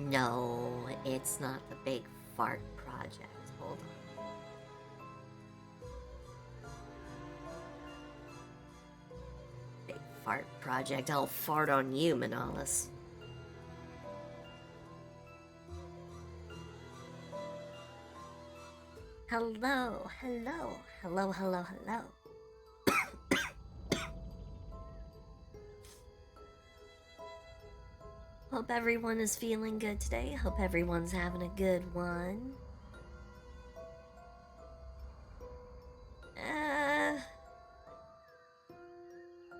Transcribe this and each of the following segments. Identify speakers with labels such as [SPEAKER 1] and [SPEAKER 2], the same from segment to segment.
[SPEAKER 1] No, it's not the big fart project. Hold on. Big fart project. I'll fart on you, Manalis. Hello, hello, hello, hello, hello. Hope everyone is feeling good today. Hope everyone's having a good one.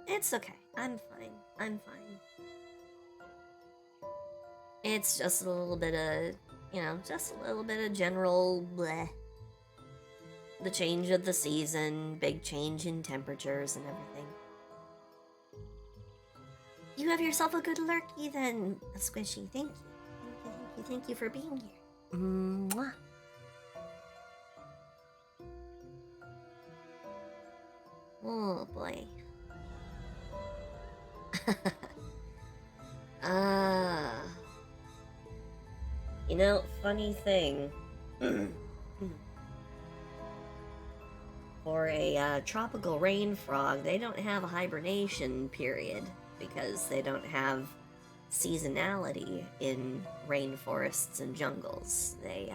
[SPEAKER 1] It's okay. I'm fine. I'm fine. It's just a little bit of, just a little bit of general bleh. The change of the season, big change in temperatures and everything. You have yourself a good lurky then, Squishy. Thank you. Thank you for being here. Mwah. Oh boy. Funny thing. For a tropical rain frog, they don't have a hibernation period because they don't have seasonality in rainforests and jungles. They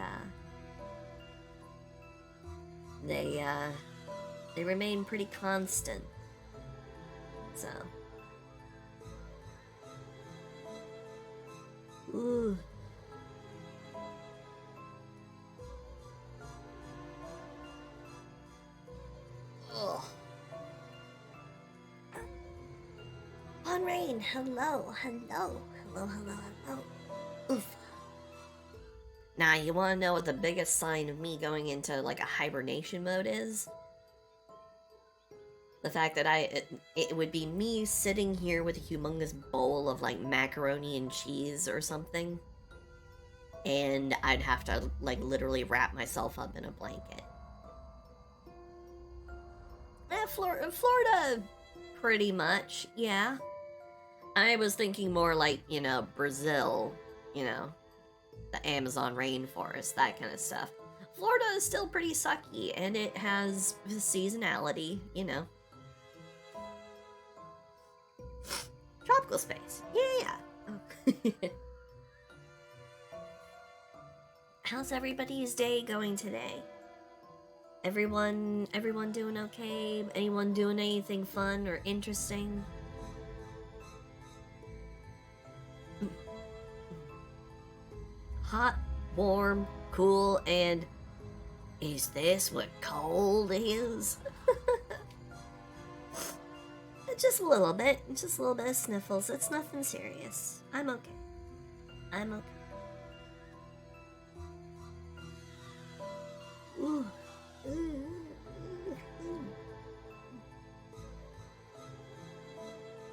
[SPEAKER 1] remain pretty constant. So. Ooh. Oh. On rain, hello. Oof. Now, you want to know what the biggest sign of me going into, like, a hibernation mode is? The fact that it would be me sitting here with a humongous bowl of, like, macaroni and cheese or something. And I'd have to, like, literally wrap myself up in a blanket. Florida, pretty much, yeah. I was thinking more like, Brazil, the Amazon rainforest, that kind of stuff. Florida is still pretty sucky, and it has seasonality, Tropical space, yeah. How's everybody's day going today? Everyone doing okay? Anyone doing anything fun or interesting? Hot, warm, cool, and is this what cold is? Just a little bit of sniffles. It's nothing serious. I'm okay. Ooh.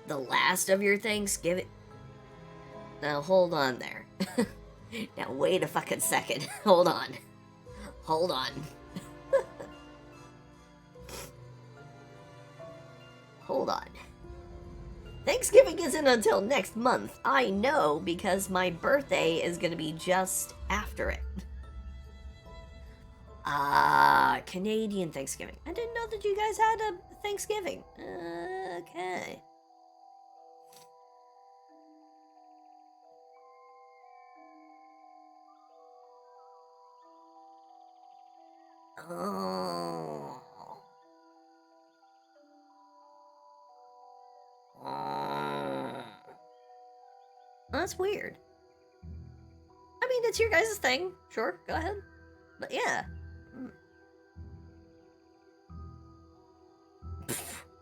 [SPEAKER 1] The last of your Thanksgiving. Now hold on there. Now wait a fucking second. Hold on. Hold on. Thanksgiving isn't until next month. I know because my birthday is gonna be just after it. Canadian Thanksgiving. I didn't know that you guys had a Thanksgiving. Okay. Oh. That's weird. I mean, it's your guys' thing. Sure, go ahead. But yeah.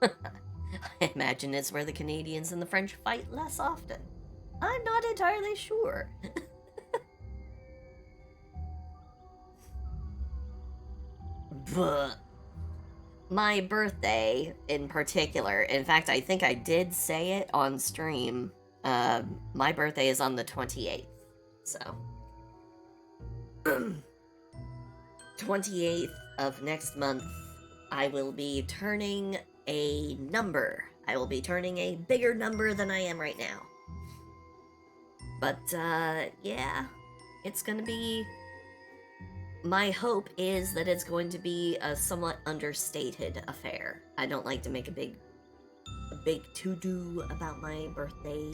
[SPEAKER 1] I imagine it's where the Canadians and the French fight less often. I'm not entirely sure. But my birthday in particular, in fact, I think I did say it on stream. My birthday is on the 28th, so 28th of next month, I will be turning a number. I will be turning a bigger number than I am right now. But, yeah, it's gonna be... My hope is that it's going to be a somewhat understated affair. I don't like to make a big to-do about my birthday.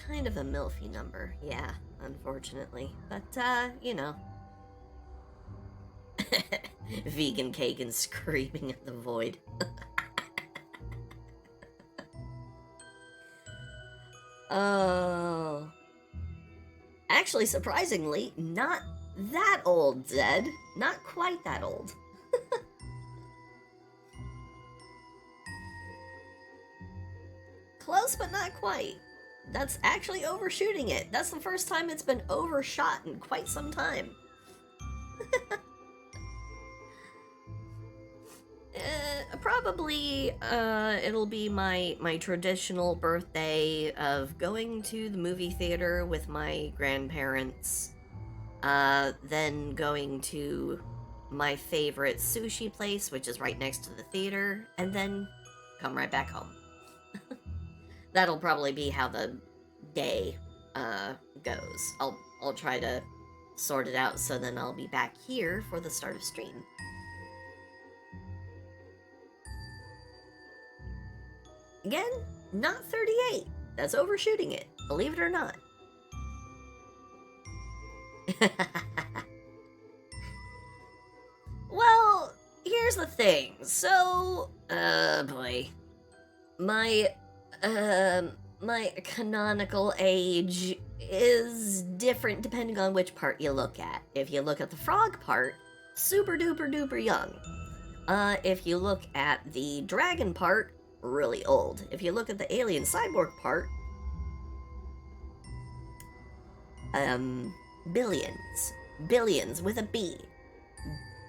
[SPEAKER 1] Kind of a milfy number, yeah, unfortunately. But, you know. Vegan cake and screaming at the void. Oh. Actually, surprisingly, not that old, Zed. Not quite that old. Close, but not quite. That's actually overshooting it. That's the first time it's been overshot in quite some time. Probably, it'll be my traditional birthday of going to the movie theater with my grandparents, then going to my favorite sushi place, which is right next to the theater, and then come right back home. That'll probably be how the day, goes. I'll try to sort it out so then I'll be back here for the start of stream. Again, not 38. That's overshooting it, believe it or not. Well, here's the thing. So, boy. My canonical age is different depending on which part you look at. If you look at the frog part, super duper duper young. If you look at the dragon part, really old. If you look at the alien cyborg part, billions. Billions with a B.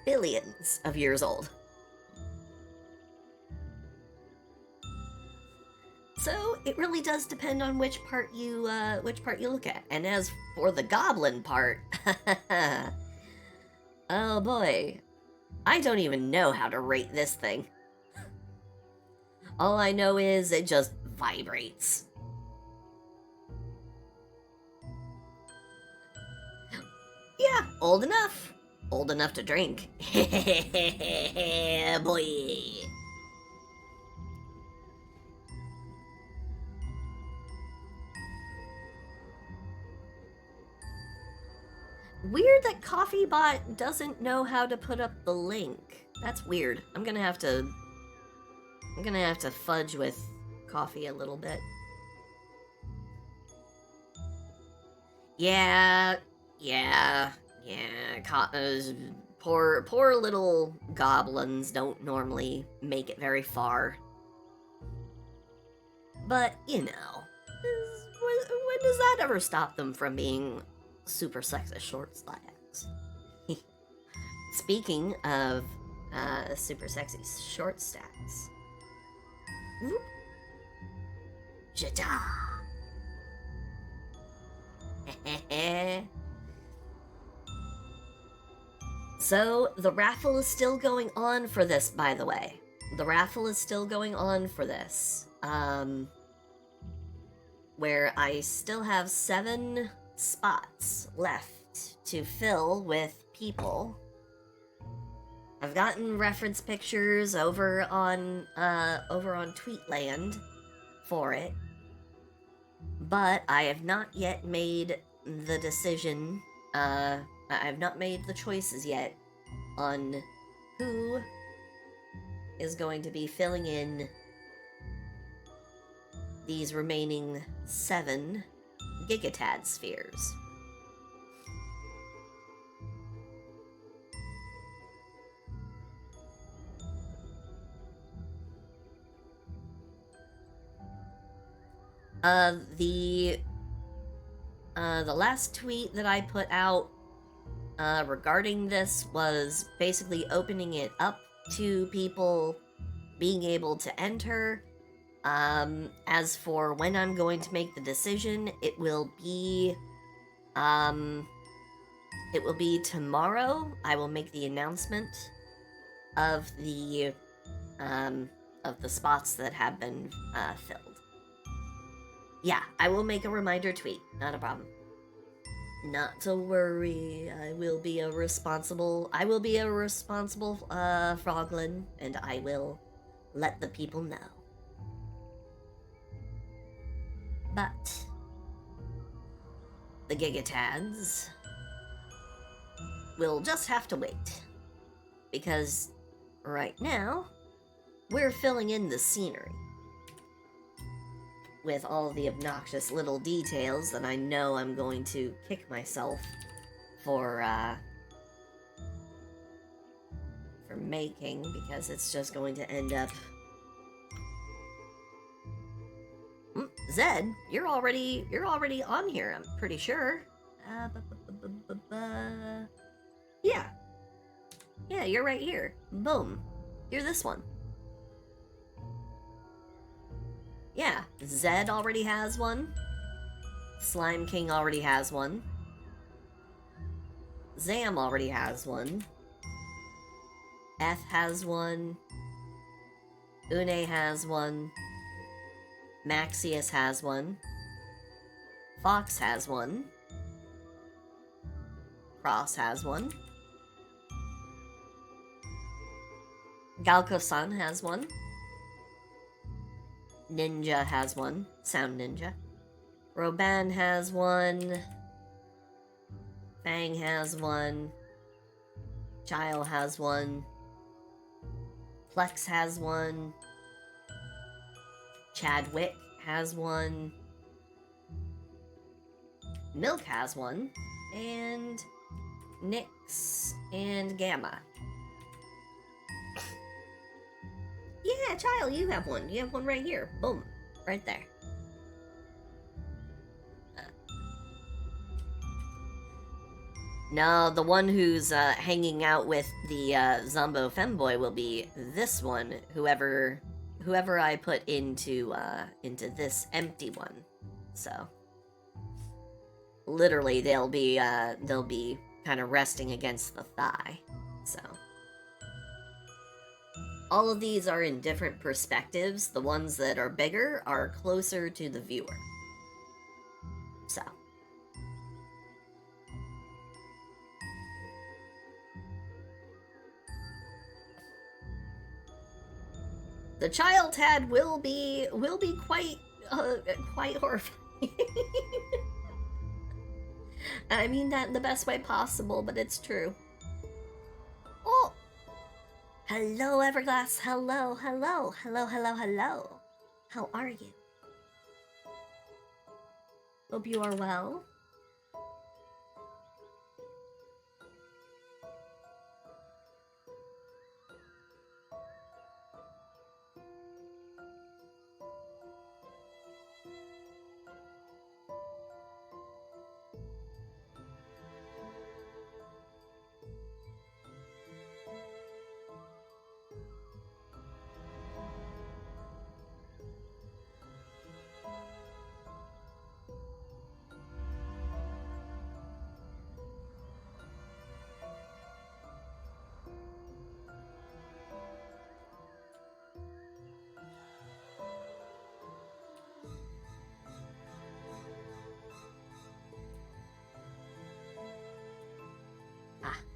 [SPEAKER 1] Billions of years old. So it really does depend on which part you look at. And as for the goblin part, oh boy, I don't even know how to rate this thing. All I know is it just vibrates. Yeah, old enough. Old enough to drink. Boy. Weird that CoffeeBot doesn't know how to put up the link. That's weird. I'm gonna have to fudge with coffee a little bit. Yeah. Poor little goblins don't normally make it very far. But, you know, when does that ever stop them from being super sexist short stacks? Speaking of super sexy short stacks. Whoop. Jada. So, the raffle is still going on for this, by the way. The raffle is still going on for this. Where I still have 7 spots left to fill with people. I've gotten reference pictures over on Tweetland for it, but I have not yet made the decision. I have not made the choices yet on who is going to be filling in these remaining 7 Gigatad spheres. The last tweet that I put out regarding this was basically opening it up to people being able to enter. As for when I'm going to make the decision, it will be tomorrow. I will make the announcement of the of the spots that have been filled. Yeah, I will make a reminder tweet. Not a problem. Not to worry. I will be a responsible Froglin, and I will let the people know. But the Gigatads will just have to wait. Because right now, we're filling in the scenery with all the obnoxious little details that I know I'm going to kick myself for making, because it's just going to end up... Zed, you're already on here, I'm pretty sure. Yeah. Yeah, you're right here. Boom. You're this one. Yeah, Zed already has one. Slime King already has one. Zam already has one. F has one. Une has one. Maxius has one. Fox has one. Cross has one. Galko-san has one. Ninja has one. Sound Ninja. Roban has one. Fang has one. Chile has one. Plex has one. Chadwick has one. Milk has one. And Nyx and Gamma. Yeah, Chile, you have one. You have one right here. Boom. Right there. No, the one who's hanging out with the Zombo Femboy will be this one. Whoever I put into this empty one. So literally, they'll be kind of resting against the thigh. So all of these are in different perspectives. The ones that are bigger are closer to the viewer. So. The child Tad will be quite horrifying. I mean that in the best way possible, but it's true. Oh, hello, Everglass. Hello. How are you? Hope you are well.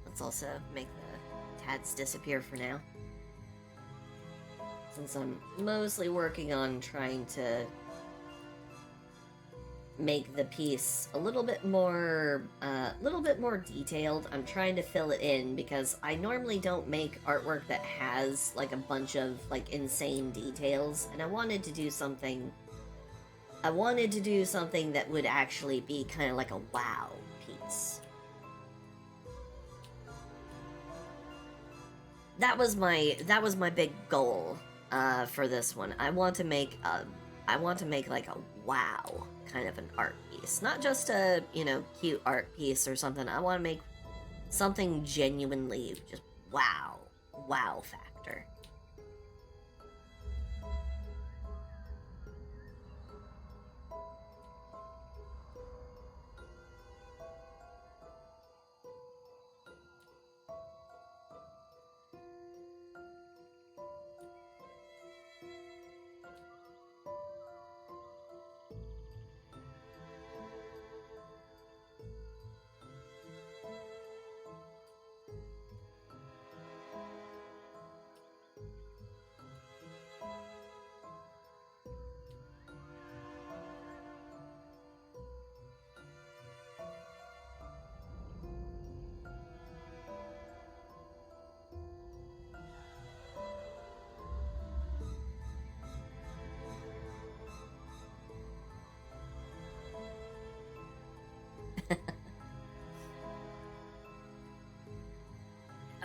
[SPEAKER 1] Let's also make the Tads disappear for now. Since I'm mostly working on trying to make the piece a little bit more detailed. I'm trying to fill it in because I normally don't make artwork that has like a bunch of like insane details, and I wanted to do something that would actually be kind of like a wow piece. That was my big goal for this one. I want to make like a wow kind of an art piece, not just a cute art piece or something. I want to make something genuinely just wow factor.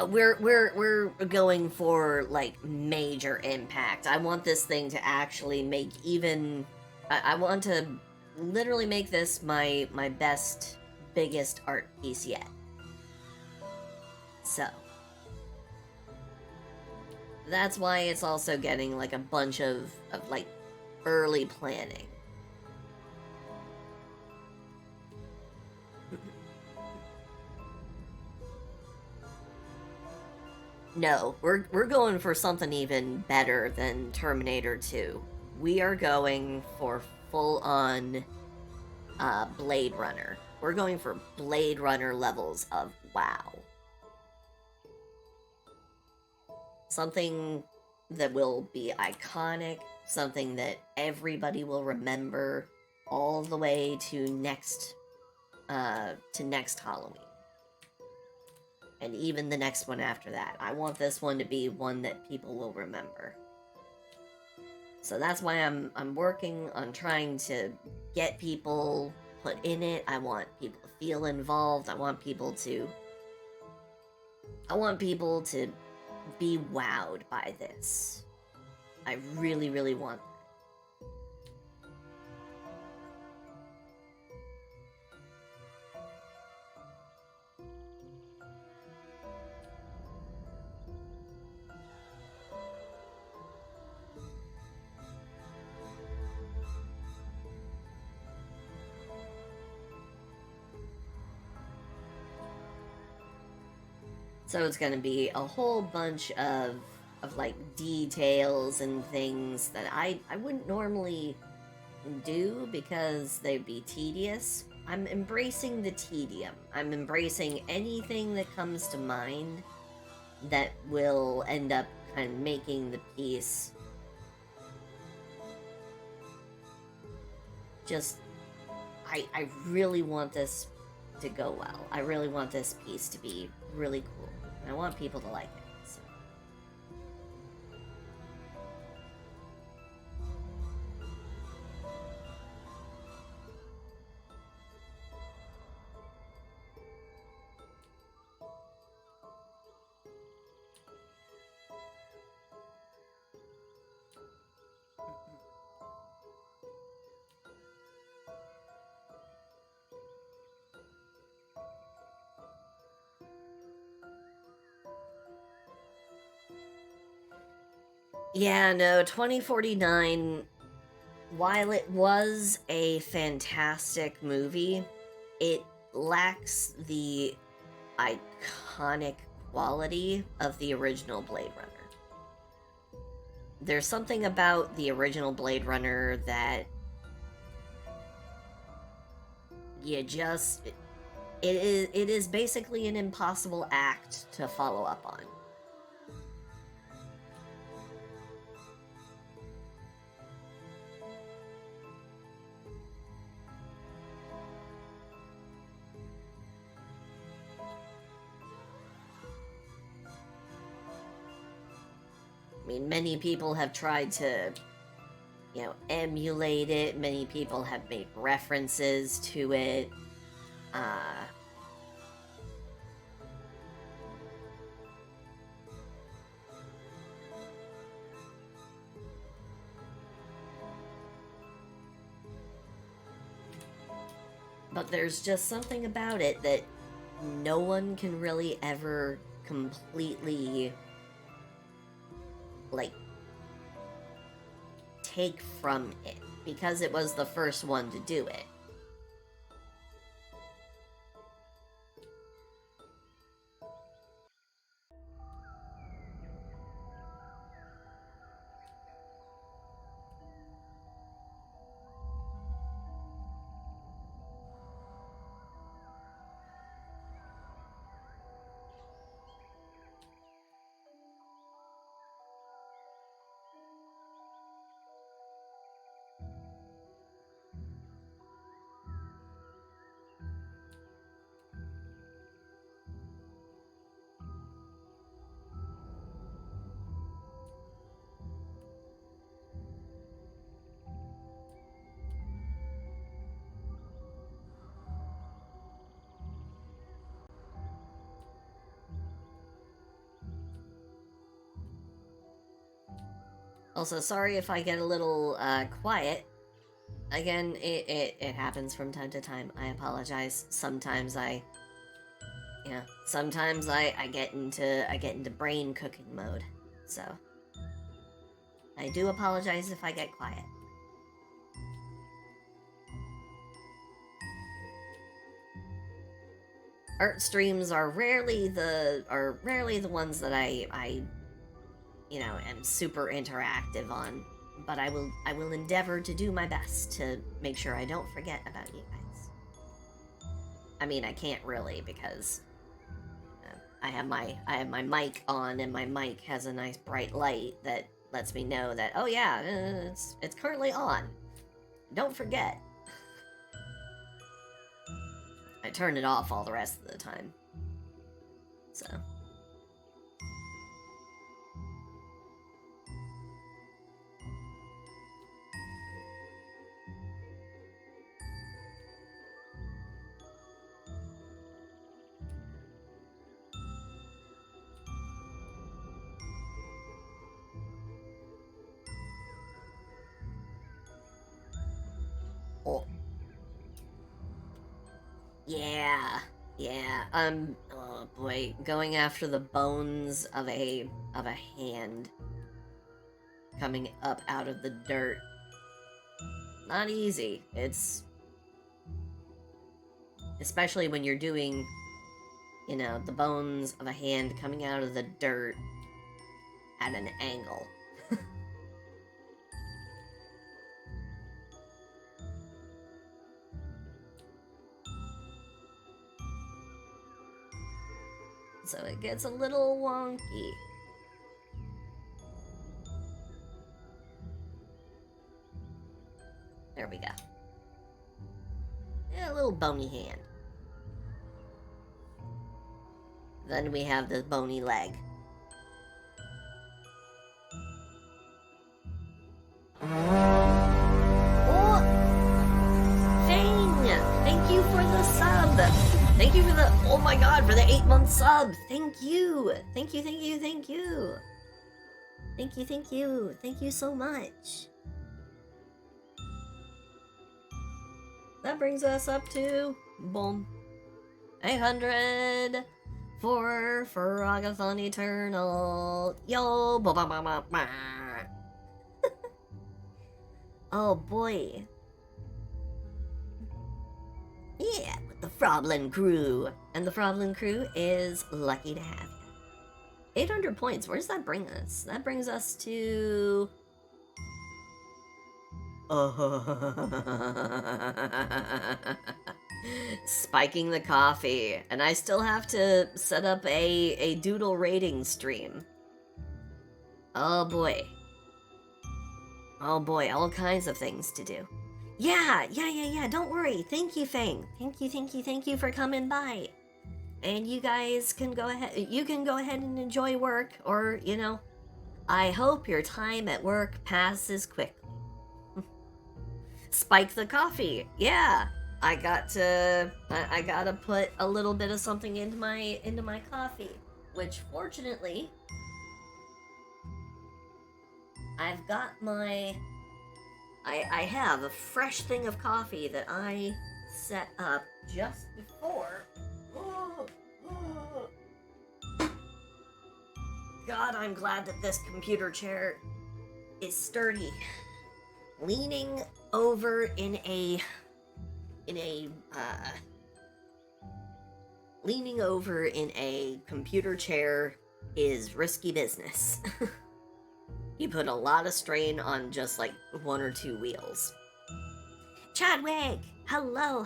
[SPEAKER 1] We're going for like major impact. I want this thing to actually make even. I want to literally make this my best, biggest art piece yet. So that's why it's also getting like a bunch of like early planning. No, we're going for something even better than Terminator 2. We are going for full on Blade Runner. We're going for Blade Runner levels of wow. Something that will be iconic, something that everybody will remember all the way to next Halloween. And even the next one after that. I want this one to be one that people will remember. So that's why I'm working on trying to get people put in it. I want people to feel involved. I want people to be wowed by this. I really, really want that. So it's gonna be a whole bunch of like details and things that I wouldn't normally do because they'd be tedious. I'm embracing the tedium. I'm embracing anything that comes to mind that will end up kind of making the piece just I really want this to go well. I really want this piece to be really cool. I want people to like it. So. Yeah, no, 2049, while it was a fantastic movie, it lacks the iconic quality of the original Blade Runner. There's something about the original Blade Runner that you just it is basically an impossible act to follow up on. I mean, many people have tried to, emulate it. Many people have made references to it. Uh, but there's just something about it that no one can really ever completely, like, take from it because it was the first one to do it. Also, sorry if I get a little quiet. Again, it happens from time to time. I apologize. Sometimes sometimes I get into brain cooking mode. So I do apologize if I get quiet. Art streams are rarely the ones that I am super interactive on, but I will endeavor to do my best to make sure I don't forget about you guys. I mean, I can't really because I have my mic on, and my mic has a nice bright light that lets me know that, oh yeah, it's currently on. Don't forget. I turn it off all the rest of the time. So. Oh. Yeah. Oh boy, going after the bones of a hand coming up out of the dirt. Not easy. It's especially when you're doing, the bones of a hand coming out of the dirt at an angle. So it gets a little wonky. There we go. Yeah, a little bony hand. Then we have the bony leg. Oh! Fang! Thank you for the sub! Thank you for the, oh my god, for the 8-month sub! Thank you! Thank you. Thank you so much. That brings us up to, boom, 800 for Frogathon Eternal. Yo, ba ba ba ba ba. Oh boy. Yeah, with the Froglin crew. And the Froglin crew is lucky to have you. 800 points, where does that bring us? That brings us to... Spiking the coffee. And I still have to set up a doodle rating stream. Oh boy. Oh boy, all kinds of things to do. Yeah, don't worry. Thank you, Fang. Thank you for coming by. And you guys can go ahead and enjoy work, or, I hope your time at work passes quickly. Spike the coffee. Yeah. I gotta put a little bit of something into my coffee, which fortunately I've got I have a fresh thing of coffee that I set up just before. God, I'm glad that this computer chair is sturdy. Leaning over in a computer chair is risky business. You put a lot of strain on just like 1 or 2 wheels. Chadwick! Hello.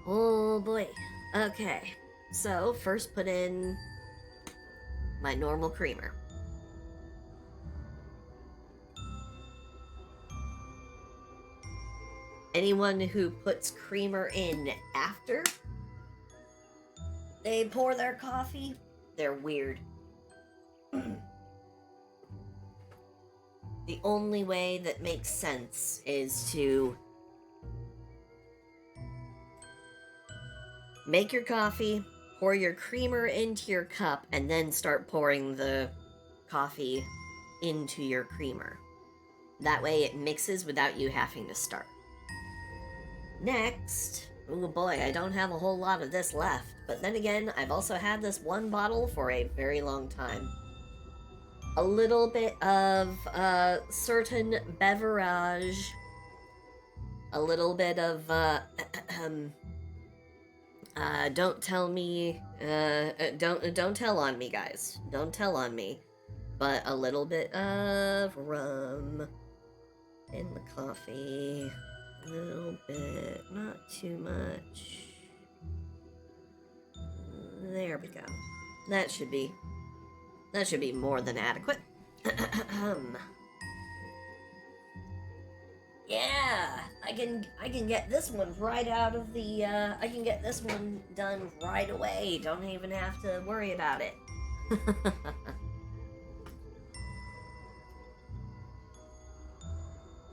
[SPEAKER 1] Oh boy. Okay. So, first put in my normal creamer. Anyone who puts creamer in after they pour their coffee, they're weird. The only way that makes sense is to make your coffee, pour your creamer into your cup and then start pouring the coffee into your creamer. That way it mixes without you having to start. Next, oh boy, I don't have a whole lot of this left, but then again, I've also had this one bottle for a very long time. A little bit of certain beverage, a little bit of don't tell me, don't tell on me, guys. Don't tell on me. But a little bit of rum in the coffee. A little bit, not too much. There we go. That should be more than adequate. Yeah, I can get this one right out of the I can get this one done right away. Don't even have to worry about it.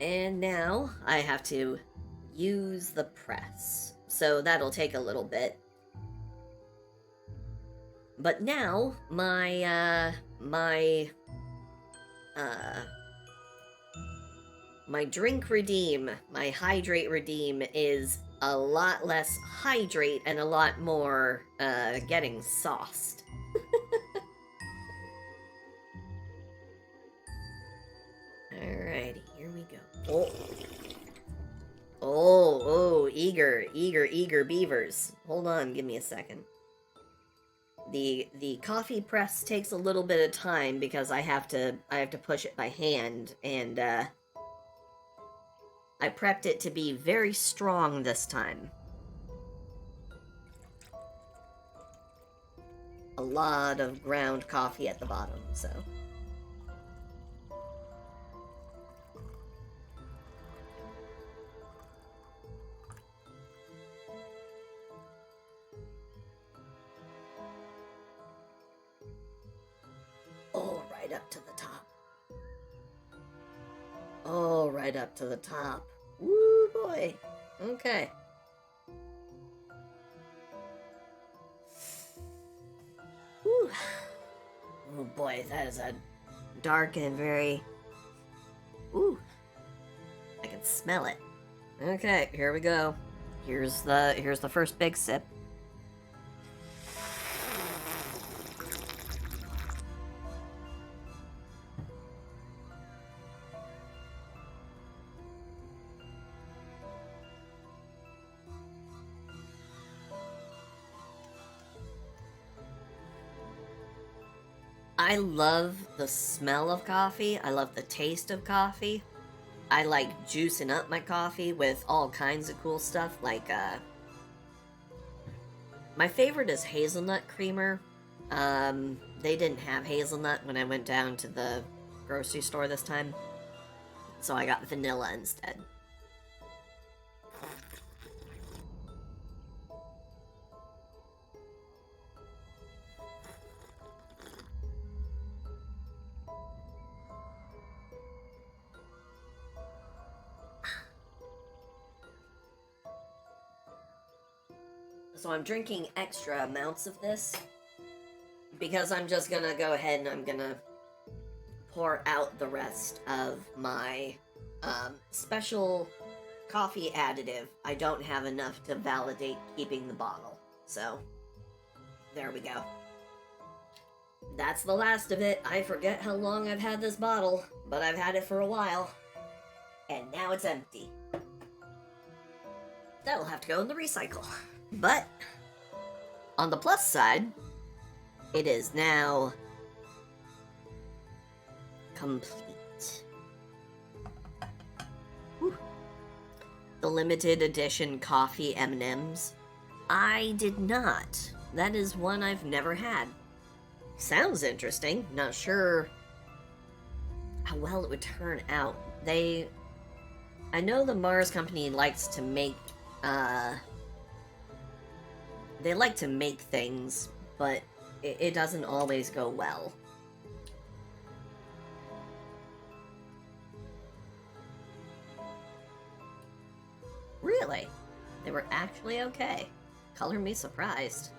[SPEAKER 1] And now I have to use the press. So that'll take a little bit. But now my drink redeem, my hydrate redeem is a lot less hydrate and a lot more getting sauced. Alrighty, here we go. Oh, eager beavers. Hold on, give me a second. The coffee press takes a little bit of time because I have to push it by hand, and I prepped it to be very strong this time. A lot of ground coffee at the bottom, so. Oh, right up to the top. Oh, right up to the top. Woo, boy. Okay. Whew. Oh boy, that is a dark and very... Ooh. I can smell it. Okay, here we go. Here's the first big sip. I love the smell of coffee. I love the taste of coffee. I like juicing up my coffee with all kinds of cool stuff. Like, my favorite is hazelnut creamer. They didn't have hazelnut when I went down to the grocery store this time, so I got vanilla instead. So I'm drinking extra amounts of this because I'm just gonna go ahead and I'm gonna pour out the rest of my special coffee additive. I don't have enough to validate keeping the bottle, so there we go. That's the last of it. I forget how long I've had this bottle, but I've had it for a while, and now it's empty. That'll have to go in the recycle. But on the plus side, it is now complete. Whew. The limited edition coffee M&Ms. I did not. That is one I've never had. Sounds interesting. Not sure how well it would turn out. I know the Mars company likes to make, they like to make things, but it doesn't always go well. Really? They were actually okay. Color me surprised.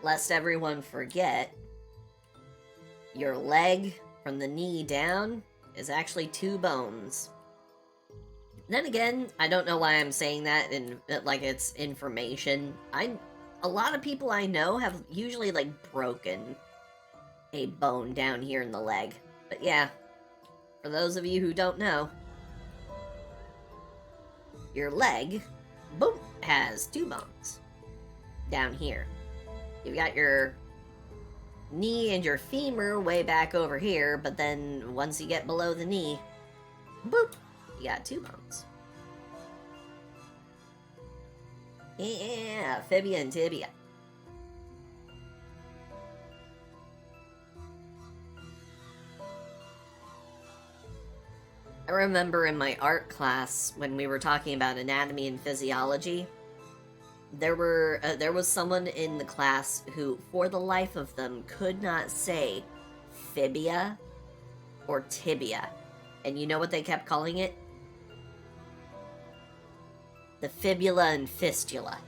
[SPEAKER 1] lest everyone forget, your leg from the knee down is actually 2 bones. Then again, I don't know why I'm saying that in like it's information. A lot of people I know have usually like broken a bone down here in the leg. But yeah, for those of you who don't know, your leg, boom, has 2 bones down here. You've got your knee and your femur way back over here, but then once you get below the knee, boop, you got 2 bones. Yeah, fibia and tibia. I remember in my art class when we were talking about anatomy and physiology, there was someone in the class who, for the life of them, could not say fibia or tibia. And you know what they kept calling it? The fibula and fistula.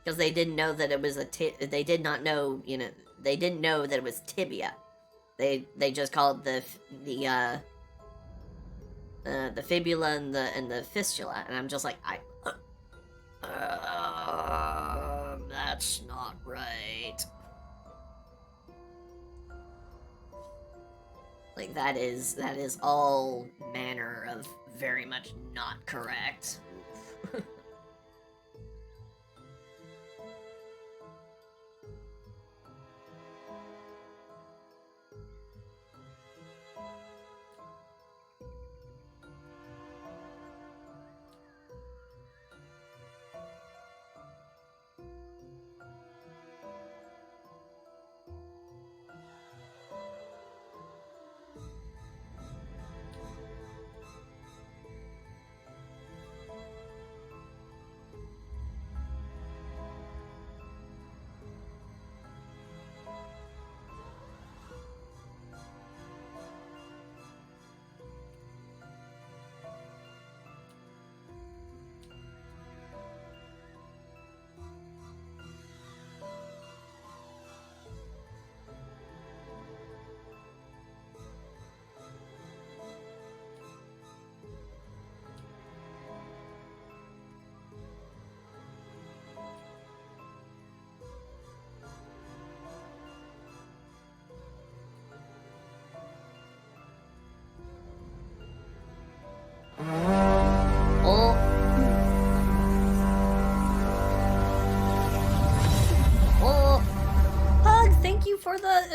[SPEAKER 1] Because they didn't know that it was they did not know, they didn't know that it was tibia. They just called the fibula and the fistula, and I'm just like, that's not right. Like that is all manner of very much not correct.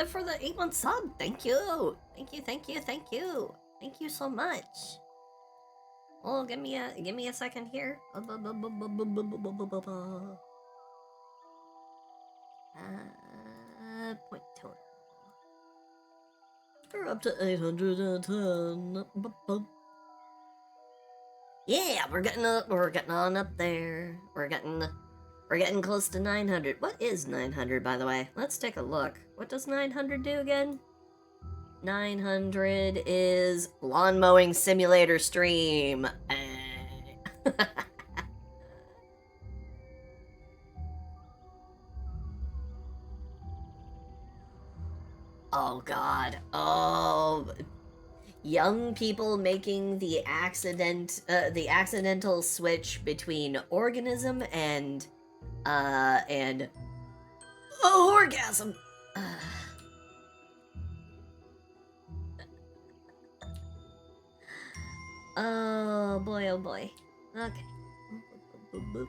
[SPEAKER 1] For the 8-month sub. Thank you. Thank you so much. Oh, give me a second here. Point total. We're up to 810. Yeah, we're getting on up there. We're getting close to 900. What is 900, by the way? Let's take a look. What does 900 do again? 900 is lawn mowing simulator stream. Oh god. Oh, young people making the accidental switch between organism and orgasm. Oh boy, oh boy. Okay. Boop, boop, boop.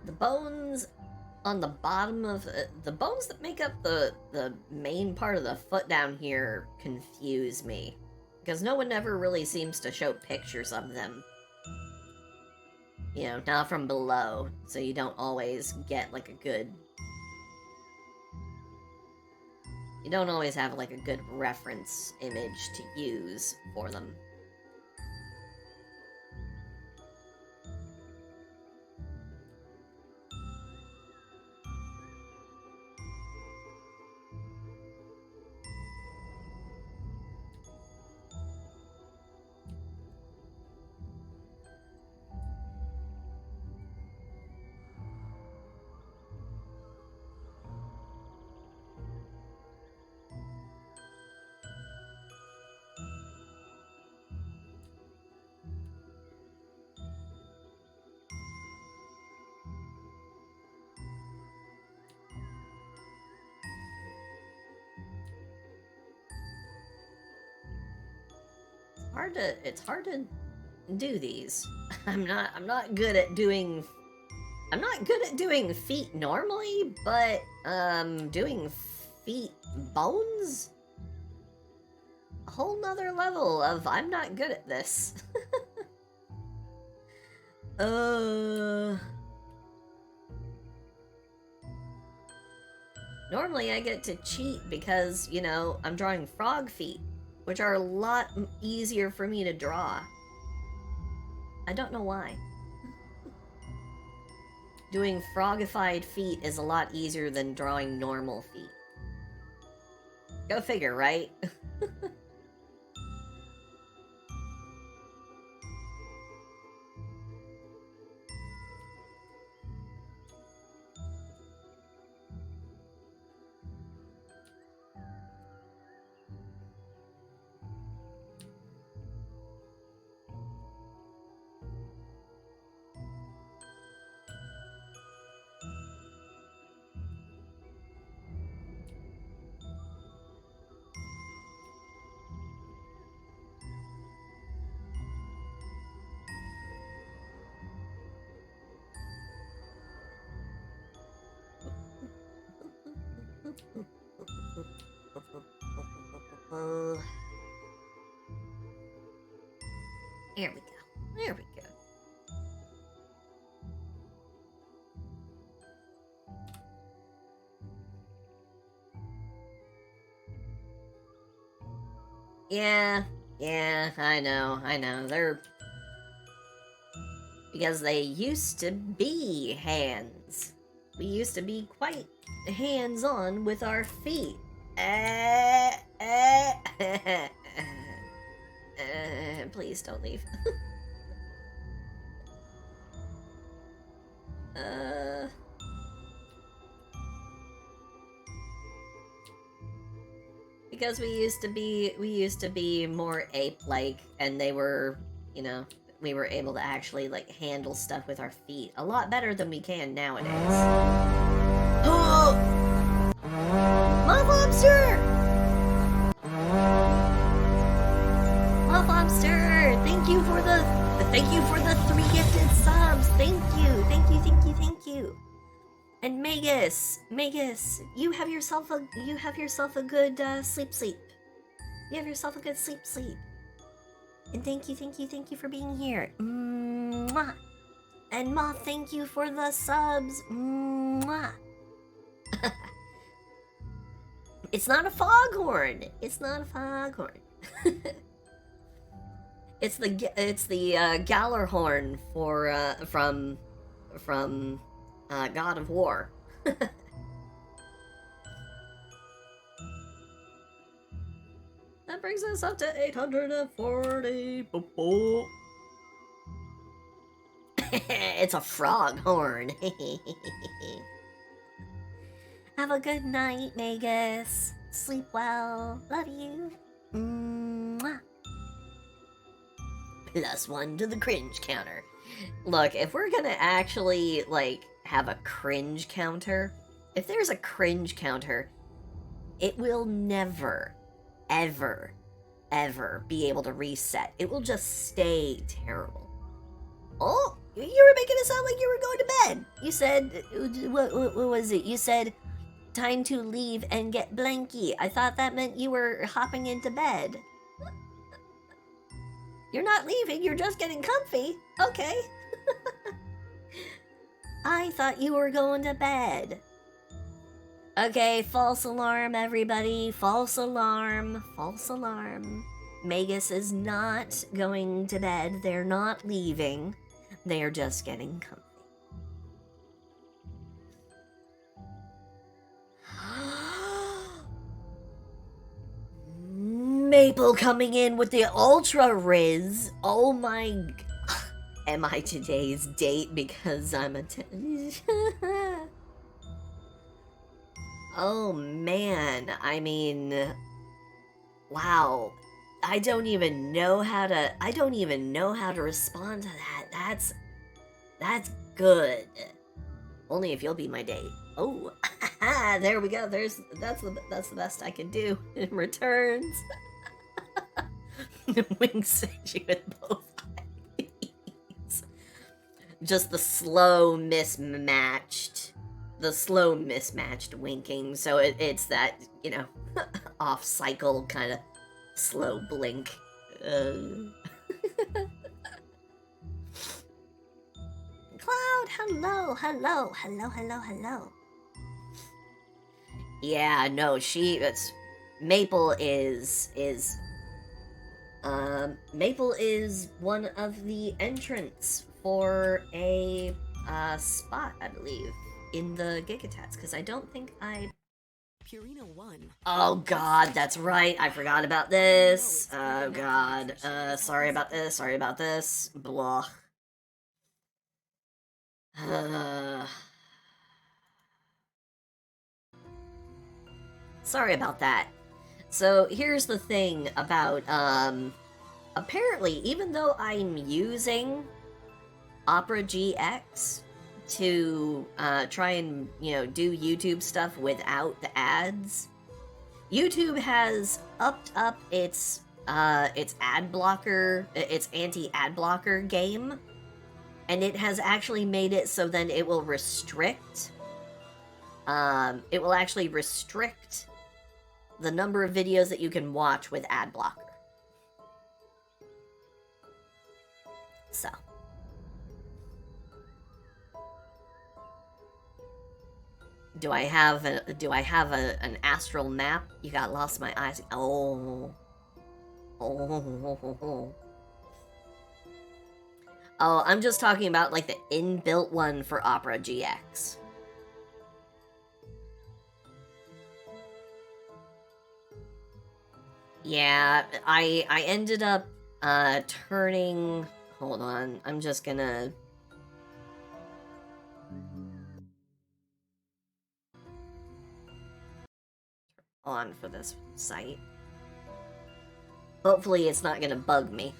[SPEAKER 1] The bones on the bottom of the bones that make up the main part of the foot down here confuse me, because no one ever really seems to show pictures of them, not from below, so you don't always get like you don't always have like a good reference image to use for them. it's hard to do these. I'm not good at doing feet normally, but doing feet bones, a whole nother level of I'm not good at this. Normally I get to cheat because, you know, I'm drawing frog feet, which are a lot easier for me to draw. I don't know why. Doing frogified feet is a lot easier than drawing normal feet. Go figure, right? There we go. There we go. Yeah, I know. They're... Because they used to be hands. We used to be quite hands-on with our feet. Please don't leave. Because we used to be more ape-like, and they were, you know, we were able to actually, like, handle stuff with our feet a lot better than we can nowadays. Oh! Moth Lobster! Moth Lobster! Thank you for the 3 gifted subs! Thank you! And Magus, you have yourself a good sleep. You have yourself a good sleep. And thank you for being here. Mwah. And Moth, thank you for the subs. Mwah. It's not a foghorn. It's the Gallarhorn from God of War. That brings us up to 840. It's a frog horn. Have a good night, Magus. Sleep well. Love you. Mwah. +1 to the cringe counter. Look, if we're gonna actually, like, have a cringe counter, if there's a cringe counter, it will never, ever be able to reset. It will just stay terrible. Oh, you were making it sound like you were going to bed. You said, what was it? You said, time to leave and get blanky. I thought that meant you were hopping into bed. You're not leaving, you're just getting comfy. Okay. I thought you were going to bed. Okay, false alarm, everybody. False alarm. Magus is not going to bed. They're not leaving. They're just getting comfy. Maple coming in with the Ultra Riz. Oh my... Am I today's date because I'm a... Oh man, I mean... Wow. I don't even know how to respond to that. That's good. Only if you'll be my date. Oh, there we go. That's the best I can do in returns. Winks at you with both eyes. Just the slow mismatched winking. So it's that, you know, off cycle kind of slow blink. Cloud, hello. Yeah, no, Maple is one of the entrants for a spot, I believe, in the Gigatats, because I don't think I...
[SPEAKER 2] Purina 1.
[SPEAKER 1] Oh god, that's right, I forgot about this. Oh god, sorry about this. Blah. Sorry about that. So here's the thing about, apparently, even though I'm using Opera GX to try and, you know, do YouTube stuff without the ads, YouTube has upped up its ad blocker, its anti-ad blocker game, and it has actually made it so then it will restrict, it will actually restrict the number of videos that you can watch with ad blocker. So. Do I have an astral map? You got lost in my eyes. Oh. Oh, I'm just talking about like the inbuilt one for Opera GX. Yeah, I ended up turning... Hold on, I'm just gonna... on for this site. Hopefully it's not gonna bug me.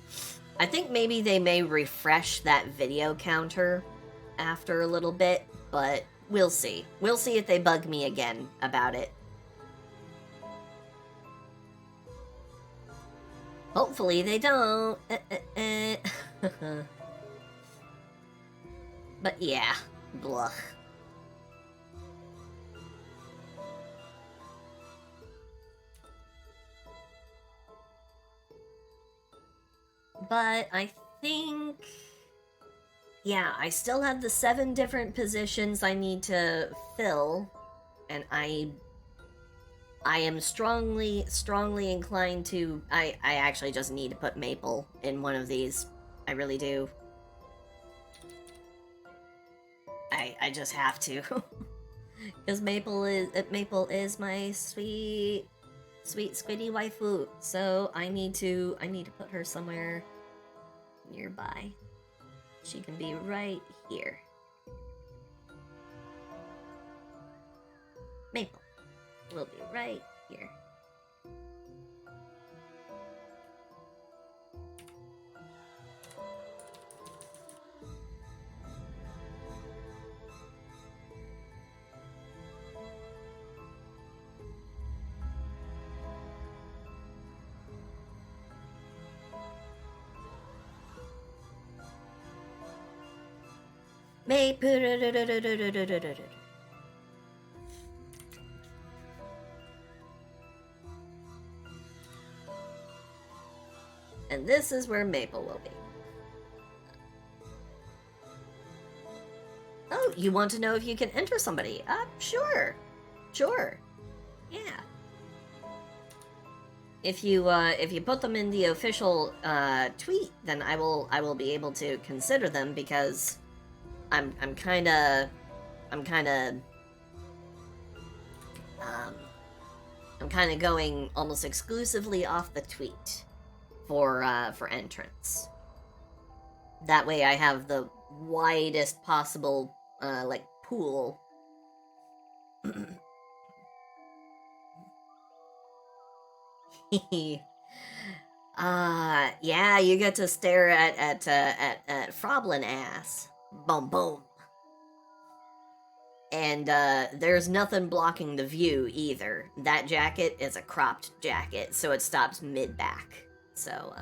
[SPEAKER 1] I think maybe they may refresh that video counter after a little bit, but we'll see. We'll see if they bug me again about it. Hopefully they don't. But yeah, blah. But I think... yeah, I still have the 7 different positions I need to fill, and I am strongly inclined to... I actually just need to put Maple in one of these. I really do. I just have to. Because Maple is my sweet squiddy waifu. So I need to put her somewhere nearby. She can be right here. Maple will be right here. And this is where Maple will be. Oh, you want to know if you can enter somebody? Sure. Yeah. If you put them in the official tweet, then I will be able to consider them, because I'm kind of going almost exclusively off the tweet for entrance. That way I have the widest possible like pool. Yeah, you get to stare at Froglin ass. Boom, boom. And there's nothing blocking the view either. That jacket is a cropped jacket, so it stops mid-back. So,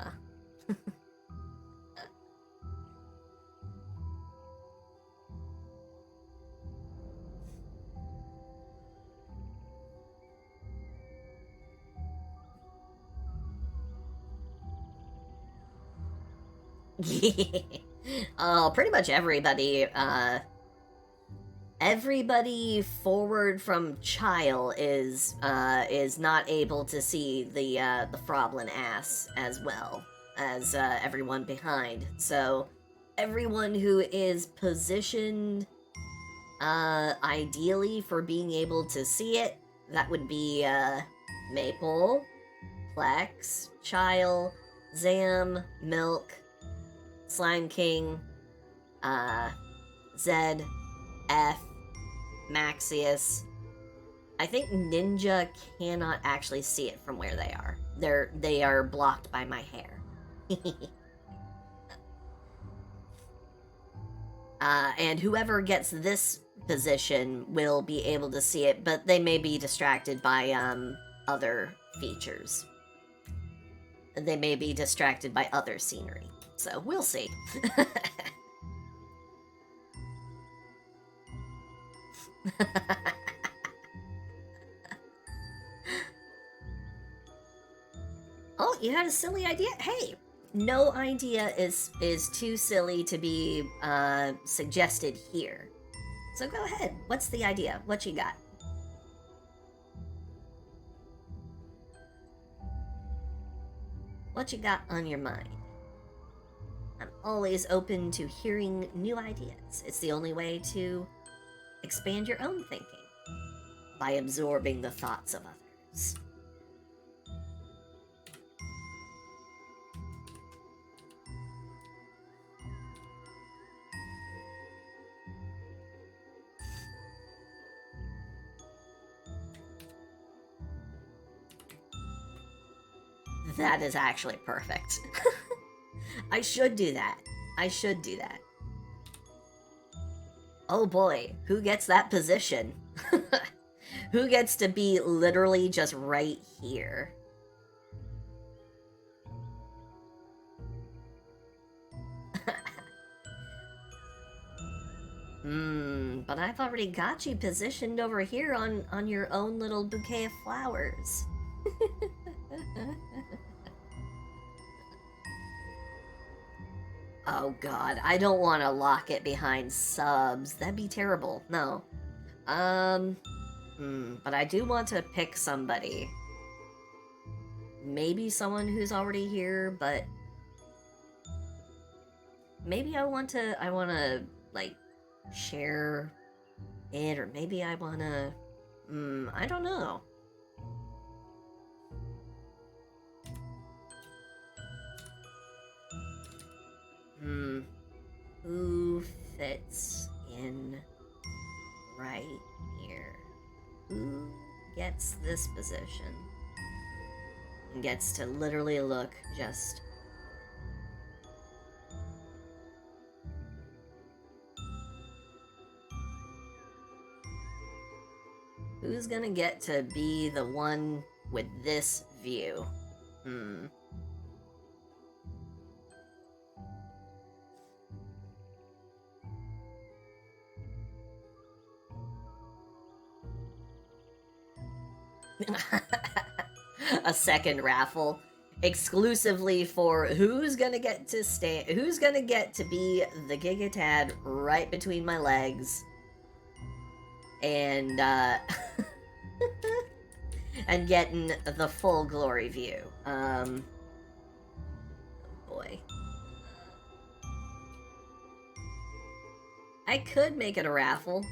[SPEAKER 1] oh, pretty much everybody forward from Chile is not able to see the Froglin ass as well as everyone behind. So everyone who is positioned ideally for being able to see it, that would be Maple, Plex, Chile, Zam, Milk, Slime King, Zed, F, Maxius. I think Ninja cannot actually see it from where they are. They are blocked by my hair. And whoever gets this position will be able to see it, but they may be distracted by other features. They may be distracted by other scenery. So we'll see. Oh, you had a silly idea? Hey, no idea is too silly to be suggested here. So go ahead. What's the idea? What you got? What you got on your mind? I'm always open to hearing new ideas. It's the only way to expand your own thinking by absorbing the thoughts of others. That is actually perfect. I should do that. I should do that. Oh boy, who gets that position? Who gets to be literally just right here? But I've already got you positioned over here on your own little bouquet of flowers. Oh god, I don't want to lock it behind subs. That'd be terrible. No. But I do want to pick somebody. Maybe someone who's already here, but maybe I want to like share it, or maybe I want to I don't know. Who fits in right here? Who gets this position and gets to literally look just who's gonna get to be the one with this view? A second raffle exclusively for who's gonna get to be the Gigatad right between my legs and and getting the full glory view. Oh boy. I could make it a raffle.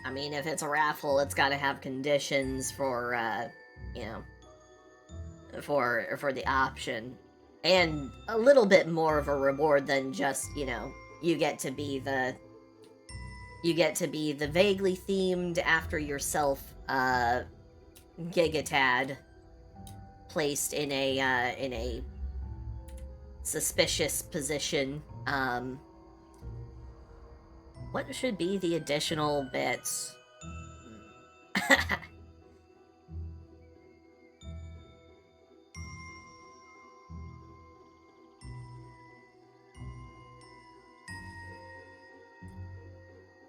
[SPEAKER 1] I mean, if it's a raffle, it's got to have conditions for, you know, for the option. And a little bit more of a reward than just, you get to be the vaguely themed after yourself Gigatad placed in a suspicious position. What should be the additional bits?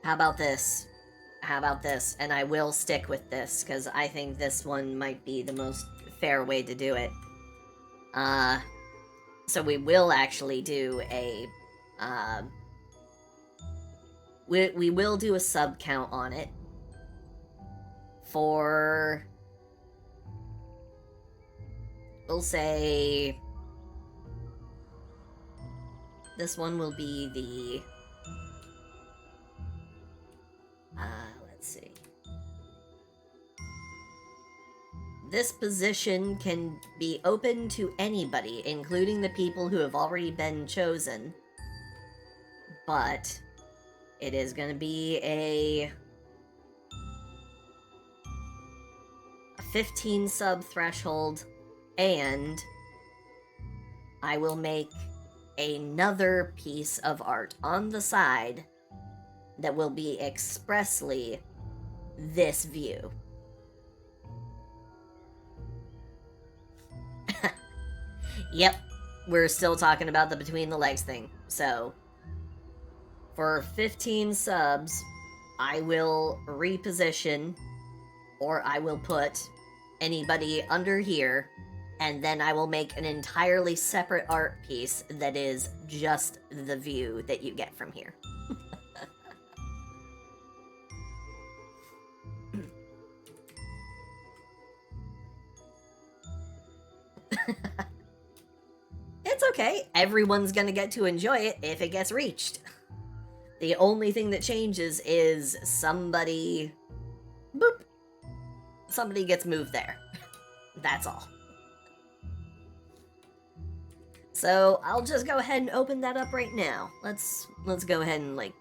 [SPEAKER 1] How about this? How about this? And I will stick with this, because I think this one might be the most fair way to do it. So we will actually do a, we will do a sub count on it. For, we'll say, this one will be the, let's see. This position can be open to anybody, including the people who have already been chosen. But it is going to be a 15 sub threshold, and I will make another piece of art on the side that will be expressly this view. Yep, we're still talking about the between the legs thing. So, for 15 subs, I will reposition, or I will put anybody under here, and then I will make an entirely separate art piece that is just the view that you get from here. It's okay. Everyone's gonna get to enjoy it if it gets reached. The only thing that changes is somebody... boop. Somebody gets moved there. That's all. So I'll just go ahead and open that up right now. Let's go ahead and like...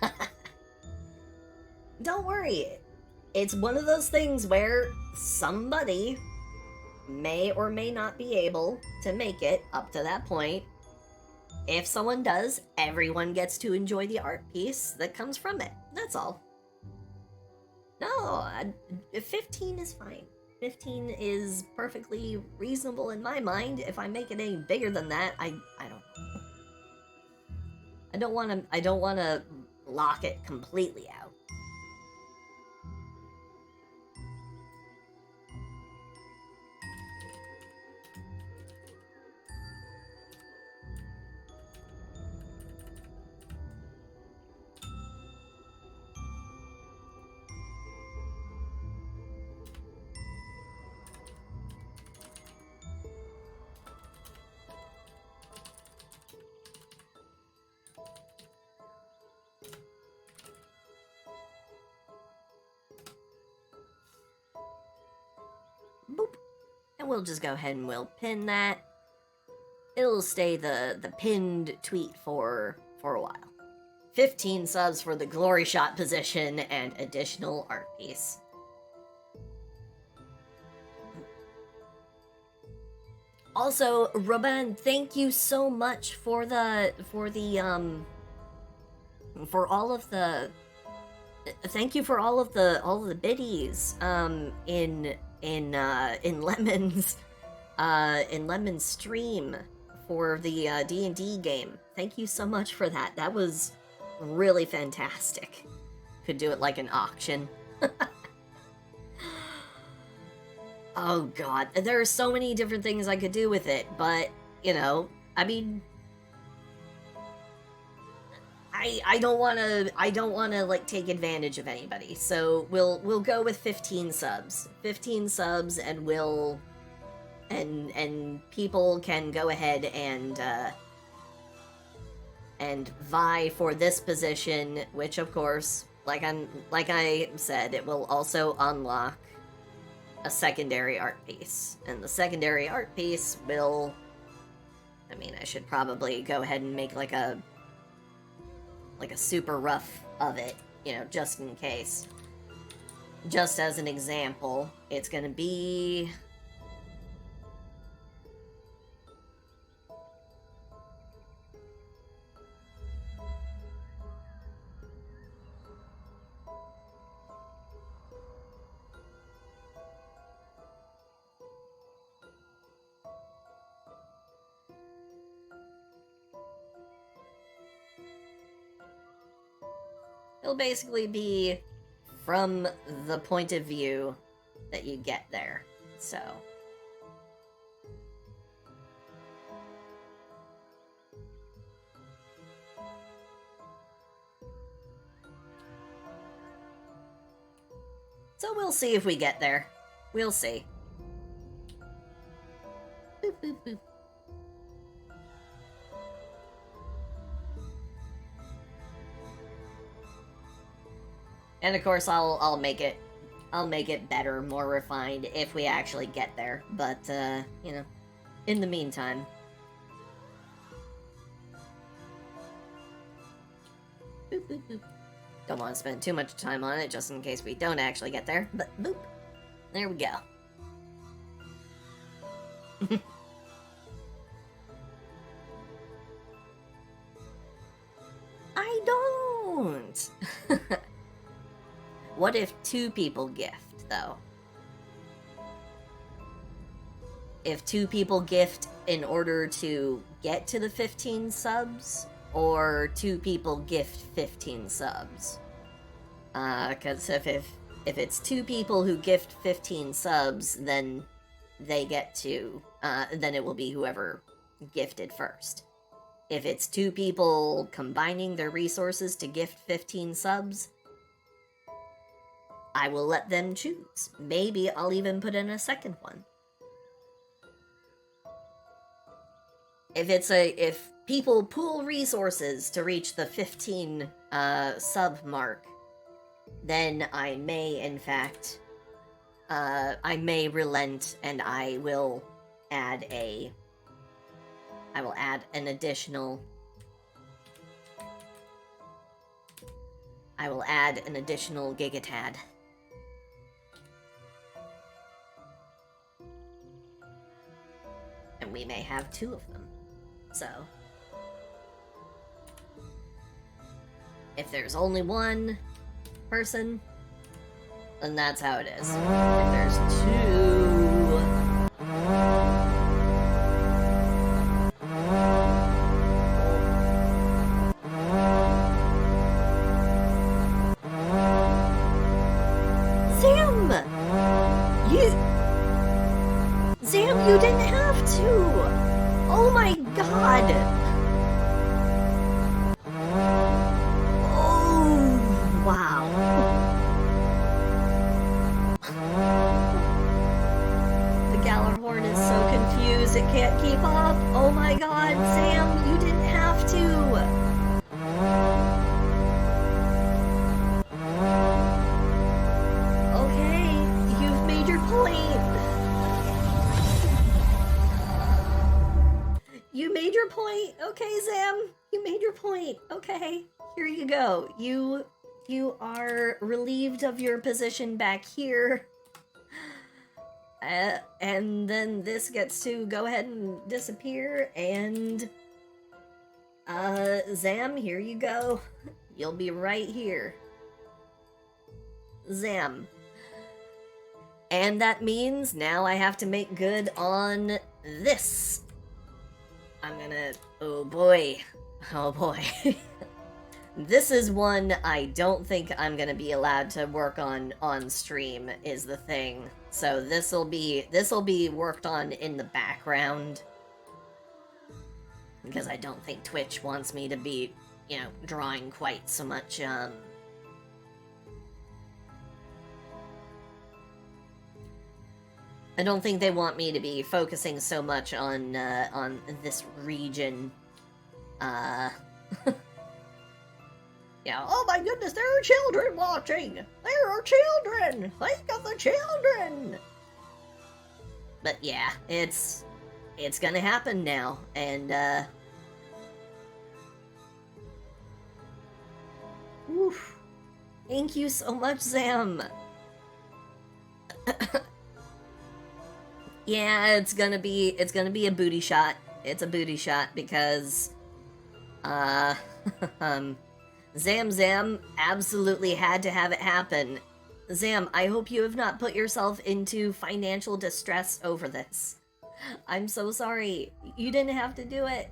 [SPEAKER 1] Okay. Don't worry. It's one of those things where somebody may or may not be able to make it up to that point. If someone does, everyone gets to enjoy the art piece that comes from it. That's all. No, 15 is fine. 15 is perfectly reasonable in my mind. If I make it any bigger than that, I don't I don't want to lock it completely out. Boop. And we'll just go ahead and we'll pin that. It'll stay the pinned tweet for a while. 15 subs for the glory shot position and additional art piece. Also, Robin, thank you so much for all of the thank you for all of the biddies in Lemon's stream for the D&D game. Thank you so much for that. That was really fantastic. Could do it like an auction. Oh god, there are so many different things I could do with it, but I mean, I don't want to like take advantage of anybody. So we'll go with 15 subs. 15 subs, and we'll and people can go ahead and vie for this position, which of course like I said, it will also unlock a secondary art piece. And the secondary art piece will, I mean, I should probably go ahead and make like a super rough of it, you know, just in case. Just as an example, it's gonna be... It'll basically be from the point of view that you get there, so... So we'll see if we get there. We'll see. Boop, boop, boop. And of course, I'll make it better, more refined if we actually get there. But you know, in the meantime. Boop, boop, boop. Don't want to spend too much time on it, just in case we don't actually get there. But boop, there we go. I don't. What if 2 people gift, though? If 2 people gift in order to get to the 15 subs, or 2 people gift 15 subs? Because if it's 2 people who gift 15 subs, then they get to, then it will be whoever gifted first. If it's 2 people combining their resources to gift 15 subs, I will let them choose. Maybe I'll even put in a second one. If people pool resources to reach the 15 sub mark, then I may, in fact, I may relent and I will add an additional gigatad. And we may have 2 of them. So, if there's only 1 person, then that's how it is. If there's 2... Zam, you didn't have to! Oh my god! Oh, wow. The Gallarhorn is so confused it can't keep up. Oh my god, Zam, you didn't have to! Okay, you've made your point. You made your point. Okay, Zam. You made your point. Okay. Here you go. You are relieved of your position back here. And then this gets to go ahead and disappear, and Zam, here you go. You'll be right here. Zam. And that means now I have to make good on this. I'm gonna... Oh boy. Oh boy. This is one I don't think I'm gonna be allowed to work on stream, is the thing. So this'll be worked on in the background. Because I don't think Twitch wants me to be, you know, drawing quite so much, I don't think they want me to be focusing so much on this region. Yeah, oh my goodness, there are children watching! There are children! Think of the children! But yeah, it's gonna happen now, and oof. Thank you so much, Sam. Yeah, it's gonna be a booty shot. It's a booty shot because Zam absolutely had to have it happen. Zam, I hope you have not put yourself into financial distress over this. I'm so sorry. You didn't have to do it.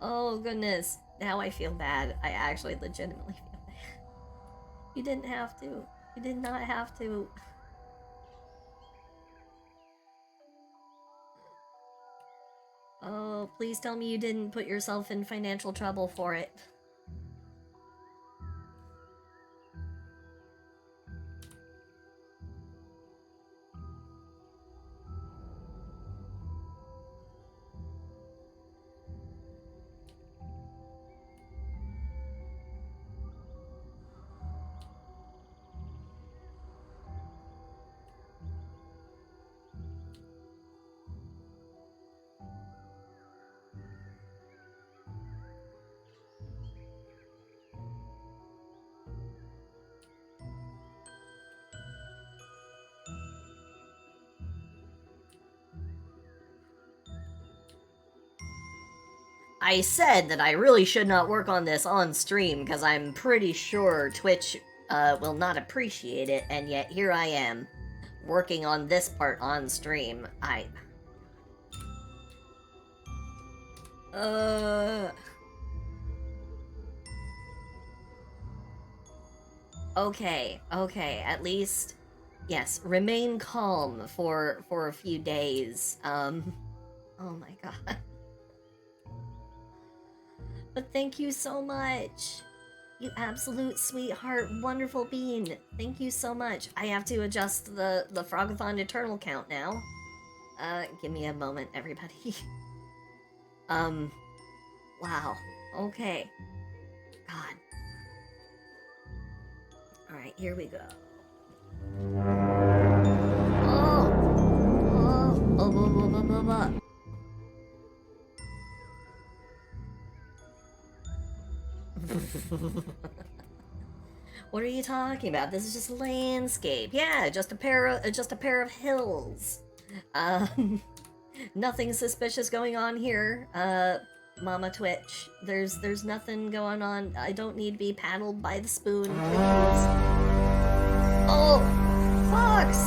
[SPEAKER 1] Oh goodness. Now I feel bad. I actually legitimately feel bad. You didn't have to. You did not have to. Oh, please tell me you didn't put yourself in financial trouble for it. I said that I really should not work on this on stream because I'm pretty sure Twitch will not appreciate it, and yet here I am working on this part on stream. Okay, at least yes, remain calm for a few days. Oh my god. But thank you so much. You absolute sweetheart, wonderful bean. Thank you so much. I have to adjust the Frogathon Eternal count now. Give me a moment, everybody. Wow. Okay. God. Alright, here we go. Oh! Oh! What are you talking about? This is just landscape. Yeah, just a pair of hills. Nothing suspicious going on here. Mama Twitch. There's nothing going on. I don't need to be paddled by the spoon, please. Oh, Fox!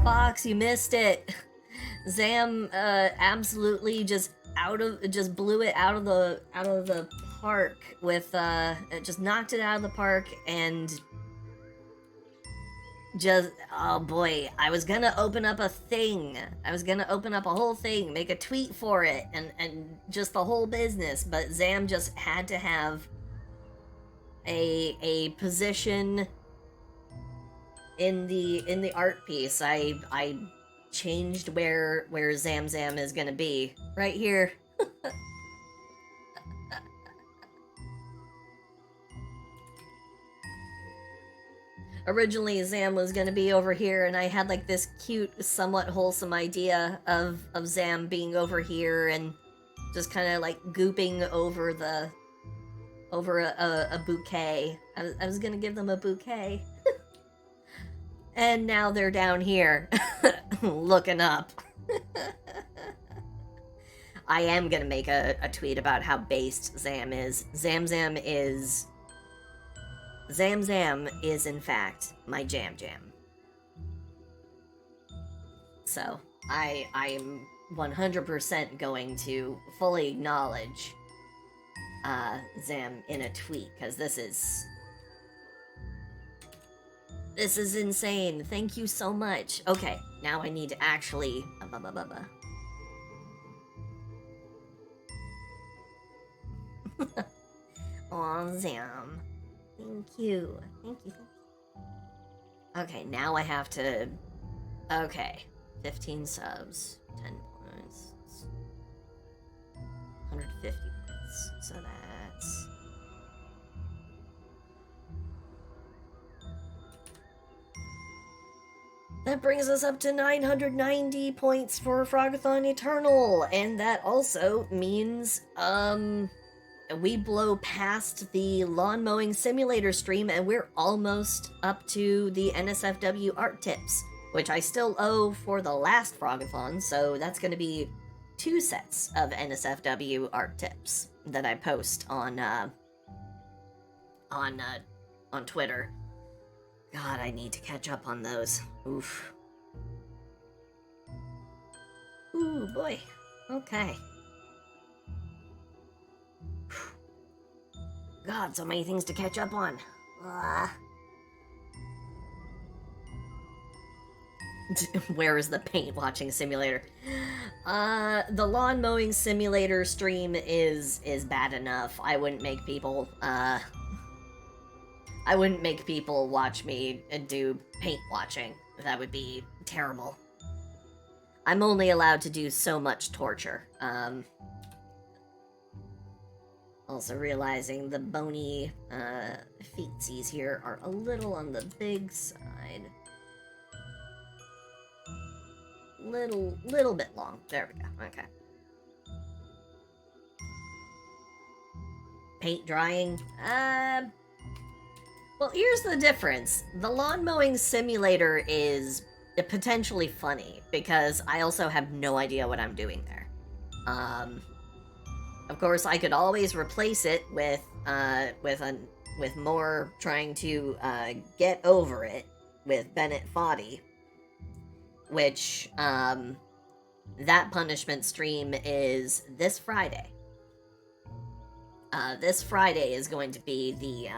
[SPEAKER 1] Fox, you missed it. Zam absolutely just blew it out of the park with just knocked it out of the park and just oh boy, I was gonna open up a thing. I was gonna open up a whole thing, make a tweet for it and just the whole business, but Zam just had to have a position in the art piece. I changed where Zam is gonna be. Right here. Originally, Zam was gonna be over here, and I had like this cute, somewhat wholesome idea of Zam being over here and just kind of like gooping over a bouquet. I was gonna give them a bouquet. And now they're down here, looking up. I am gonna make a tweet about how based Zam is. Zam is, in fact, my jam. So, I'm 100% going to fully acknowledge Zam in a tweet, because this is insane. Thank you so much. Okay, now I need to actually... Aw, Zam. Thank you. Okay, now I have to... Okay. 15 subs. 10 points. 150 bits. So that's... That brings us up to 990 points for Frogathon Eternal, and that also means, we blow past the lawn mowing simulator stream, and we're almost up to the NSFW art tips, which I still owe for the last Frogathon, so that's going to be 2 sets of NSFW art tips that I post on Twitter. God, I need to catch up on those. Oof. Ooh, boy. Okay. God, so many things to catch up on. Where is the paint watching simulator? The lawn mowing simulator stream is bad enough. I wouldn't make people watch me do paint watching. That would be terrible. I'm only allowed to do so much torture. Also realizing the bony feetsies here are a little on the big side. Little bit long. There we go. Okay. Paint drying. Well, here's the difference. The lawn mowing simulator is potentially funny because I also have no idea what I'm doing there. Of course, I could always replace it with more trying to get over it with Bennett Foddy, which that punishment stream is this Friday. This Friday is going to be the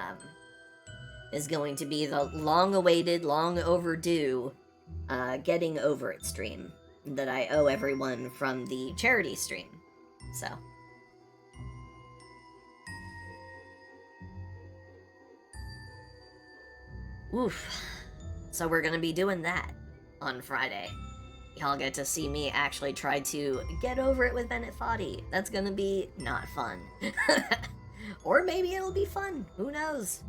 [SPEAKER 1] long-awaited, long overdue getting over it stream that I owe everyone from the charity stream. So. Oof. So we're gonna be doing that on Friday. Y'all get to see me actually try to get over it with Bennett Foddy. That's gonna be not fun. Or maybe it'll be fun. Who knows?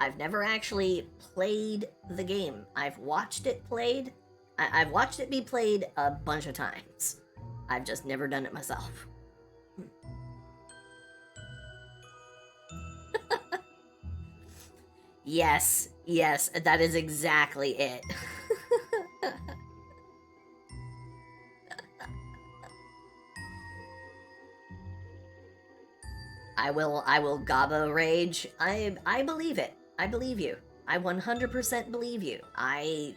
[SPEAKER 1] I've never actually played the game. I've watched it played. I've watched it be played a bunch of times. I've just never done it myself. Yes, that is exactly it. I will Gabo rage. I believe it. I believe you. I 100% believe you. I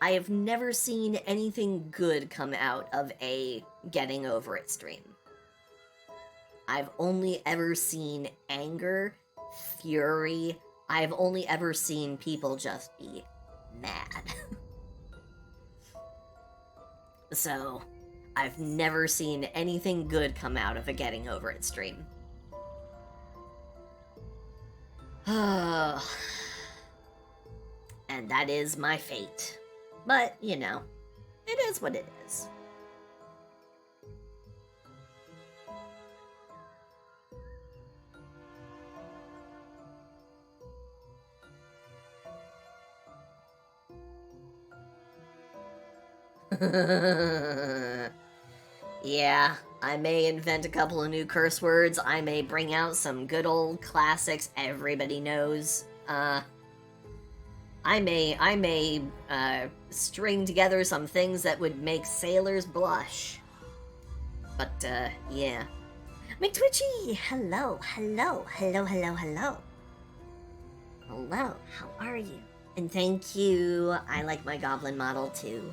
[SPEAKER 1] have never seen anything good come out of a getting over it stream. I've only ever seen anger, fury. I've only ever seen people just be mad. So, I've never seen anything good come out of a getting over it stream. And that is my fate. But, you know, it is what it is. Yeah, I may invent a couple of new curse words. I may bring out some good old classics everybody knows. I may string together some things that would make sailors blush. But, yeah. McTwitchy! Hello. Hello, how are you? And thank you. I like my goblin model, too.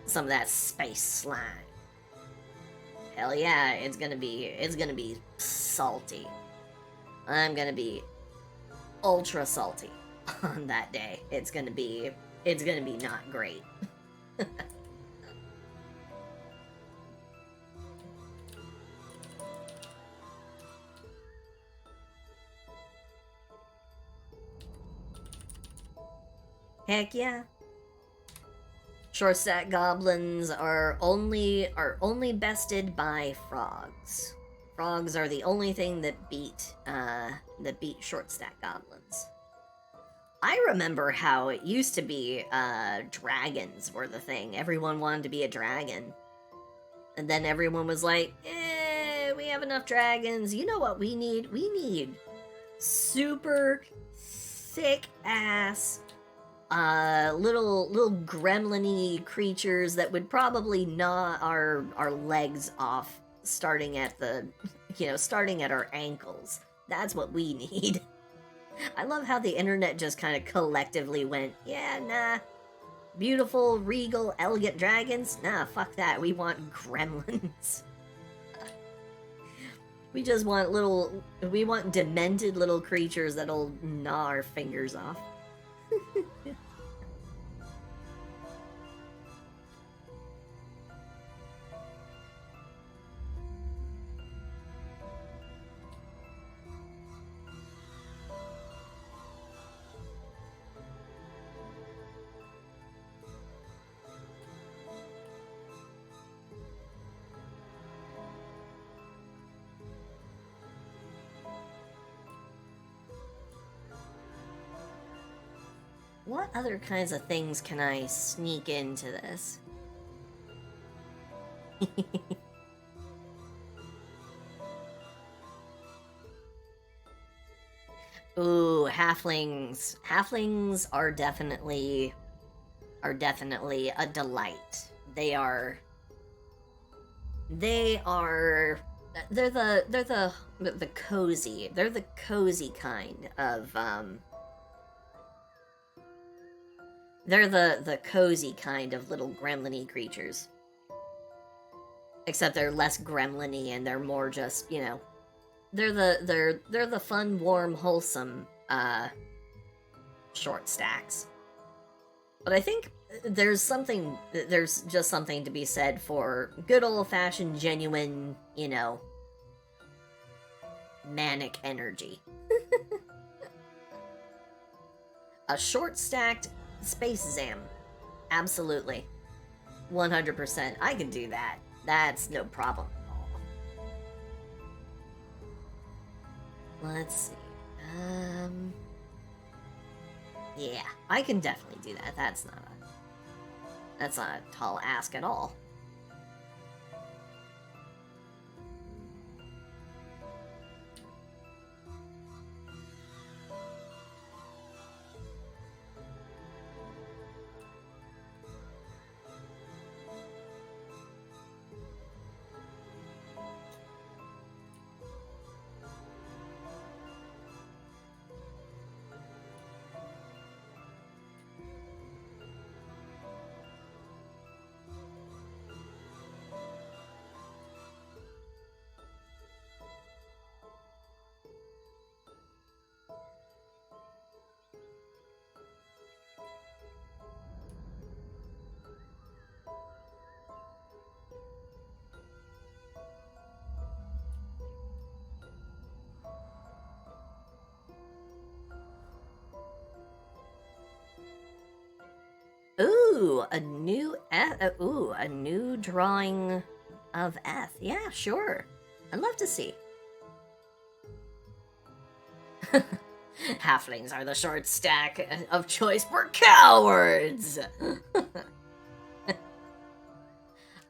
[SPEAKER 1] Some of that space slime. Hell yeah, it's gonna be salty. I'm gonna be ultra salty on that day. It's gonna be not great. Heck yeah. Short stack goblins are only bested by frogs. Frogs are the only thing that beat short stack goblins. I remember how it used to be dragons were the thing. Everyone wanted to be a dragon. And then everyone was like, we have enough dragons. You know what we need? We need super thick ass little gremlin-y creatures that would probably gnaw our legs off starting at the starting at our ankles. That's what we need. I love how the internet just kind of collectively went, yeah, nah. Beautiful, regal, elegant dragons? Nah, fuck that. We want gremlins. We want demented little creatures that'll gnaw our fingers off. What other kinds of things can I sneak into this? Ooh, halflings. Halflings are definitely a delight. They're the cozy kind of they're the cozy kind of little gremlin-y creatures. Except they're less gremlin-y and they're more just, they're the fun, warm, wholesome short stacks. But I think there's just something to be said for good old-fashioned, genuine, manic energy. A short-stacked Space Zam. Absolutely. 100%. I can do that. That's no problem at all. Let's see. Yeah, I can definitely do that. That's not a tall ask at all. Ooh, a new drawing of Eth. Yeah, sure. I'd love to see. Halflings are the short stack of choice for cowards!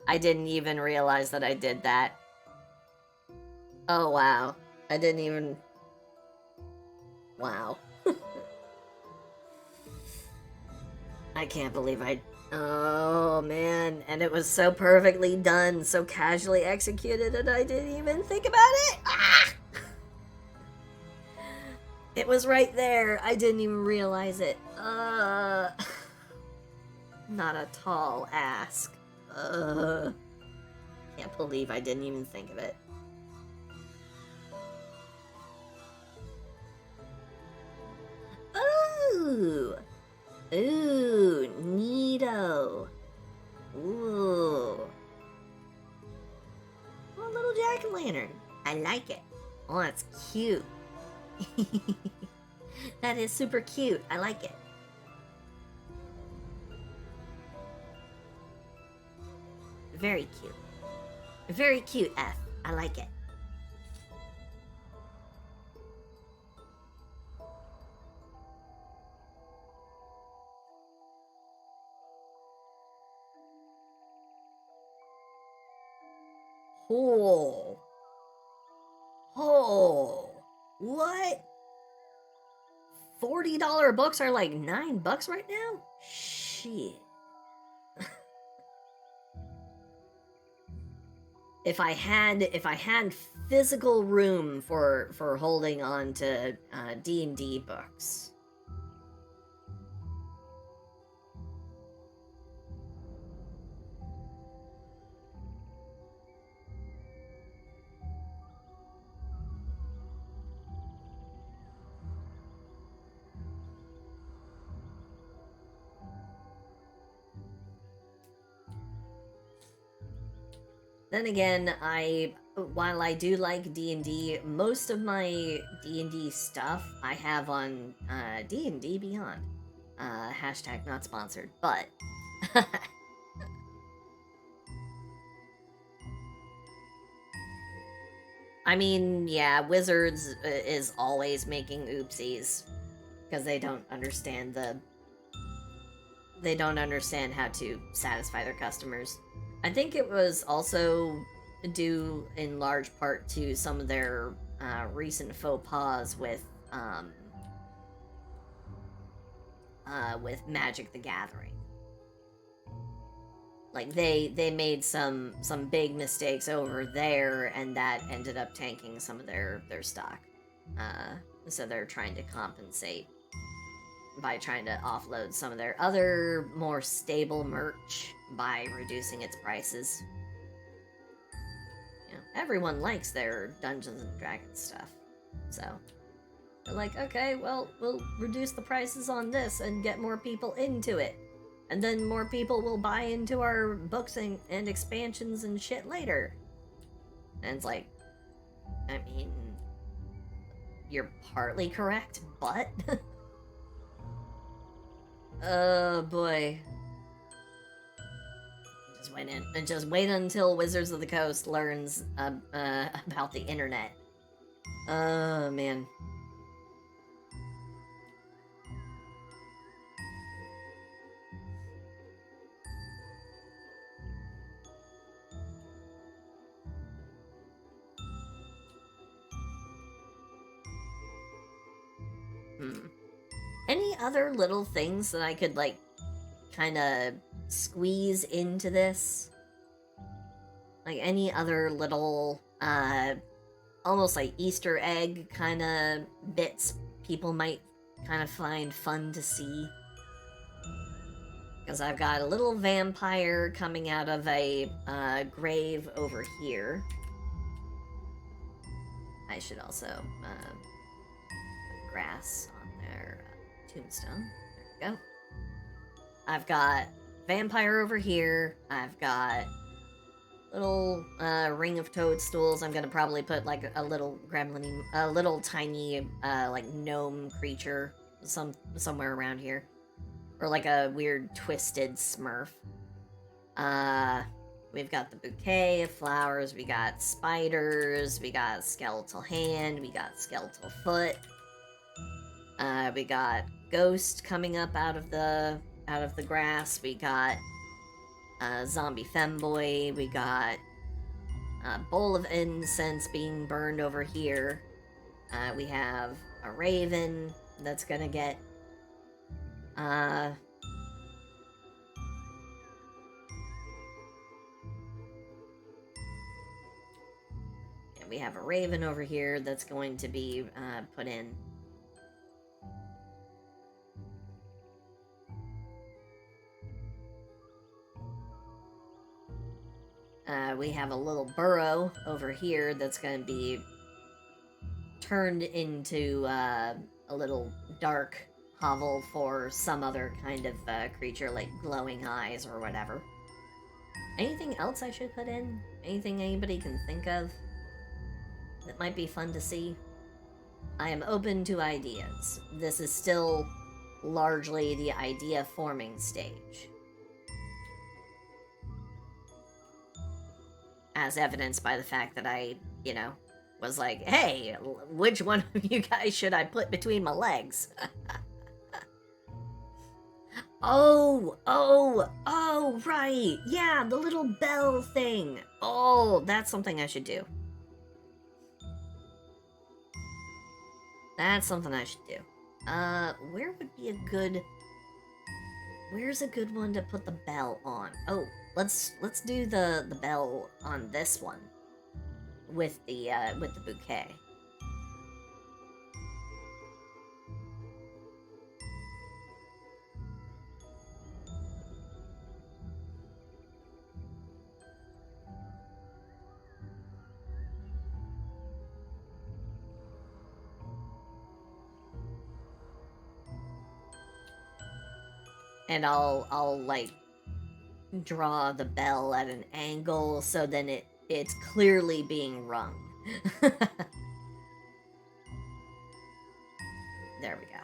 [SPEAKER 1] I didn't even realize that I did that. Oh, wow. I didn't even... Wow. I can't believe I... Oh, man. And it was so perfectly done, so casually executed, and I didn't even think about it! Ah! It was right there. I didn't even realize it. Not a tall ask. Can't believe I didn't even think of it. Ooh! Ooh, neato. Ooh. Oh, little jack-o'-lantern. I like it. Oh, that's cute. That is super cute. I like it. Very cute. Very cute, F. I like it. Oh. Oh. What? $40 books are like $9 right now? Shit. If I had physical room for holding on to D&D books. Then again, while I do like D&D, most of my D&D stuff I have on D&D Beyond. Hashtag not sponsored, but I mean, yeah, Wizards is always making oopsies because they don't understand how to satisfy their customers. I think it was also due in large part to some of their recent faux pas with Magic the Gathering. Like they made some big mistakes over there, and that ended up tanking some of their stock. So they're trying to compensate by trying to offload some of their other more stable merch by reducing its prices. You know, everyone likes their Dungeons and Dragons stuff, so they're like, okay, well, we'll reduce the prices on this and get more people into it. And then more people will buy into our books and expansions and shit later. And it's like, I mean, you're partly correct, but... oh boy. Just wait until Wizards of the Coast learns about the internet. Oh, man. Any other little things that I could, like, kind of squeeze into this? Like, any other little, almost like Easter egg kind of bits people might kind of find fun to see? Because I've got a little vampire coming out of a grave over here. I should also put grass on their tombstone. There we go. I've got vampire over here. I've got little ring of toadstools. I'm gonna probably put like a little gremlin, a little tiny like gnome creature somewhere around here, or like a weird twisted smurf. We've got the bouquet of flowers. We got spiders. We got skeletal hand. We got skeletal foot. We got ghost coming up out of the grass. We got zombie femboy. We got a bowl of incense being burned over here. We have a raven that's gonna get and we have a raven over here that's going to be put in. We have a little burrow over here that's going to be turned into a little dark hovel for some other kind of creature, like glowing eyes or whatever. Anything else I should put in? Anything anybody can think of that might be fun to see? I am open to ideas. This is still largely the idea forming stage. as evidenced by the fact that I, was like, hey, which one of you guys should I put between my legs? Oh, right. Yeah, the little bell thing. Oh, that's something I should do. That's something I should do. Where would be a good... Where's a good one to put the bell on? Oh, let's do the bell on this one. With the bouquet. And I'll like draw the bell at an angle so then it's clearly being rung. There we go.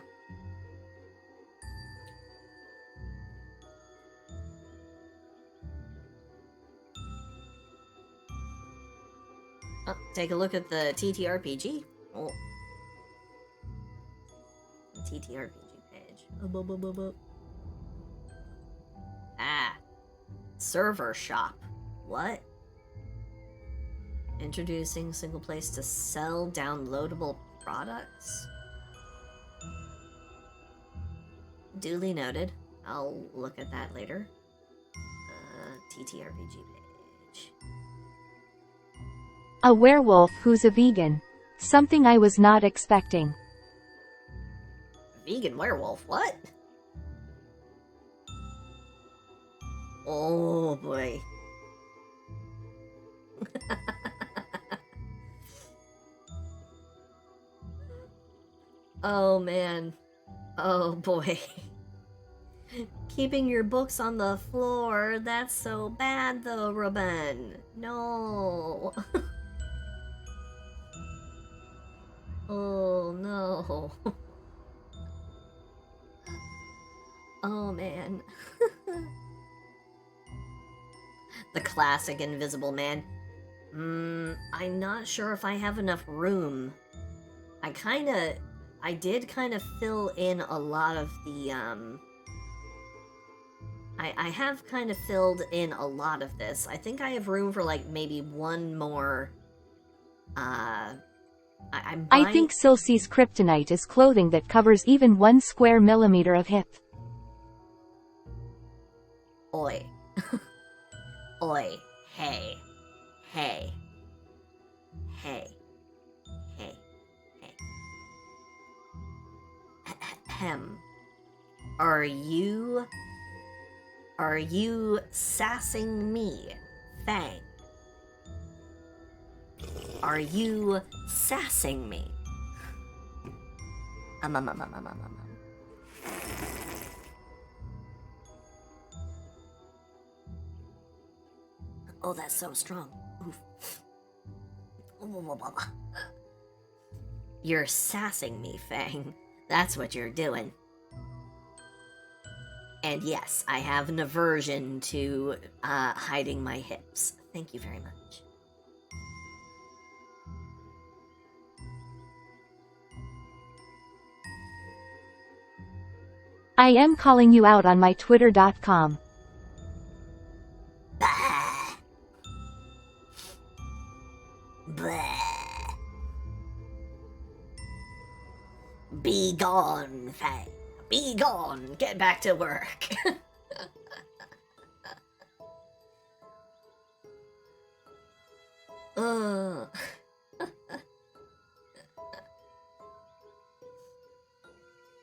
[SPEAKER 1] Oh, take a look at the TTRPG. Oh. The TTRPG page. Ah. Server shop. What? Introducing single place to sell downloadable products? Duly noted. I'll look at that later. TTRPG page.
[SPEAKER 3] A werewolf who's a vegan. Something I was not expecting.
[SPEAKER 1] Vegan werewolf? What? Oh boy. Oh man. Oh boy. Keeping your books on the floor, that's so bad though, Ruben. No. Oh no. Oh man. The classic Invisible Man. I'm not sure if I have enough room. I did kind of fill in a lot of the, I have kind of filled in a lot of this. I think I have room for, like, maybe one more, I
[SPEAKER 3] think Silsey's kryptonite is clothing that covers even 1 square millimeter of hip.
[SPEAKER 1] Oi. Oi. Hey. Hey. Hey. Hey. Hey. Ahem. Are you sassing me, Fang? Are you sassing me? Oh, that's so strong. Oof. You're sassing me, Fang. That's what you're doing. And yes, I have an aversion to hiding my hips. Thank you very much.
[SPEAKER 3] I am calling you out on my Twitter.com.
[SPEAKER 1] Bah. Bah. Be gone, Fang. Be gone. Get back to work.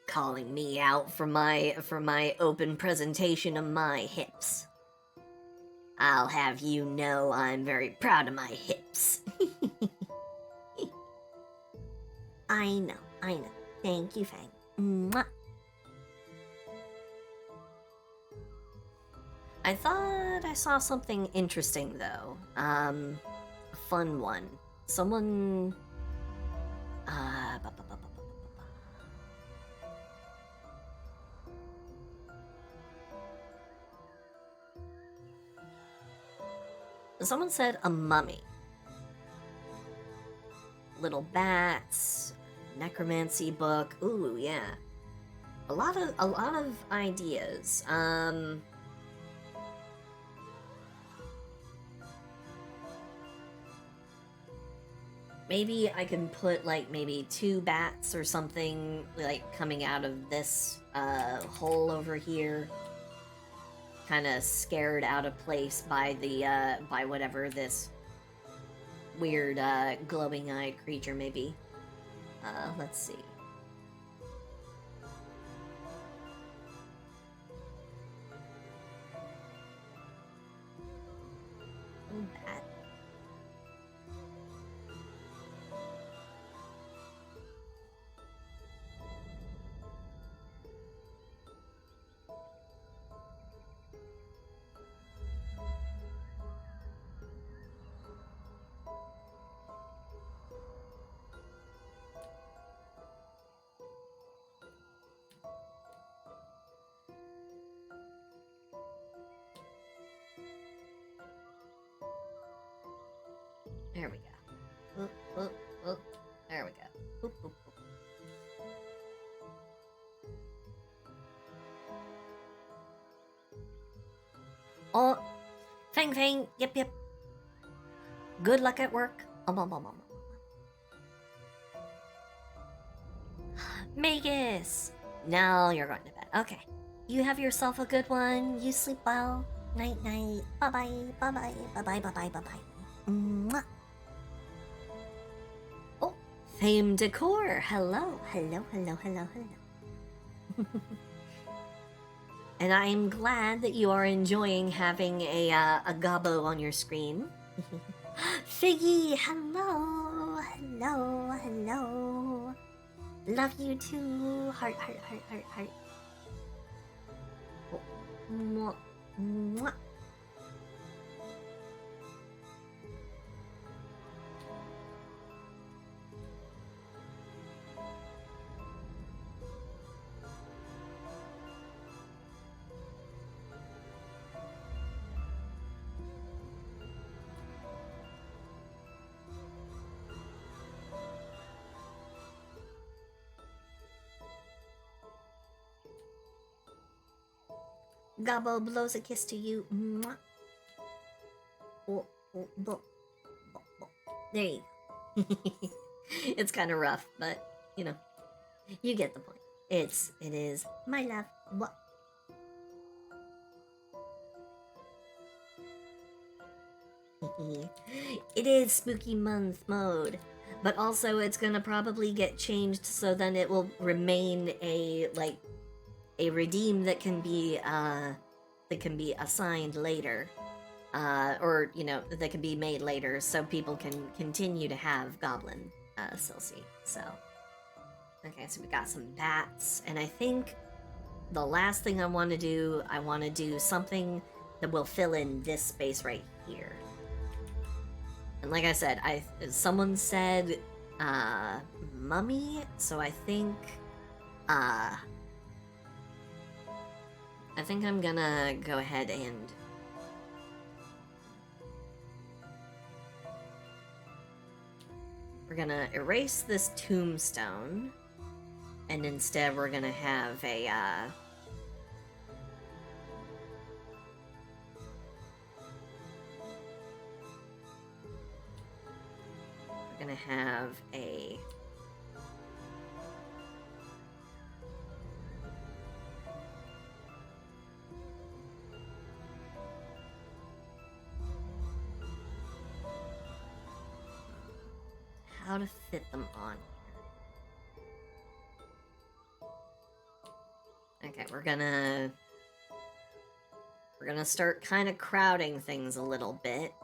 [SPEAKER 1] Calling me out for my open presentation of my hips. I'll have you know I'm very proud of my hips. I know. Thank you, Fang. Mwah. I thought I saw something interesting, though. A fun one. Someone... someone said a mummy. Little bats, necromancy book. Ooh, yeah. A lot of ideas. Maybe I can put like maybe 2 bats or something like coming out of this hole over here. Kind of scared out of place by the by whatever this weird glowing-eyed creature may be. Let's see. Bat. There we go. Oop, oop, oop. There we go. Oop, oop, oop. Oh, Fang Fang. Yep, yep. Good luck at work. Magus. Now you're going to bed. Okay. You have yourself a good one. You sleep well. Night, night. Bye bye. Bye bye. Bye bye. Bye bye. Bye bye. Mwah. Oh, Fame Decor. Hello. Hello. Hello. Hello. Hello. And I'm glad that you are enjoying having a gobbo on your screen. Figgy, hello, hello, hello. Love you too. Heart, heart, heart, heart, heart. Oh, mwah, mwah. Gobbo blows a kiss to you. Mwah. Oh, oh, bo, bo, bo. There you go. It's kind of rough, but you know, you get the point. It is my love. What? It is spooky month mode, but also it's gonna probably get changed so then it will remain a redeem that can be assigned later, or you know that can be made later, so people can continue to have Goblin Silsey. So okay, so we got some bats, and I think the last thing I want to do something that will fill in this space right here. And like I said, someone said mummy, so I think I'm gonna go ahead and we're gonna erase this tombstone, and instead we're gonna have a how to fit them on here. Okay, we're gonna start kind of crowding things a little bit.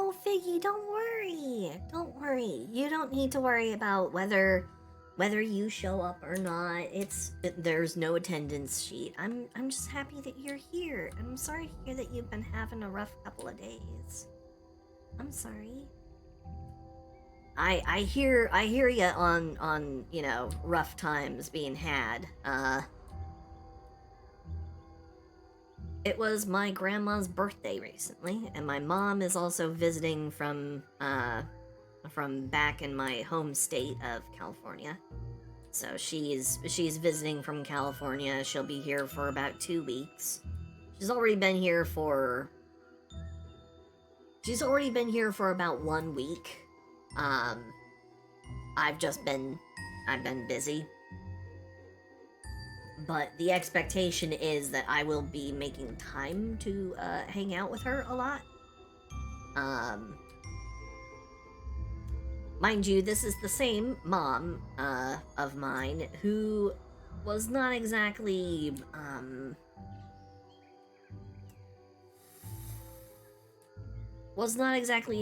[SPEAKER 1] No, Figgy, don't worry. Don't worry. You don't need to worry about whether you show up or not. There's no attendance sheet. I'm just happy that you're here. I'm sorry to hear that you've been having a rough couple of days. I'm sorry. I hear you on rough times being had. It was my grandma's birthday recently, and my mom is also visiting from back in my home state of California. So she's visiting from California. She'll be here for about 2 weeks. She's already been here for about 1 week. I've been busy. But the expectation is that I will be making time to hang out with her a lot. Mind you, this is the same mom of mine who was not exactly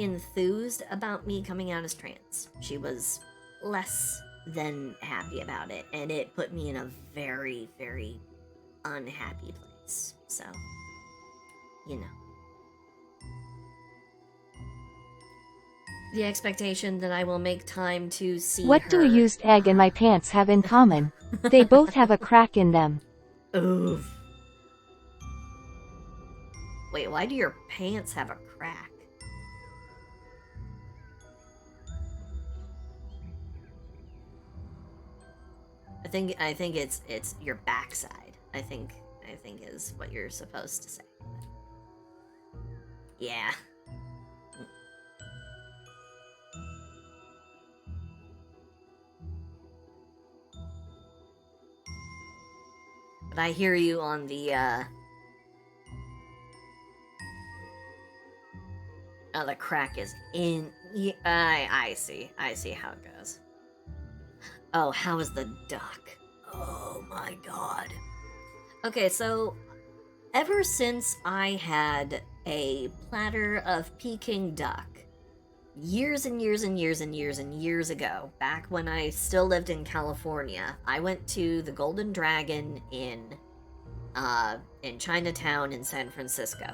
[SPEAKER 1] enthused about me coming out as trans. She was less than happy about it, and it put me in a very, very unhappy place. So, you know. The expectation that I will make time to see
[SPEAKER 3] What
[SPEAKER 1] her...
[SPEAKER 3] do a used egg and my pants have in common? They both have a crack in them.
[SPEAKER 1] Oof. Wait, why do your pants have a crack? I think it's your backside. I think is what you're supposed to say. Yeah. But I hear you on the oh, the crack is in. Yeah, I see how it goes. Oh, how is the duck? Oh my god. Okay, so ever since I had a platter of Peking duck years and years and years and years and years ago, back when I still lived in California, I went to the Golden Dragon in Chinatown in San Francisco.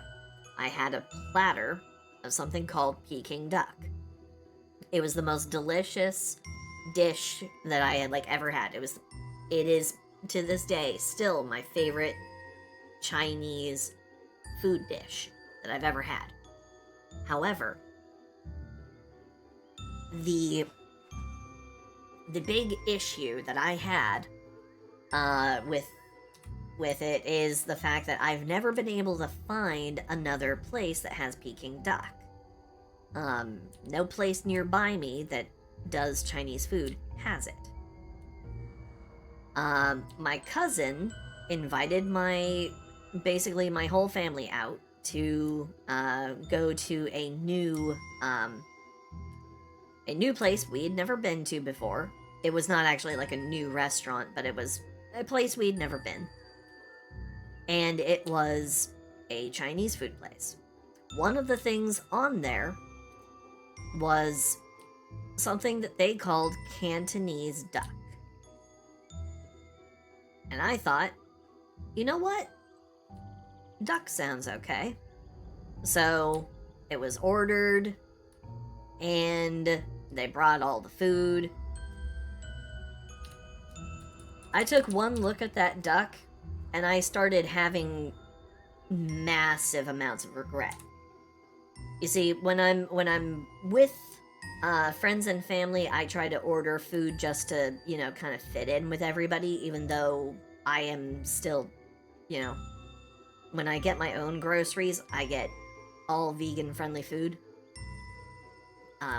[SPEAKER 1] I had a platter of something called Peking duck. It was the most delicious dish that I had ever had. It is to this day still my favorite Chinese food dish that I've ever had. However, the big issue that I had with it is the fact that I've never been able to find another place that has Peking duck. No place nearby me that does Chinese food has it. My cousin invited basically my whole family out to go to a new place we'd never been to before. It was not actually a new restaurant, but it was a place we'd never been. And it was a Chinese food place. One of the things on there was something that they called Cantonese duck. And I thought, you know what? Duck sounds okay. So it was ordered, and they brought all the food. I took one look at that duck, and I started having massive amounts of regret. You see, when I'm with friends and family, I try to order food just to, kind of fit in with everybody, even though I am still, when I get my own groceries, I get all vegan-friendly food.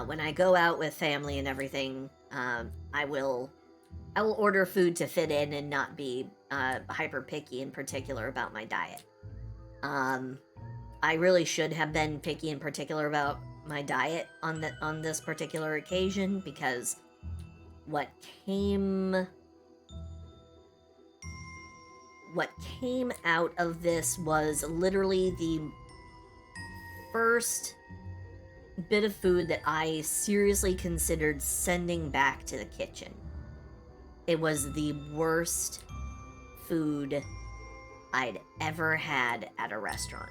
[SPEAKER 1] When I go out with family and everything, I will order food to fit in and not be hyper picky in particular about my diet. I really should have been picky in particular about my diet on this particular occasion, because what came out of this was literally the first bit of food that I seriously considered sending back to the kitchen. It was the worst food I'd ever had at a restaurant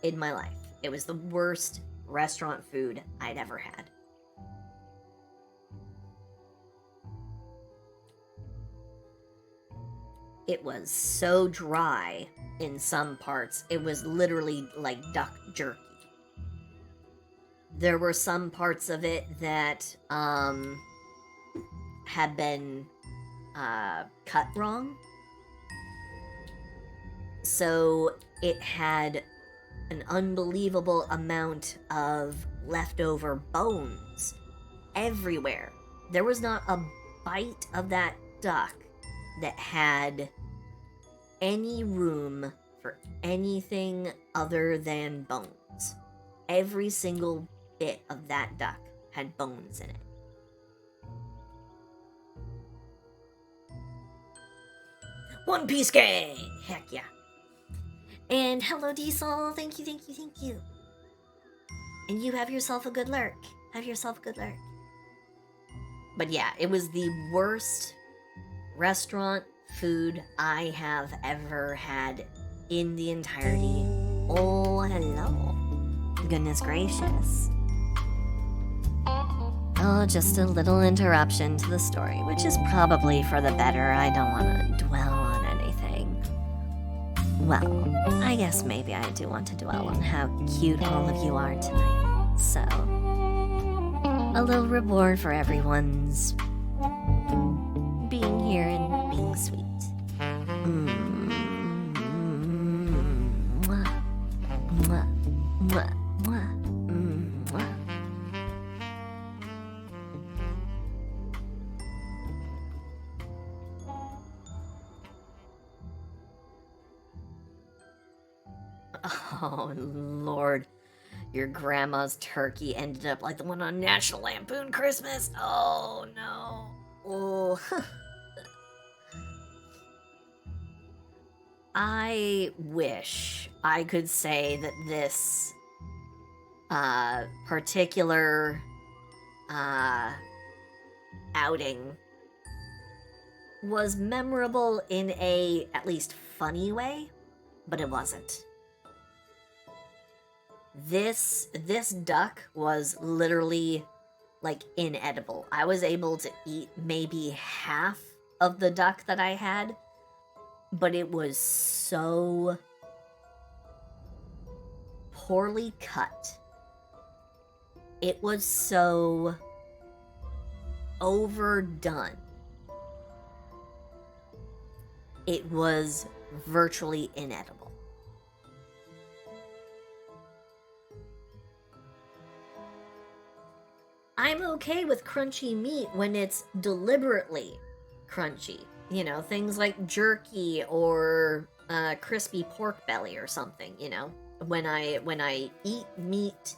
[SPEAKER 1] in my life. It was the worst restaurant food I'd ever had. It was so dry in some parts, it was literally like duck jerky. There were some parts of it that had been cut wrong. So it had an unbelievable amount of leftover bones everywhere. There was not a bite of that duck that had any room for anything other than bones. Every single bit of that duck had bones in it. One Piece gang! Heck yeah. And hello, Diesel. Thank you, thank you, thank you. And you have yourself a good lurk. Have yourself a good lurk. But yeah, it was the worst restaurant food I have ever had in the entirety. Oh, hello. Goodness gracious. Oh, just a little interruption to the story, which is probably for the better. I don't want to dwell on anything. Well, I guess maybe I do want to dwell on how cute all of you are tonight. So, a little reward for everyone's being here and being sweet. Mwah. Mwah. Mwah. Mwah. Mwah. Oh, Lord. Your grandma's turkey ended up like the one on National Lampoon Christmas. Oh, no. Oh. I wish I could say that this particular outing was memorable in a at least funny way, but it wasn't. This duck was literally like inedible. I was able to eat maybe half of the duck that I had, but it was so poorly cut. It was so overdone. It was virtually inedible. I'm okay with crunchy meat when it's deliberately crunchy. You know, things like jerky or crispy pork belly or something, you know. When I eat meat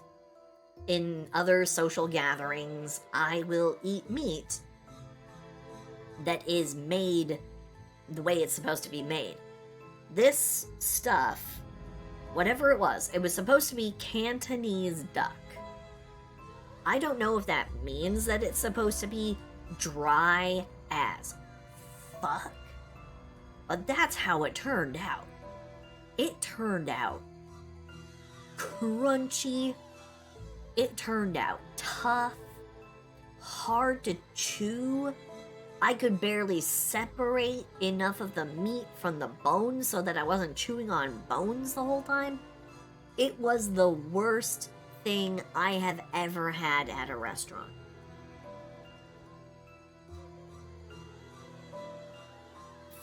[SPEAKER 1] in other social gatherings, I will eat meat that is made the way it's supposed to be made. This stuff, whatever it was supposed to be Cantonese duck. I don't know if that means that it's supposed to be dry as fuck, but that's how it turned out. It turned out crunchy. It turned out tough, hard to chew. I could barely separate enough of the meat from the bones so that I wasn't chewing on bones the whole time. It was the worst thing I have ever had at a restaurant.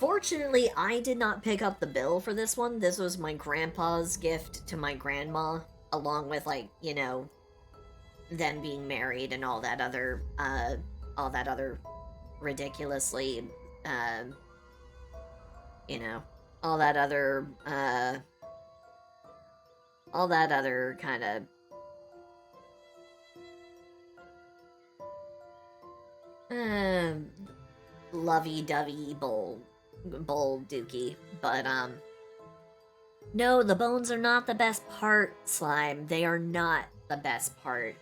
[SPEAKER 1] Fortunately, I did not pick up the bill for this one. This was my grandpa's gift to my grandma, along with, like, you know, them being married and all that other ridiculously, you know, all that other kind of lovey-dovey bowl dookie, but No, the bones are not the best part, Slime. They are not the best part.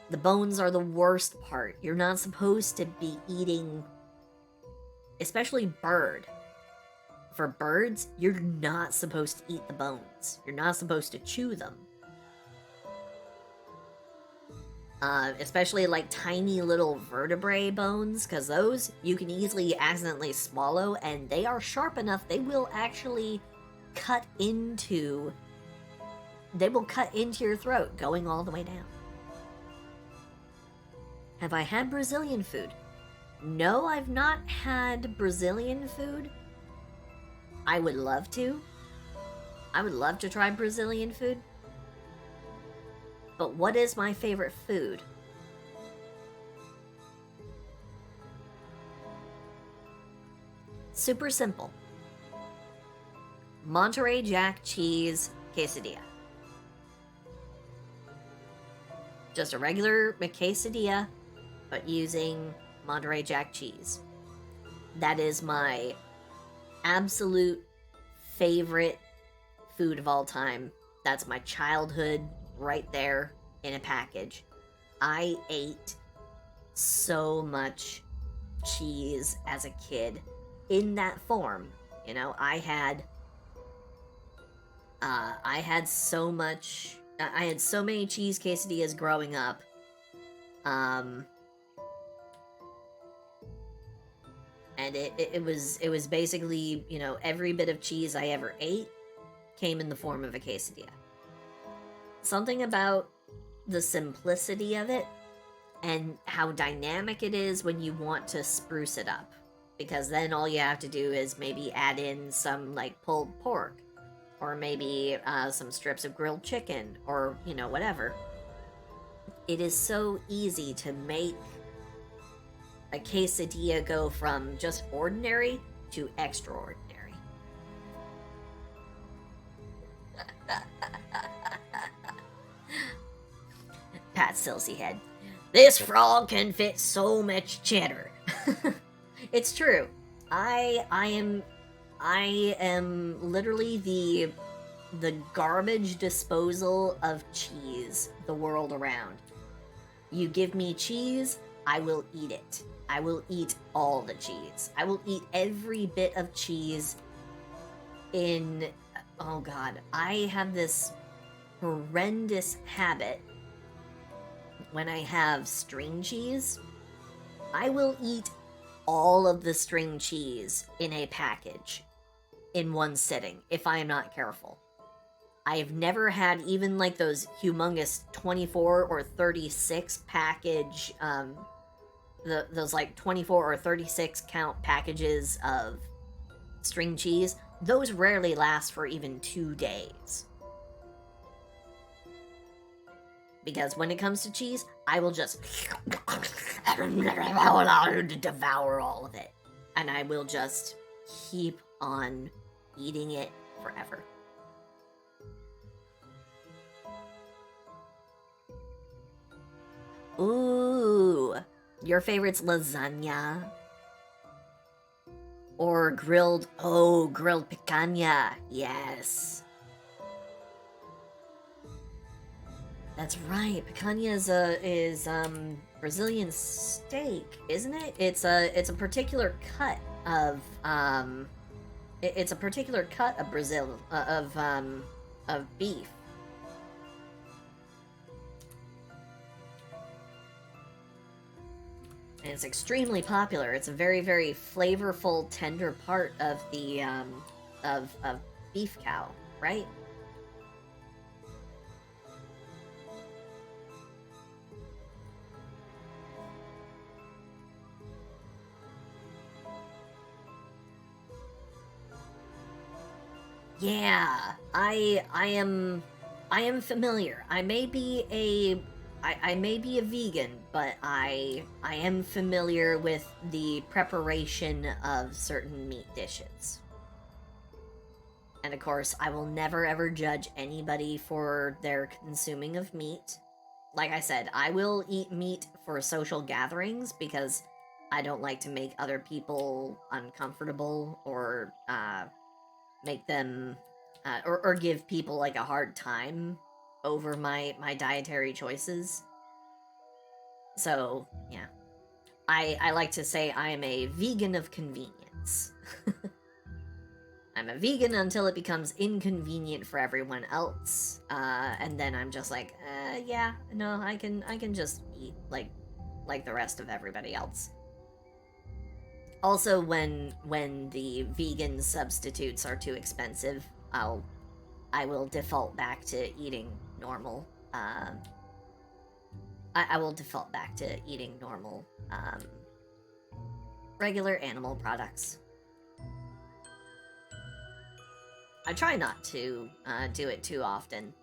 [SPEAKER 1] The bones are the worst part. You're not supposed to be eating, especially bird. For birds, you're not supposed to eat the bones. You're not supposed to chew them. Especially like tiny little vertebrae bones, because those you can easily accidentally swallow, and they are sharp enough, they will actually cut into your throat, going all the way down. Have I had Brazilian food? No, I've not had Brazilian food. I would love to. I would love to try Brazilian food. But what is my favorite food? Super simple. Monterey Jack cheese quesadilla. Just a regular quesadilla, but using Monterey Jack cheese. That is my absolute favorite food of all time. That's my childhood right there in a package. I ate so much cheese as a kid in that form. You know, I had so many cheese quesadillas growing up. And it was basically, you know, every bit of cheese I ever ate came in the form of a quesadilla. Something about the simplicity of it and how dynamic it is when you want to spruce it up. Because then all you have to do is maybe add in some, like, pulled pork, or maybe some strips of grilled chicken, or, you know, whatever. It is so easy to make a quesadilla go from just ordinary to extraordinary. Pat Silsey head. This frog can fit so much cheddar. It's true. I am literally the garbage disposal of cheese the world around. You give me cheese, I will eat it. I will eat all the cheese. I will eat every bit of cheese in... Oh god, I have this horrendous habit when I have string cheese. I will eat all of the string cheese in a package in one sitting if I am not careful. I've never had even like those humongous 24 or 36 package, those like 24 or 36 count packages of string cheese. Those rarely last for even 2 days. Because when it comes to cheese, I will just devour all of it. And I will just keep on eating it forever. Ooh, your favorite's lasagna? Or grilled picanha, yes. That's right, picanha is Brazilian steak, isn't it? It's a particular cut of it's a particular cut of Brazil of beef. And it's extremely popular. It's a very, very flavorful, tender part of the of beef cow, right? Yeah, I am familiar. I may be a vegan, but I am familiar with the preparation of certain meat dishes. And of course, I will never ever judge anybody for their consuming of meat. Like I said, I will eat meat for social gatherings because I don't like to make other people uncomfortable or make them or give people like a hard time over my dietary choices. So yeah, I like to say I am a vegan of convenience. I'm a vegan until it becomes inconvenient for everyone else, and then I'm just like, yeah, no, I can just eat like the rest of everybody else. Also, when the vegan substitutes are too expensive, I will default back to eating normal. I will default back to eating normal, regular animal products. I try not to do it too often,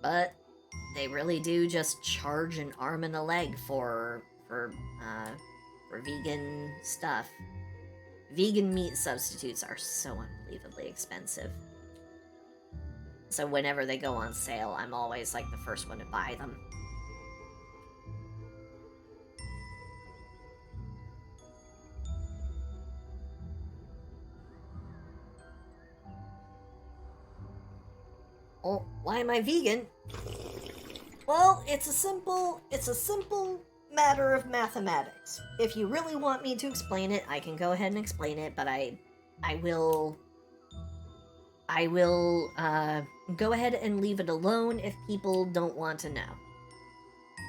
[SPEAKER 1] but they really do just charge an arm and a leg for vegan stuff. Vegan meat substitutes are so unbelievably expensive. So whenever they go on sale, I'm always like the first one to buy them. Oh, why am I vegan? Well, it's a simple matter of mathematics. If you really want me to explain it, I can go ahead and explain it, but I will go ahead and leave it alone if people don't want to know.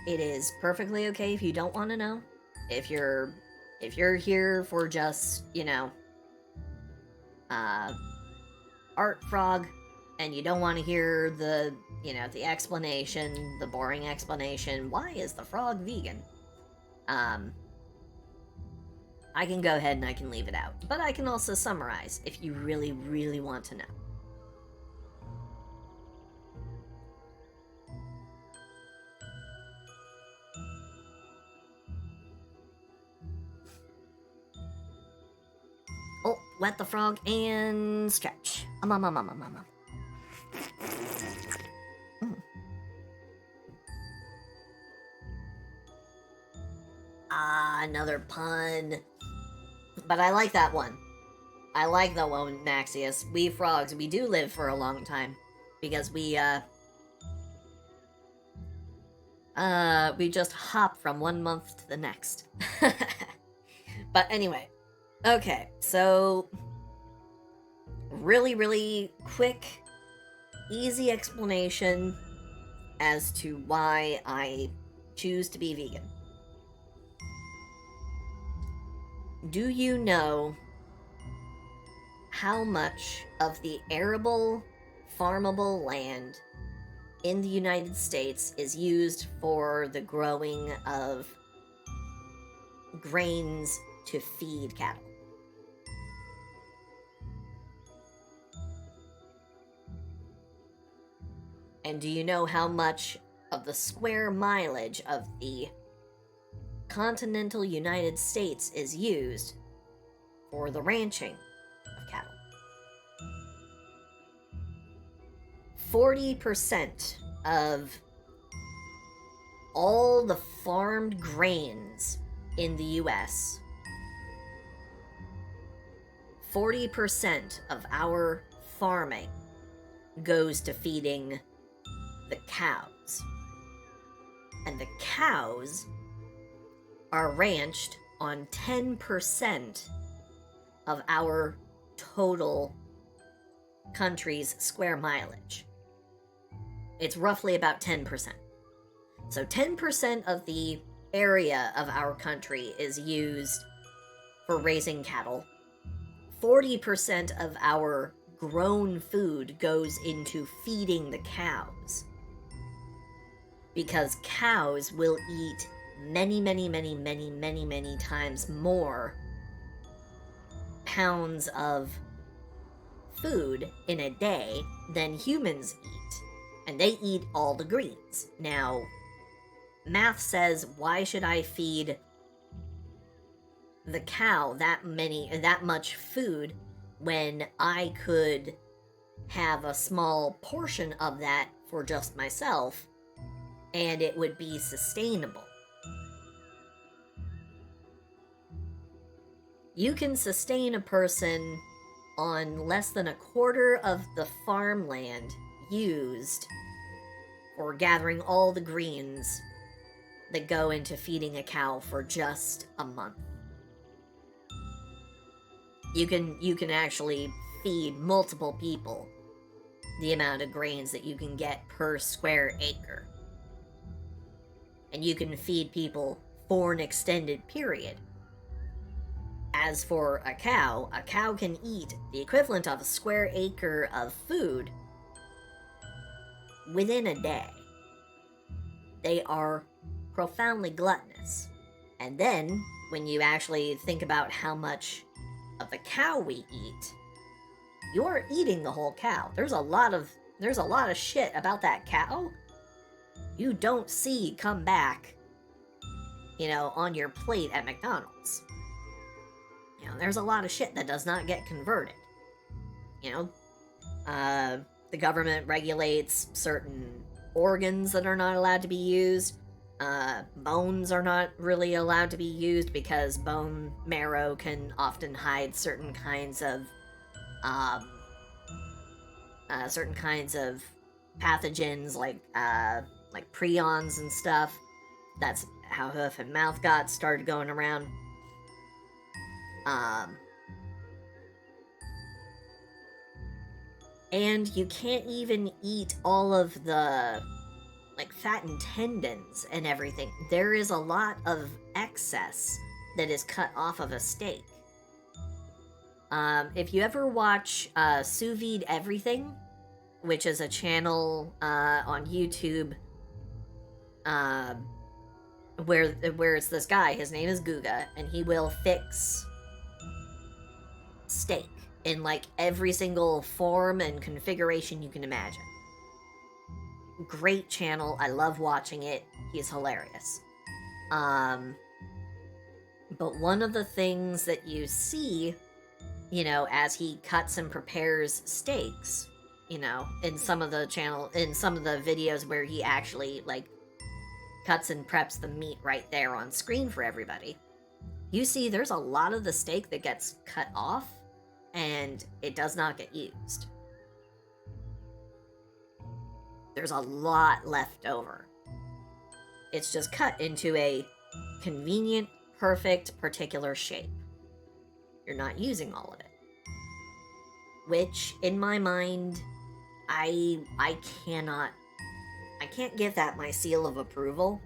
[SPEAKER 1] It is perfectly okay if you don't want to know. If you're here for just, art frog, and you don't want to hear the explanation, the boring explanation, why is the frog vegan? I can go ahead and I can leave it out. But I can also summarize if you really, really want to know. Oh, wet the frog and stretch. Ah, another pun. But I like that one. I like that one, Maxius. We frogs, we do live for a long time. Because we just hop from one month to the next. But anyway. Okay, so really, really quick, easy explanation as to why I choose to be vegan. Do you know how much of the arable, farmable land in the United States is used for the growing of grains to feed cattle? And do you know how much of the square mileage of the continental United States is used for the ranching of cattle? 40% of all the farmed grains in the US, 40% of our farming goes to feeding the cows. And the cows are ranched on 10% of our total country's square mileage. It's roughly about 10%. So 10% of the area of our country is used for raising cattle. 40% of our grown food goes into feeding the cows. Because cows will eat many times more pounds of food in a day than humans eat. And they eat all the greens. Now, math says, why should I feed the cow that much food when I could have a small portion of that for just myself and it would be sustainable? You can sustain a person on less than a quarter of the farmland used for gathering all the greens that go into feeding a cow for just a month. You can actually feed multiple people the amount of grains that you can get per square acre. And you can feed people for an extended period. As for a cow can eat the equivalent of a square acre of food within a day. They are profoundly gluttonous. And then, when you actually think about how much of the cow we eat, you're eating the whole cow. There's a lot of shit about that cow you don't see come back, on your plate at McDonald's. There's a lot of shit that does not get converted. The government regulates certain organs that are not allowed to be used. Bones are not really allowed to be used because bone marrow can often hide certain kinds of pathogens like prions and stuff. That's how hoof and mouth got started going around. And you can't even eat all of the fat and tendons and everything. There is a lot of excess that is cut off of a steak. If you ever watch Sous Vide Everything, which is a channel on YouTube where it's this guy, his name is Guga, and he will fix steak in every single form and configuration you can imagine. Great channel. I love watching it. He's hilarious. But one of the things that you see, as he cuts and prepares steaks, in some of the videos where he actually cuts and preps the meat right there on screen for everybody, you see there's a lot of the steak that gets cut off and it does not get used. There's a lot left over. It's just cut into a convenient, perfect, particular shape. You're not using all of it. Which, in my mind, I can't give that my seal of approval.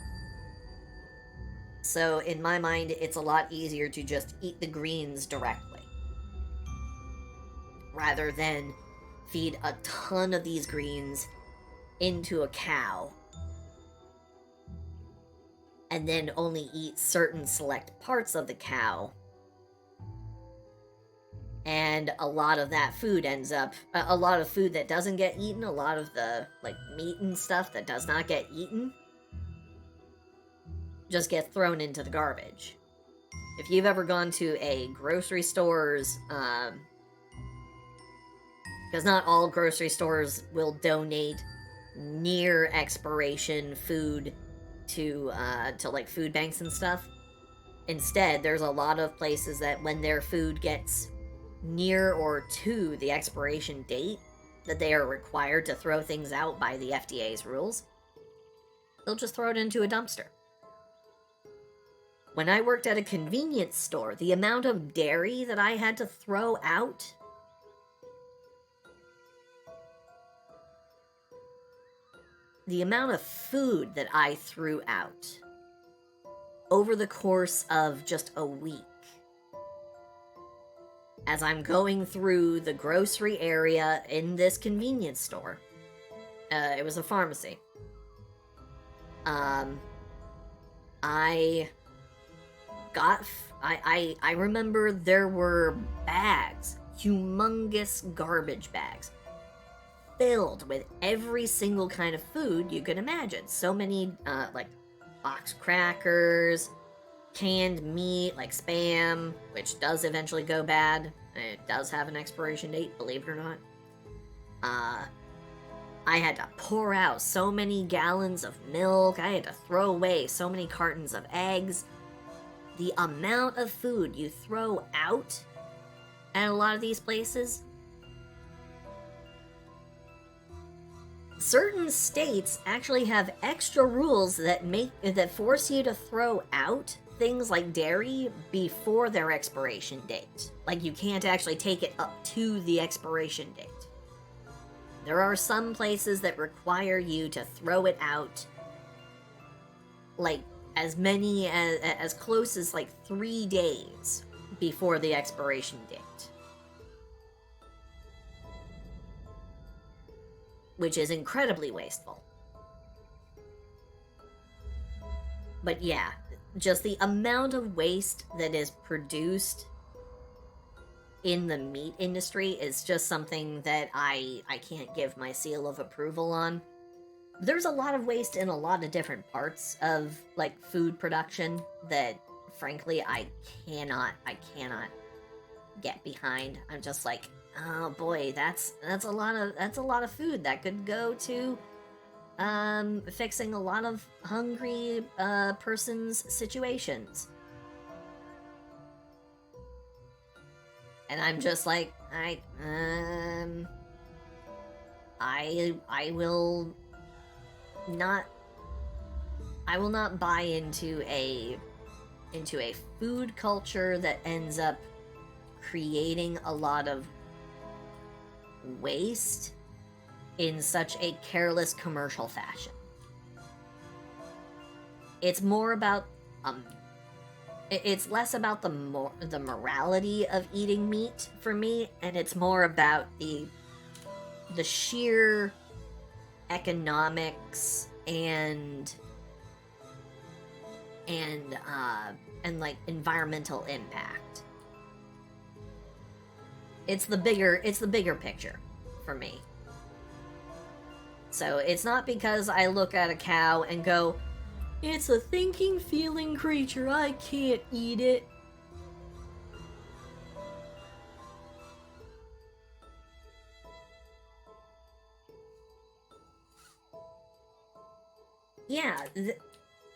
[SPEAKER 1] So, in my mind, it's a lot easier to just eat the greens directly, rather than feed a ton of these greens into a cow and then only eat certain select parts of the cow, and a lot of that food ends up a lot of food that doesn't get eaten, a lot of the meat and stuff that does not get eaten just get thrown into the garbage. If you've ever gone to a grocery store's because not all grocery stores will donate near expiration food to food banks and stuff. Instead, there's a lot of places that when their food gets near or to the expiration date that they are required to throw things out by the FDA's rules, they'll just throw it into a dumpster. When I worked at a convenience store, the amount of dairy that I had to throw out, the amount of food that I threw out over the course of just a week, as I'm going through the grocery area in this convenience store, it was a pharmacy, I remember there were bags, humongous garbage bags, filled with every single kind of food you could imagine. So many, box crackers, canned meat, like Spam, which does eventually go bad. It does have an expiration date, believe it or not. I had to pour out so many gallons of milk. I had to throw away so many cartons of eggs. The amount of food you throw out at a lot of these places. Certain states actually have extra rules that force you to throw out things like dairy before their expiration date. Like, you can't actually take it up to the expiration date. There are some places that require you to throw it out, like, as close as, like, 3 days before the expiration date. Which is incredibly wasteful. But yeah, just the amount of waste that is produced in the meat industry is just something that I can't give my seal of approval on. There's a lot of waste in a lot of different parts of, like, food production that, frankly, I cannot get behind. I'm just like, oh boy, that's a lot of food that could go to fixing a lot of hungry person's situations. And I'm just like, I will not buy into a food culture that ends up creating a lot of waste in such a careless commercial fashion. It's more about it's less about the morality of eating meat for me, and it's more about the sheer economics and like environmental impact. It's the bigger picture for me. So it's not because I look at a cow and go, it's a thinking, feeling creature, I can't eat it. Yeah,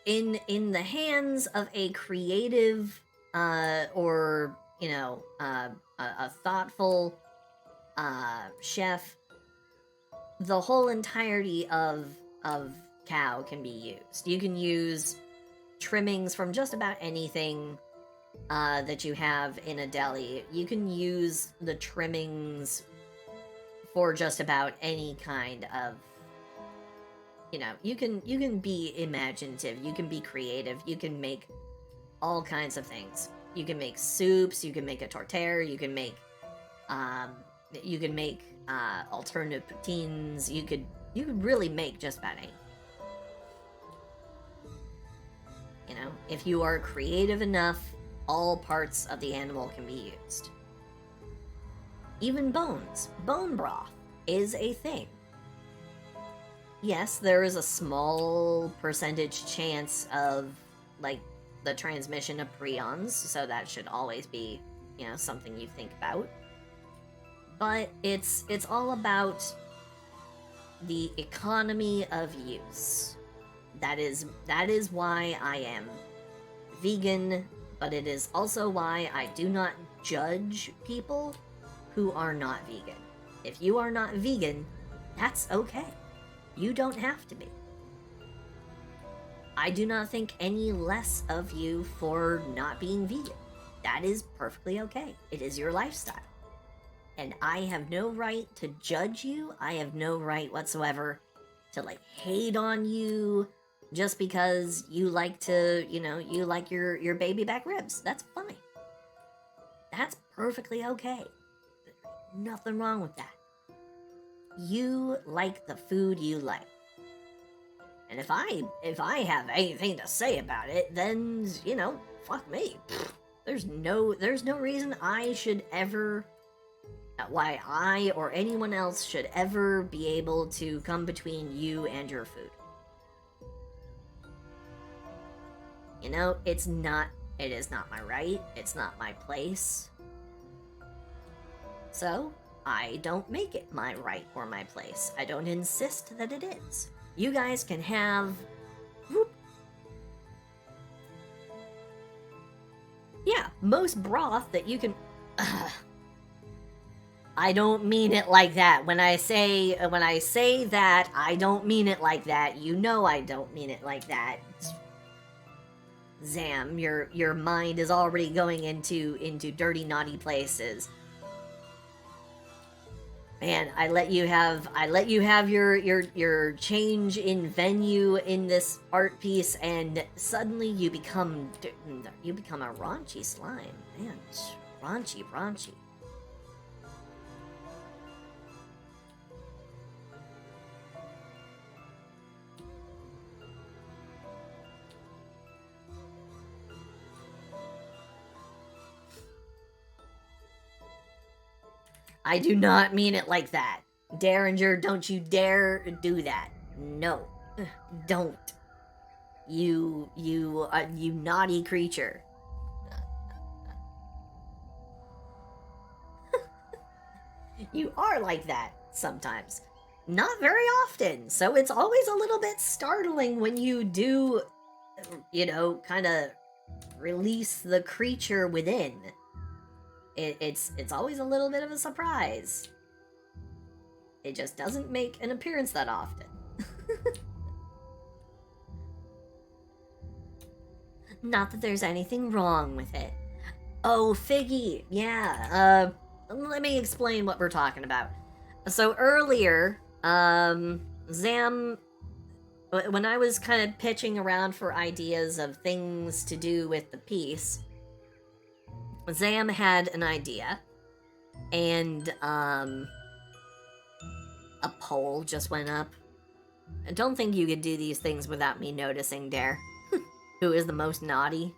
[SPEAKER 1] in the hands of a creative or a thoughtful chef, the whole entirety of cow can be used. You can use trimmings from just about anything that you have in a deli. You can use the trimmings for just about any kind of, you can be imaginative, you can be creative, you can make all kinds of things. You can make soups, you can make a tortilla, you can make alternative poutines, you could really make just about anything. If you are creative enough, all parts of the animal can be used. Even bones. Bone broth is a thing. Yes, there is a small percentage chance of, like, the transmission of prions, so that should always be, something you think about. But it's all about the economy of use. That is why I am vegan, but it is also why I do not judge people who are not vegan. If you are not vegan, that's okay. You don't have to be. I do not think any less of you for not being vegan. That is perfectly okay. It is your lifestyle. And I have no right to judge you. I have no right whatsoever to, like, hate on you just because you like to, you like your baby back ribs. That's fine. That's perfectly okay. Nothing wrong with that. You like the food you like. And if I have anything to say about it, then, fuck me. There's no reason I should ever, why I or anyone else should ever be able to come between you and your food. It is not my right, it's not my place. So, I don't make it my right or my place. I don't insist that it is. You guys can have... Yeah, most broth that you can... I don't mean it like that. When I say that, I don't mean it like that. You know I don't mean it like that. Zam, your mind is already going into dirty, naughty places. Man, I let you have your change in venue in this art piece, and suddenly you become a raunchy slime. Man, raunchy. I do not mean it like that. Derringer, don't you dare do that. No. Don't. You naughty creature. You are like that sometimes. Not very often, so it's always a little bit startling when you do, kind of release the creature within. It's always a little bit of a surprise. It just doesn't make an appearance that often. Not that there's anything wrong with it. Oh, Figgy, yeah, let me explain what we're talking about. So earlier, Zam, when I was kind of pitching around for ideas of things to do with the piece, Zam had an idea, and, a poll just went up. I don't think you could do these things without me noticing, Dare. Who is the most naughty?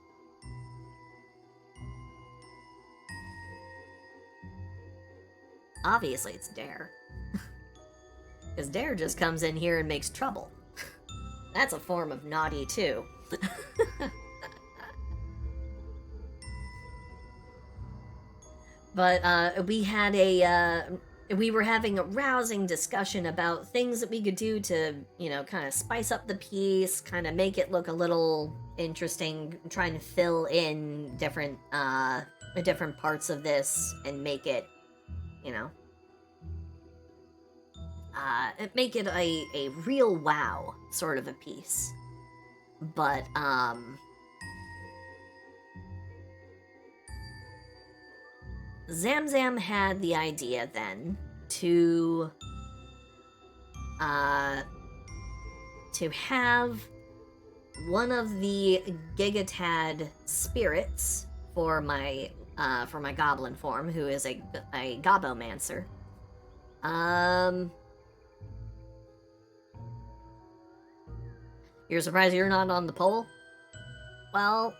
[SPEAKER 1] Obviously it's Dare. Because Dare just comes in here and makes trouble. That's a form of naughty, too. But, we were having a rousing discussion about things that we could do to, kind of spice up the piece, kind of make it look a little interesting, trying to fill in different parts of this and make it, make it a real wow sort of a piece. But, Zamzam had the idea then to have one of the Gigatad spirits for my goblin form, who is a Gobomancer. You're surprised you're not on the poll? Well,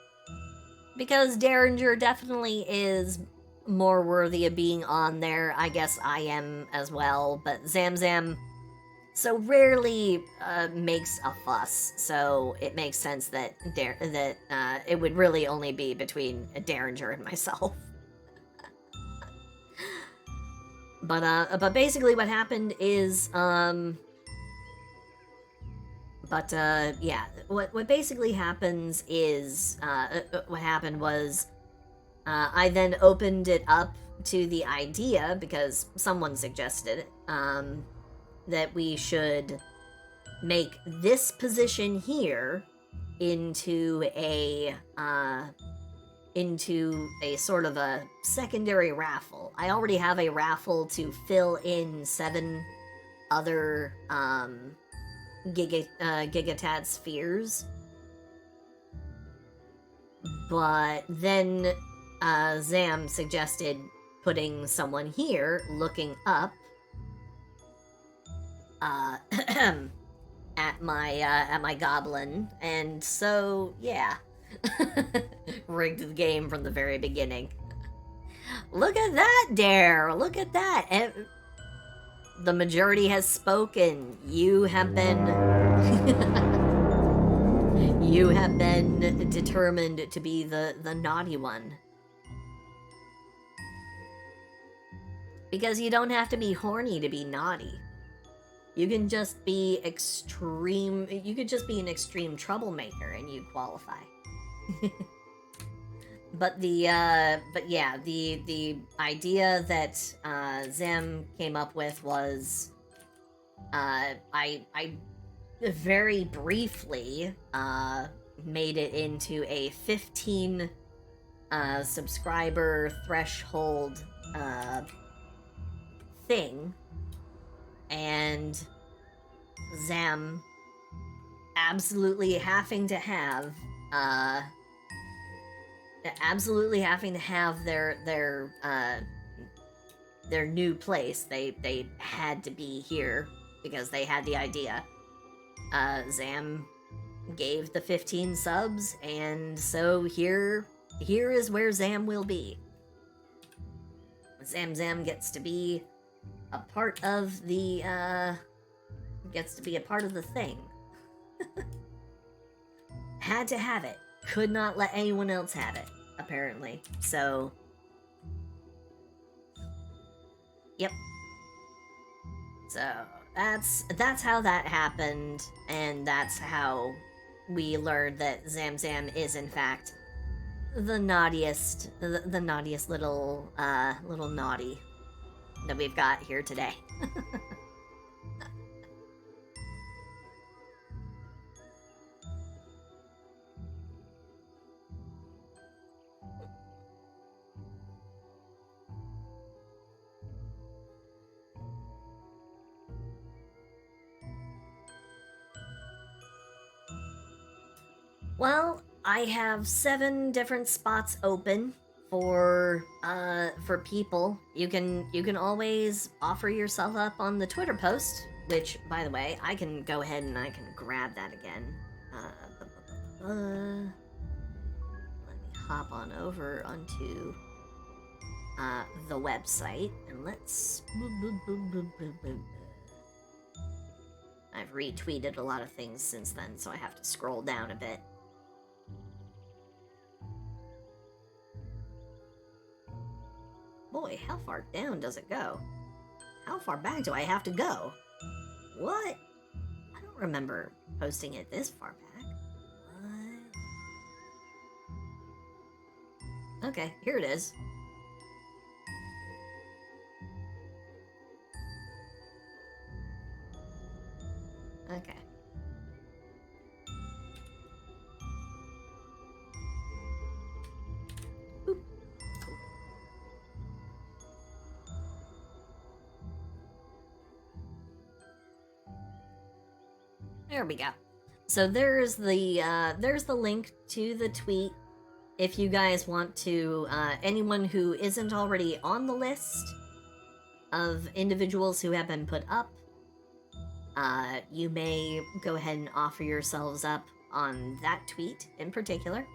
[SPEAKER 1] because Derringer definitely is more worthy of being on there. I guess I am as well, but Zamzam so rarely makes a fuss, so it makes sense that it would really only be between Derringer and myself. But basically what happened is, what basically happens is, what happened was, I then opened it up to the idea, because someone suggested it, that we should make this position here into a sort of a secondary raffle. I already have a raffle to fill in 7 other Gigatad spheres, but then Zam suggested putting someone here looking up at my goblin, and so yeah. Rigged the game from the very beginning. Look at that, Dare! Look at that! The majority has spoken. You have been you have been determined to be the naughty one. Because you don't have to be horny to be naughty. You can just be you could just be an extreme troublemaker and you qualify. but yeah, the idea that Zem came up with was, I very briefly made it into a 15 subscriber threshold thing, and Zam absolutely having to have their new place. They had to be here because they had the idea. Zam gave the 15 subs, and so here is where Zam will be. Zam gets to be a part of the thing. Had to have it. Could not let anyone else have it, apparently. So, yep. So that's how that happened, and that's how we learned that Zam is in fact the naughtiest little naughty that we've got here today. Well, I have 7 different spots open for people. You can always offer yourself up on the Twitter post, which, by the way, I can go ahead and I can grab that again. Let me hop on over onto the website, and let's... I've retweeted a lot of things since then, so I have to scroll down a bit. Boy, how far down does it go? How far back do I have to go? What? I don't remember posting it this far back. What? Okay, here it is. Okay. Boop. There we go. So there's the link to the tweet. If you guys want to, anyone who isn't already on the list of individuals who have been put up, you may go ahead and offer yourselves up on that tweet in particular.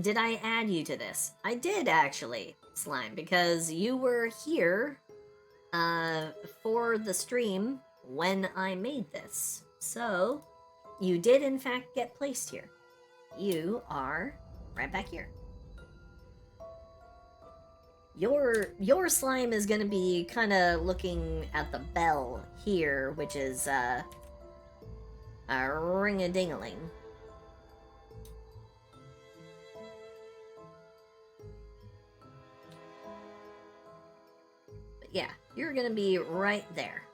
[SPEAKER 1] Did I add you to this? I did, actually, Slime, because you were here for the stream when I made this. So, you did in fact get placed here. You are right back here. Your slime is gonna be kind of looking at the bell here, which is a ring-a-ding-a-ling. But yeah, you're gonna be right there.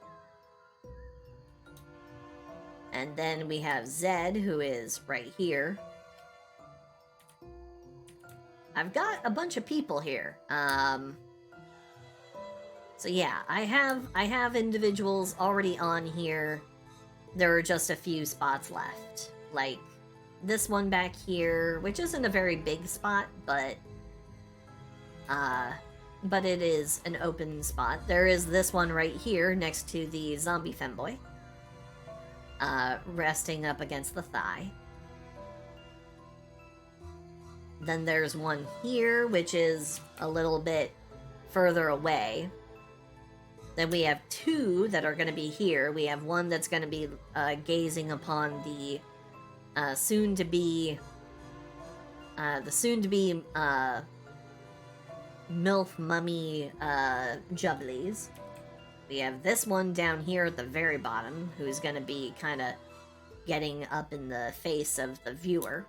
[SPEAKER 1] And then we have Zed, who is right here. I've got a bunch of people here. So yeah, I have individuals already on here. There are just a few spots left. Like this one back here, which isn't a very big spot, but it is an open spot. There is this one right here next to the zombie femboy. Resting up against the thigh. Then there's one here, which is a little bit further away. Then we have 2 that are going to be here. We have one that's going to be gazing upon the soon-to-be MILF mummy Jubblies. We have this one down here at the very bottom, who's gonna be kind of getting up in the face of the viewer,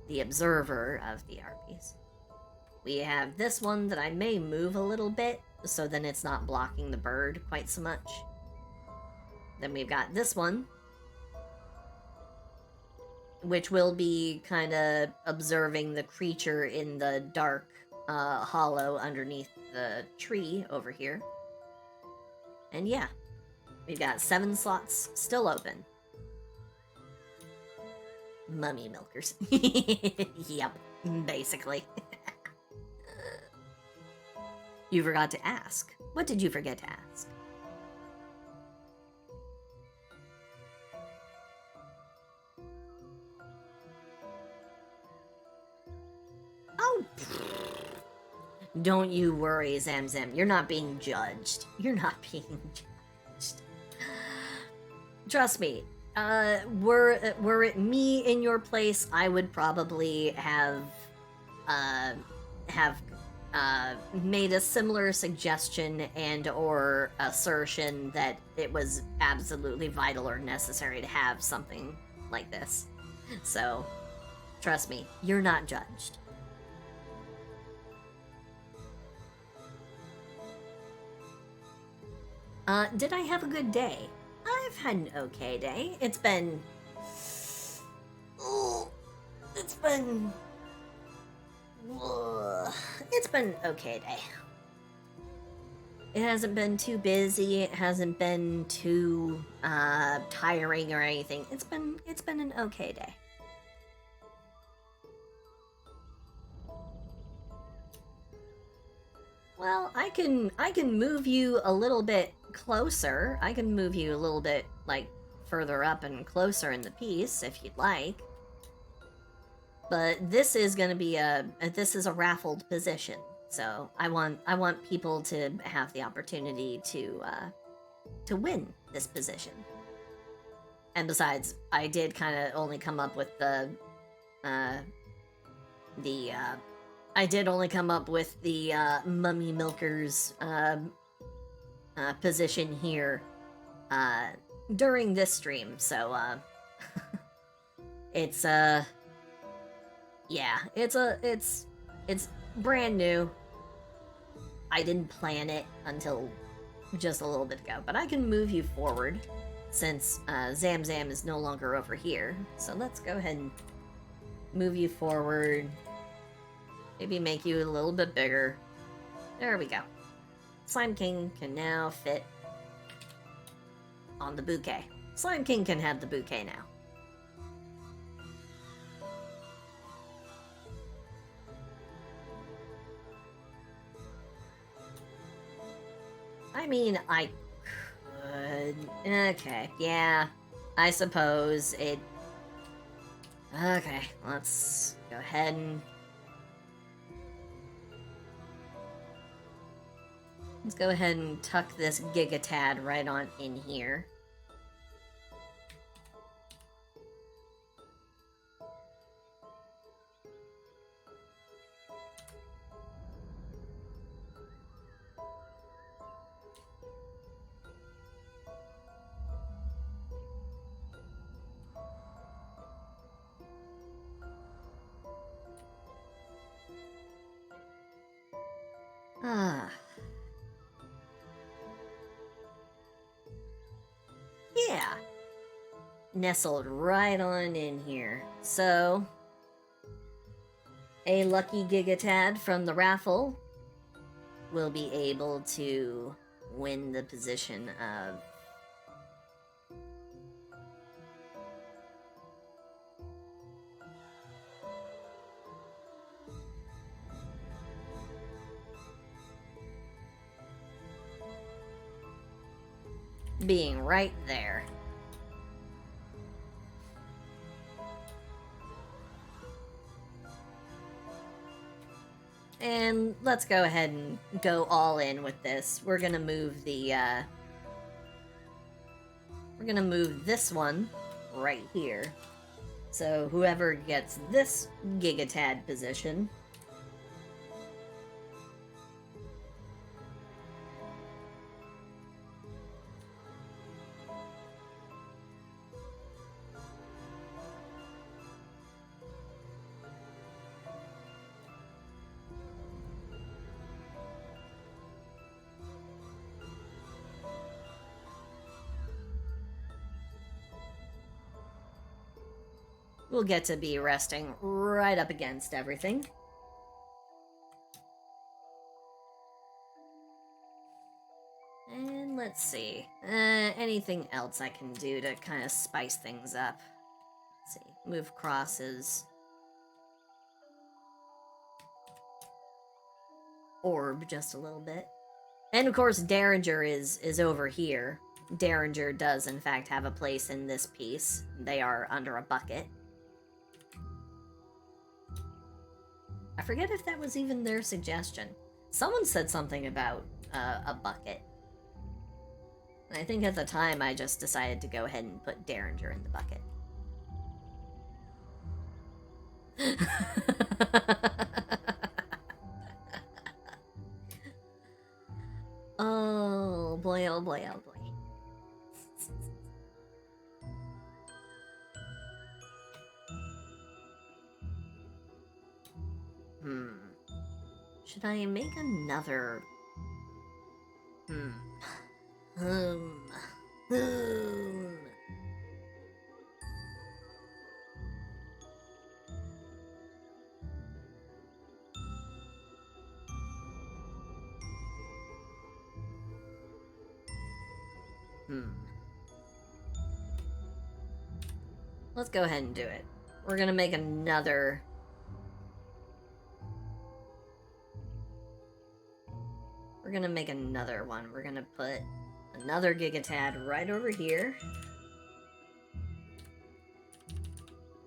[SPEAKER 1] the observer of the art piece. We have this one that I may move a little bit, so then it's not blocking the bird quite so much. Then we've got this one, which will be kind of observing the creature in the dark hollow underneath the tree over here. And yeah, we've got 7 slots still open. Mummy milkers. Yep, basically. You forgot to ask. What did you forget to ask? Oh, don't you worry, Zamzam. You're not being judged. You're not being judged. Trust me. Were it me in your place, I would probably have made a similar suggestion and or assertion that it was absolutely vital or necessary to have something like this. So, trust me, you're not judged. Did I have a good day? I've had an okay day. It's been an okay day. It hasn't been too busy. It hasn't been too tiring or anything. It's been an okay day. Well, I can move you a little bit closer. I can move you a little bit like further up and closer in the piece if you'd like. But this is going to be a raffled position. So I want people to have the opportunity to win this position. And besides, I did kind of only come up with the Mummy Milkers position here during this stream, so it's yeah, it's brand new. I didn't plan it until just a little bit ago, but I can move you forward since Zamzam is no longer over here. So let's go ahead and move you forward. Maybe make you a little bit bigger. There we go. Slime King can now fit on the bouquet. Slime King can have the bouquet now. I mean, I could... Okay, yeah. I suppose it... Okay, let's go ahead and... Let's go ahead and tuck this Gigatad right on in here. Ah. Yeah. Nestled right on in here. So, a lucky Gigatad from the raffle will be able to win the position of being right there. And let's go ahead and go all in with this. We're gonna move the, we're gonna move this one right here. So whoever gets this Gigatad position we'll get to be resting right up against everything. And let's see. Anything else I can do to kind of spice things up? Let's see. Move crosses. Orb just a little bit. And of course, Derringer is over here. Derringer does, in fact, have a place in this piece. They are under a bucket. I forget if that was even their suggestion. Someone said something about a bucket. And I think at the time I just decided to go ahead and put Derringer in the bucket. Oh boy, oh boy, oh boy. Should I make another... Hmm. Let's go ahead and do it. We're gonna make another... We're gonna make another one. We're gonna put another Gigatad right over here.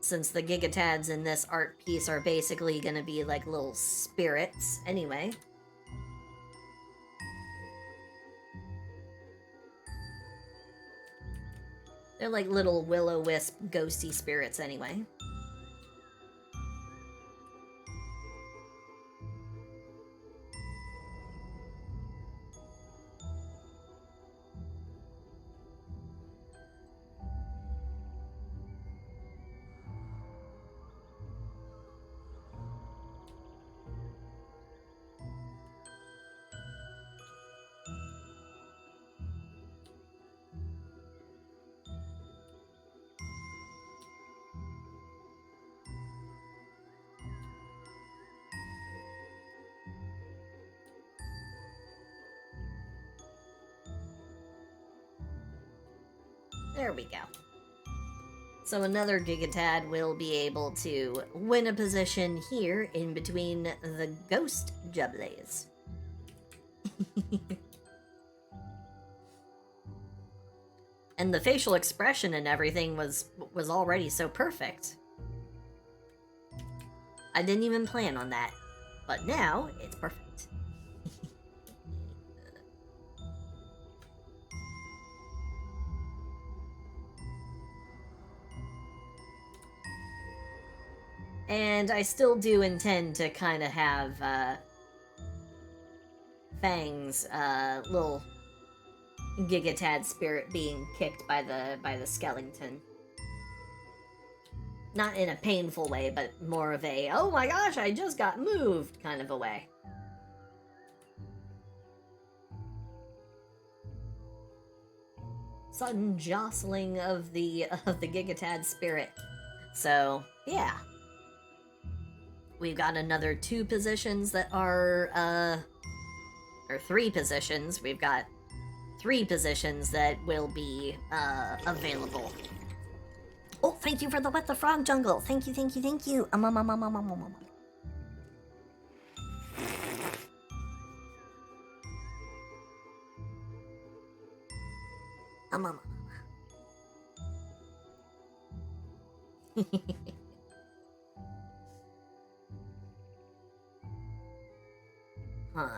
[SPEAKER 1] Since the Gigatads in this art piece are basically gonna be like little spirits anyway. They're like little will-o-wisp ghosty spirits anyway. There we go. So another Gigatad will be able to win a position here in between the Ghost Jublays. And the facial expression and everything was already so perfect. I didn't even plan on that, but now it's perfect. And I still do intend to kind of have Fang's little Gigatad spirit being kicked by the skeleton. Not in a painful way, but more of a, oh my gosh, I just got moved kind of a way. Sudden jostling of the Gigatad spirit. So, yeah. We've got another 2 positions that are, or 3 positions. We've got 3 positions that will be, available. Oh, thank you for the What the Frog Jungle. Thank you, thank you, thank you. Huh.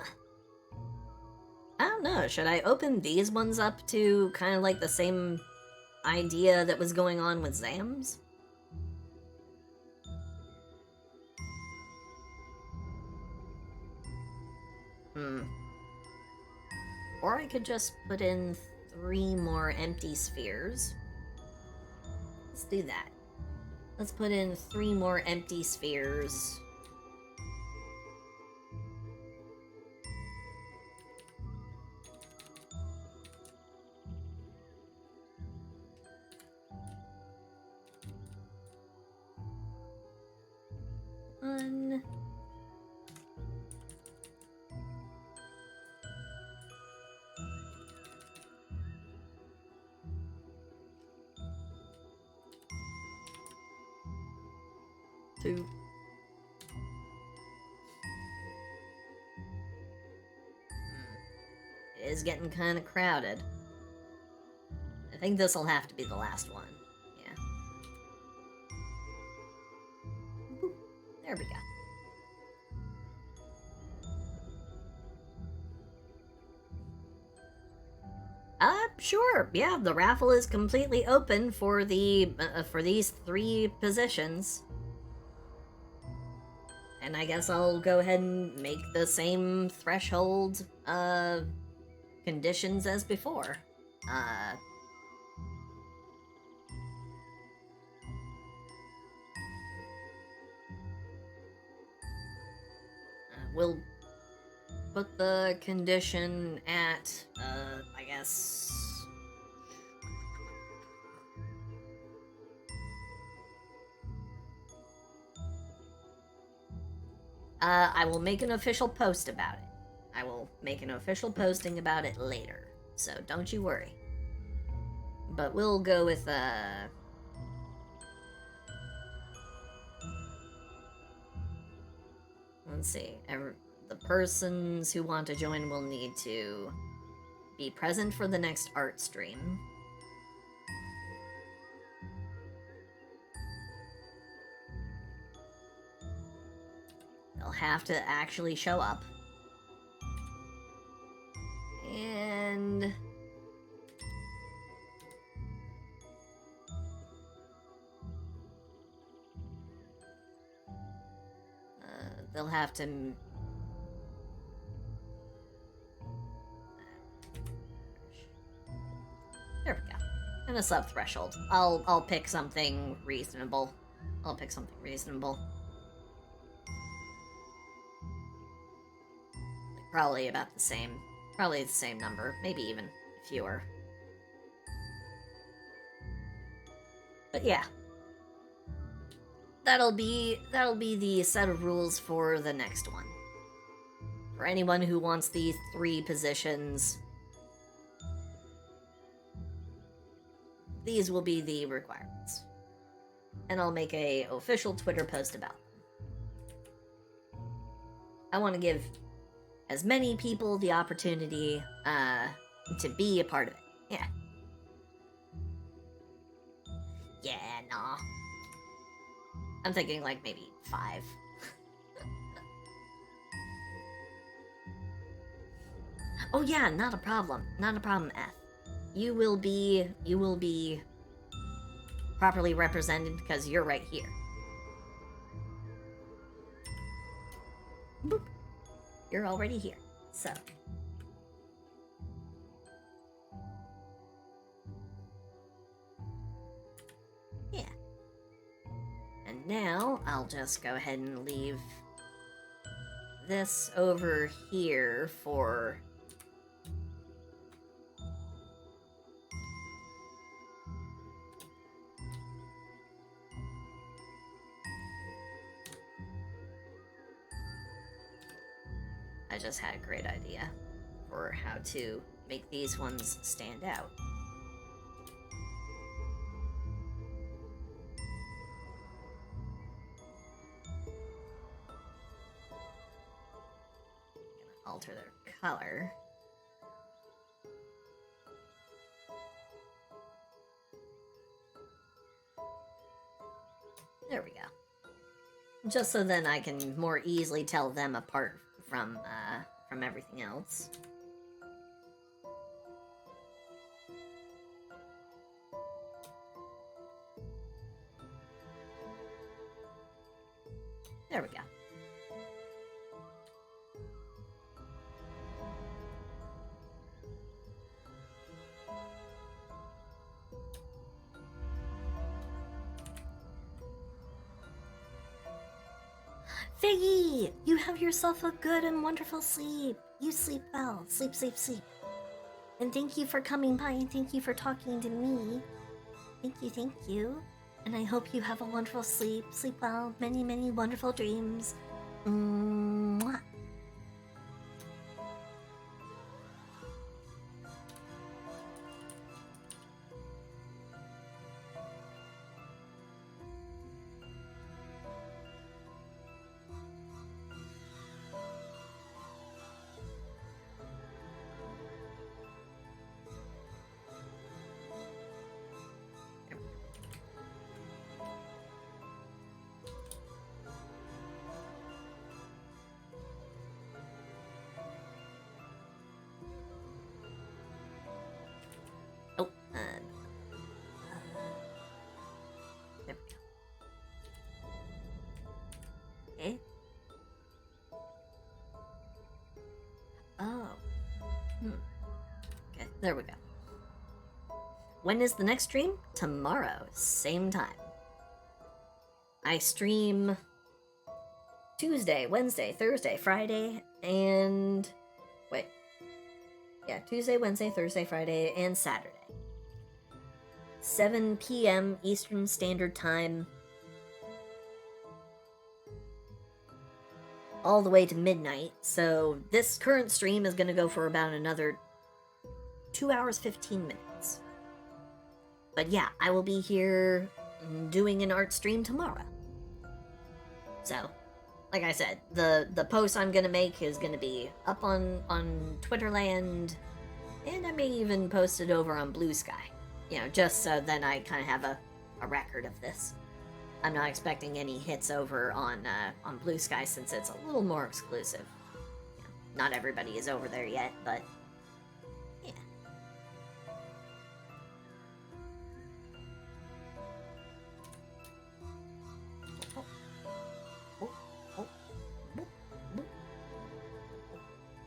[SPEAKER 1] I don't know, should I open these ones up to kind of like the same idea that was going on with Zams? Or I could just put in 3 more empty spheres. Let's do that. Let's put in 3 more empty spheres. 2. It is getting kind of crowded. I think this will have to be the last one. Yeah. Boop. There we go. Sure. Yeah, the raffle is completely open for for these 3 positions. And I guess I'll go ahead and make the same threshold conditions as before. We'll put the condition at I guess I will make an official post about it. I will make an official posting about it later, so don't you worry. But we'll go with, let's see. The persons who want to join will need to be present for the next art stream. They'll have to actually show up. And they'll have to there we go. And a sub threshold. I'll pick something reasonable. Probably about the same. Probably the same number, maybe even fewer. But yeah. That'll be the set of rules for the next one. For anyone who wants these 3 positions, these will be the requirements. And I'll make a official Twitter post about them. I want to give as many people the opportunity to be a part of it. Yeah. Yeah, nah. I'm thinking like maybe 5. Oh yeah, not a problem. Not a problem, F. You will be properly represented because you're right here. Boop. You're already here. So. Yeah. And now I'll just go ahead and leave this over here for I just had a great idea for how to make these ones stand out. I'm gonna alter their color. There we go. Just so then I can more easily tell them apart from everything else. There we go. Figgy! You have yourself a good and wonderful sleep. You sleep well. Sleep, sleep, sleep. And thank you for coming by and thank you for talking to me. Thank you. And I hope you have a wonderful sleep. Sleep well. Many, many wonderful dreams. Mwah. there we go. When is the next stream? Tomorrow, same time. I stream Tuesday, Wednesday, Thursday, Friday, and... wait. Yeah, Tuesday, Wednesday, Thursday, Friday, and Saturday. 7 p.m. Eastern Standard Time. All the way to midnight, so this current stream is going to go for about another 2 hours, 15 minutes. But yeah, I will be here doing an art stream tomorrow. So, like I said, the post I'm going to make is going to be up on Twitterland, and I may even post it over on Blue Sky. You know, just so then I kind of have a record of this. I'm not expecting any hits over on Blue Sky since it's a little more exclusive. You know, not everybody is over there yet, but yeah.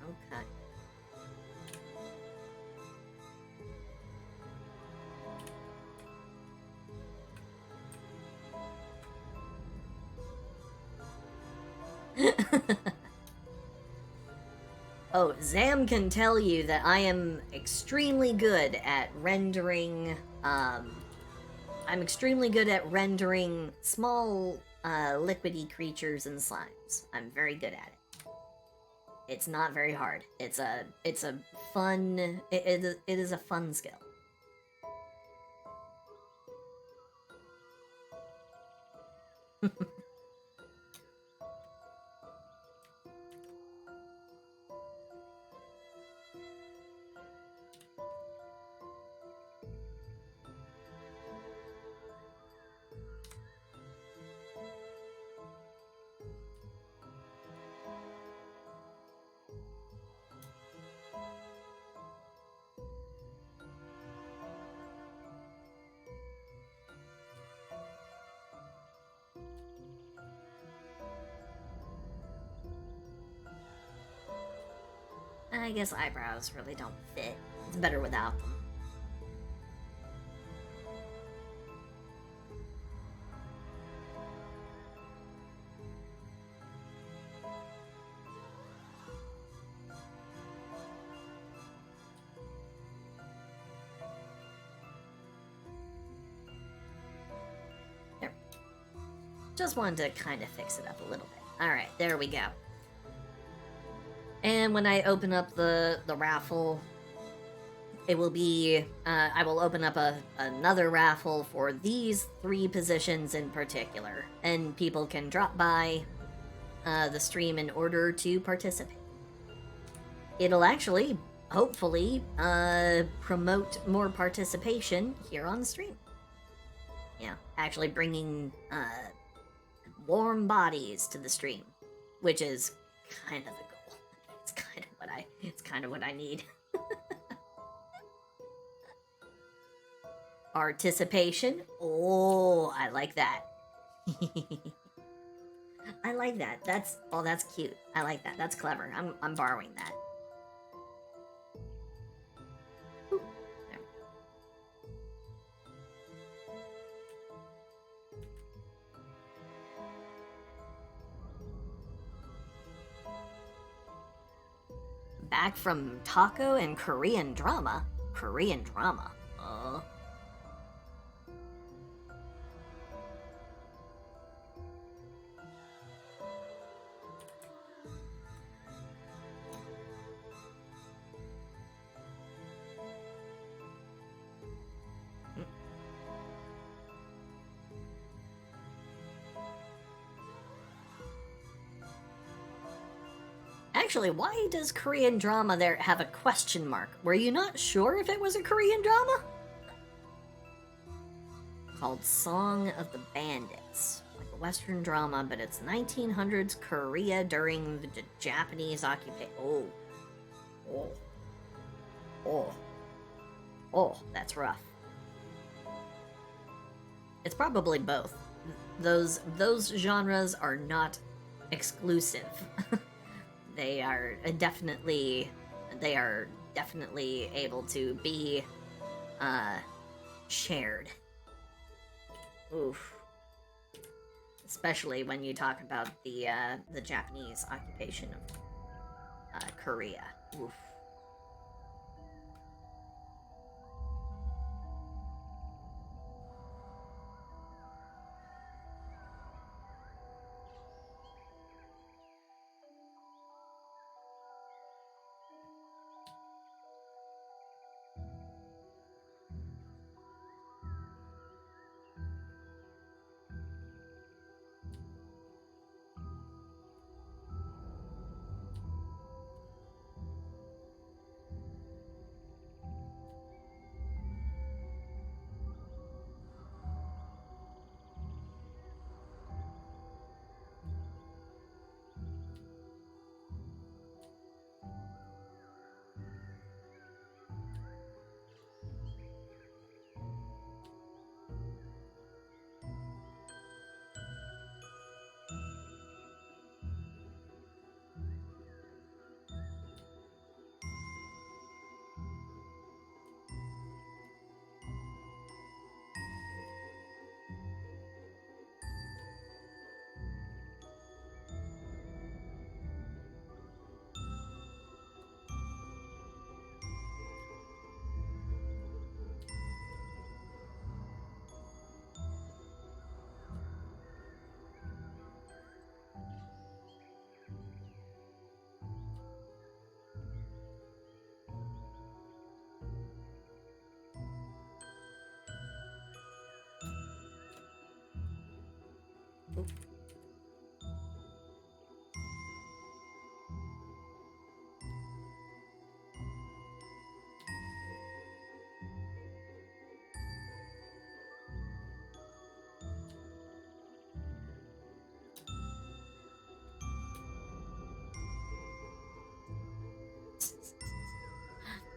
[SPEAKER 1] Okay. Oh, Zam can tell you that I am extremely good at rendering, I'm extremely good at rendering small, liquidy creatures and slimes. I'm very good at it. It's not very hard. It's a fun, it is a fun skill. I guess eyebrows really don't fit. It's better without them. There. Just wanted to kind of fix it up a little bit. Alright, there we go. And when I open up the raffle, it will be, I will open up another raffle for these 3 positions in particular, and people can drop by the stream in order to participate. It'll actually, hopefully, promote more participation here on the stream. Yeah, actually bringing warm bodies to the stream, which is kind of the goal. It's kind of what I need. Participation? Oh, I like that. I like that. That's cute. I like that. That's clever. I'm borrowing that. Ooh, there. Back from taco and Korean drama. Korean drama. Actually, why does Korean drama there have a question mark? Were you not sure if it was a Korean drama? Called Song of the Bandits. Like a Western drama, but it's 1900s Korea during the Japanese occupation. Oh, that's rough. It's probably both. Those genres are not exclusive. They are definitely definitely able to be shared. Oof. Especially when you talk about the Japanese occupation of Korea. Oof.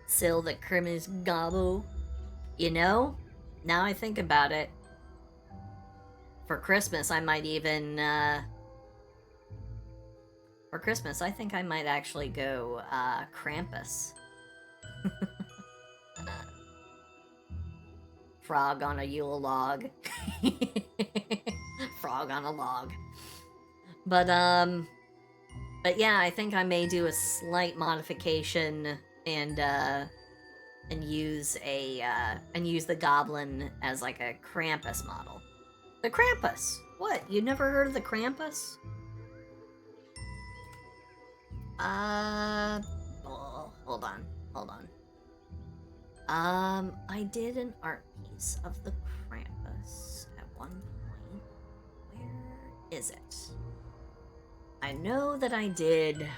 [SPEAKER 1] Still the Crimmins Gobble. You know, now I think about it, for Christmas I might even, for Christmas I think I might actually go, Krampus. Frog on a Yule log. Frog on a log. But yeah, I think I may do a slight modification and use the goblin as like a Krampus model. The Krampus! What? You never heard of the Krampus? Oh, hold on. I did an art piece of the Krampus at one point. Where is it? I know that I did.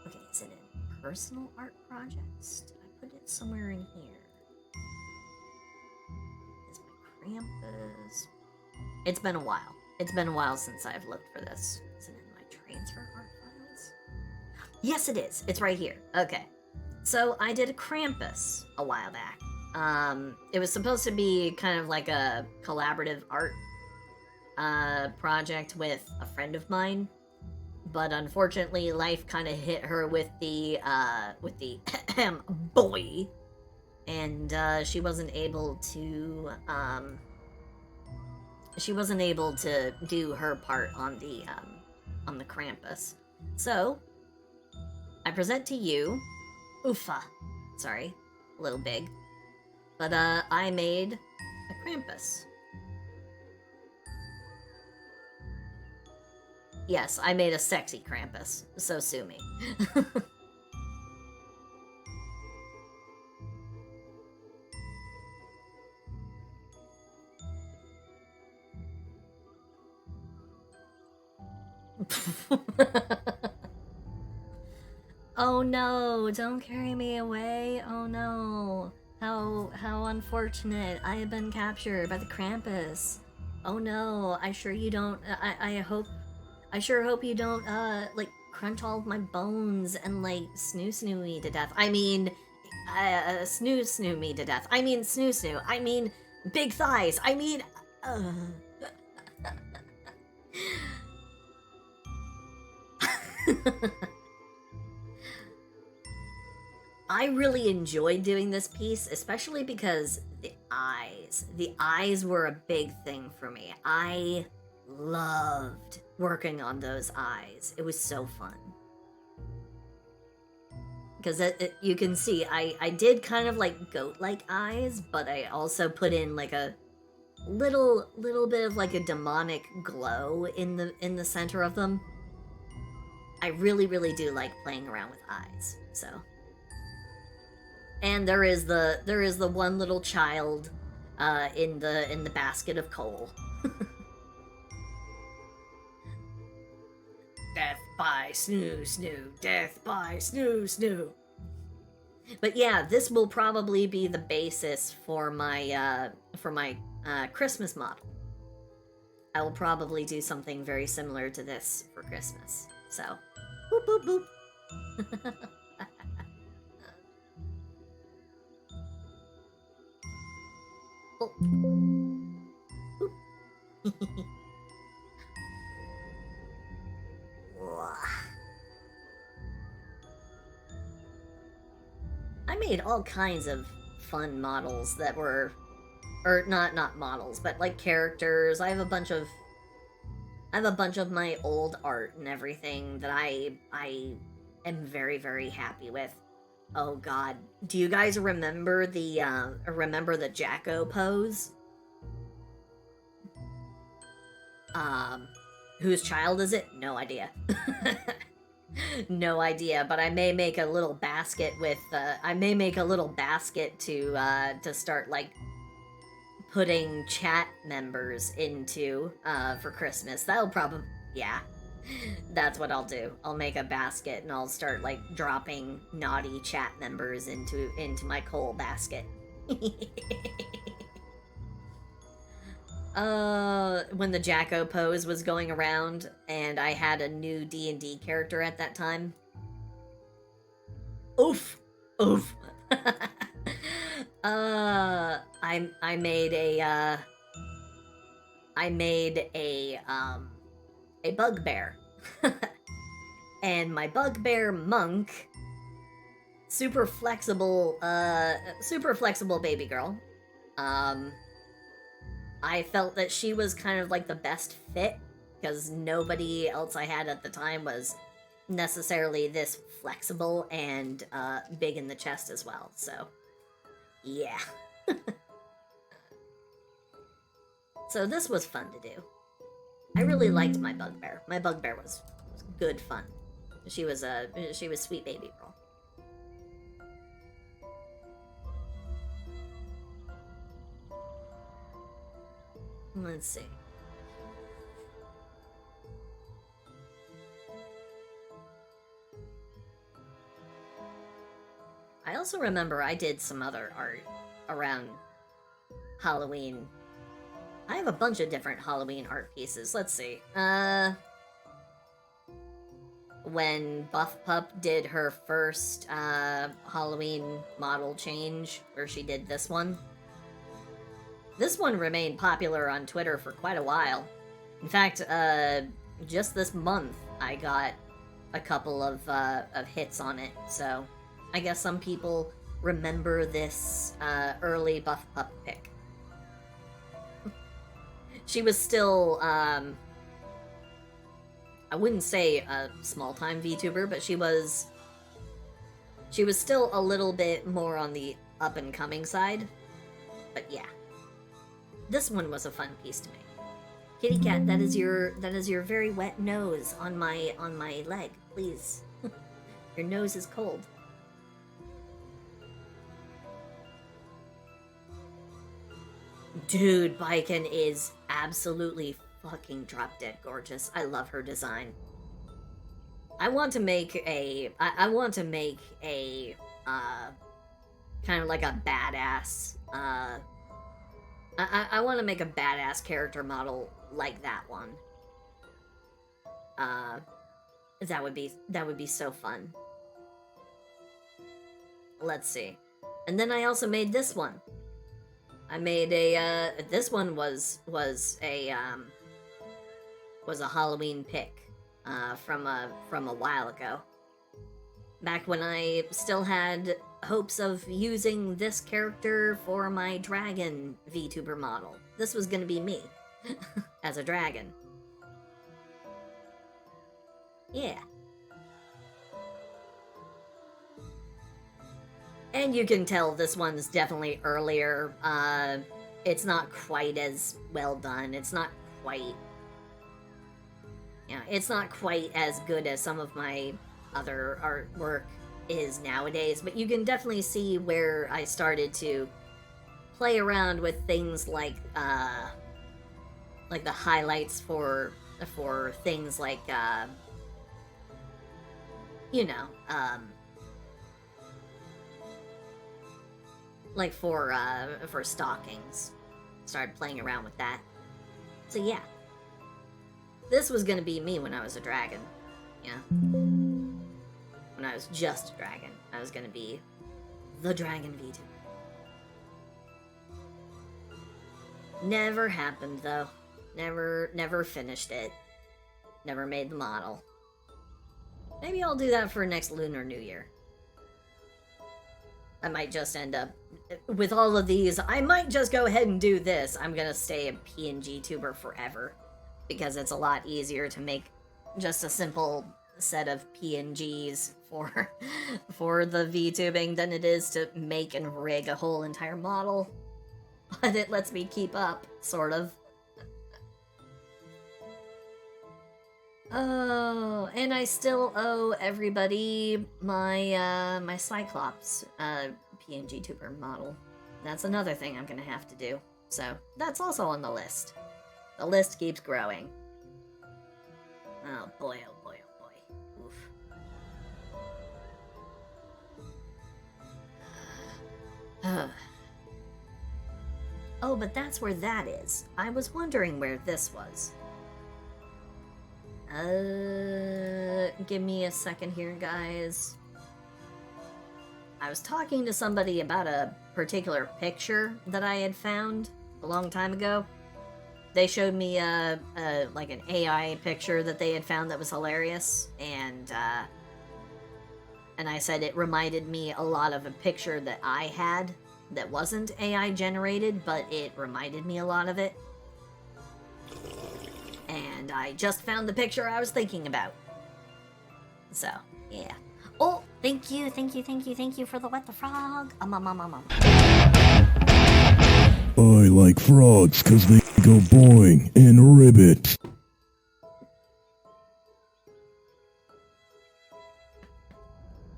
[SPEAKER 1] Okay, is it in personal art projects? Did I put it somewhere in here? Is my Krampus? It's been a while. It's been a while since I've looked for this. Is it in my transfer art files? Yes, it is. It's right here. Okay. So I did a Krampus a while back. It was supposed to be kind of like a collaborative art project with a friend of mine, but unfortunately life kind of hit her with the boy, and she wasn't able to do her part on the Krampus. So I present to you, Oofa. Sorry, a little big, but I made a Krampus. Yes, I made a sexy Krampus, so sue me. Oh no, don't carry me away. Oh no. How unfortunate. I have been captured by the Krampus. Oh no, I sure you don't I sure hope you don't like crunch all of my bones and like snoo me to death. I mean snoo me to death. I mean snoo. I mean big thighs. I mean I really enjoyed doing this piece, especially because the eyes. The eyes were a big thing for me. I loved working on those eyes. It was so fun. Because you can see, I did kind of like goat-like eyes, but I also put in like a little bit of like a demonic glow in the center of them. I really do like playing around with eyes. So, and there is the one little child in the basket of coal. Death by snoo snoo, death by snoo snoo. But yeah, this will probably be the basis for my Christmas model. I will probably do something very similar to this for Christmas. So, boop boop boop. Oh. I made all kinds of fun models that were, or not models, but like characters. I have a bunch of my old art and everything that I am very happy with. Oh God, do you guys remember the Jacko pose? Whose child is it? No idea. No idea, but I may make a little basket with to start like putting chat members into for Christmas. That'll probably, yeah. That's what I'll do. I'll make a basket and I'll start like dropping naughty chat members into my coal basket. When the Jacko pose was going around and I had a new D&D character at that time. Oof. Oof. I made a bugbear. And my bugbear monk, super flexible baby girl. I felt that she was kind of like the best fit because nobody else I had at the time was necessarily this flexible and big in the chest as well. So, yeah. So this was fun to do. I really liked my bugbear. My bugbear was good fun. She was sweet baby girl. Let's see. I also remember I did some other art around Halloween. I have a bunch of different Halloween art pieces. Let's see. When Buff Pup did her first Halloween model change, where she did this one. This one remained popular on Twitter for quite a while. In fact, just this month, I got a couple of hits on it, so I guess some people remember this early Buff Pup pick. She was still, I wouldn't say a small-time VTuber, but she was still a little bit more on the up-and-coming side. But yeah. This one was a fun piece to make. Kitty cat, that is your very wet nose on my leg. Please. Your nose is cold. Dude, Baiken is absolutely fucking drop dead gorgeous. I love her design. I want to make a kind of like a badass I want to make a badass character model like that one. That would be so fun. Let's see. And then I also made this one. I made a this one was a Halloween pick from a while ago. Back when I still had hopes of using this character for my dragon VTuber model. This was gonna be me as a dragon. Yeah. And you can tell this one's definitely earlier. It's not quite as well done. It's not quite... Yeah, it's not quite as good as some of my other artwork is nowadays, but you can definitely see where I started to play around with things like the highlights for things like you know, like for stockings. Started playing around with that. So yeah. This was gonna be me when I was a dragon. Yeah. When I was just a dragon. I was gonna be the Dragon V2. Never happened though. Never finished it. Never made the model. Maybe I'll do that for next Lunar New Year. I might just end up, with all of these, I might just go ahead and do this. I'm gonna stay a PNG tuber forever, because it's a lot easier to make just a simple set of PNGs for the VTubing than it is to make and rig a whole entire model. But it lets me keep up, sort of. Oh, and I still owe everybody my my Cyclops PNG tuber model. That's another thing I'm gonna have to do. So that's also on the list. The list keeps growing. Oh boy, oh boy, oh boy. Oof. Oh, but that's where that is. I was wondering where this was. Give me a second here, guys. I was talking to somebody about a particular picture that I had found a long time ago. They showed me like an AI picture that they had found that was hilarious, and I said it reminded me a lot of a picture that I had that wasn't AI generated, but it reminded me a lot of it. And I just found the picture I was thinking about. So, yeah. Oh, thank you for the what the frog.
[SPEAKER 4] I like frogs because they go boing and ribbit.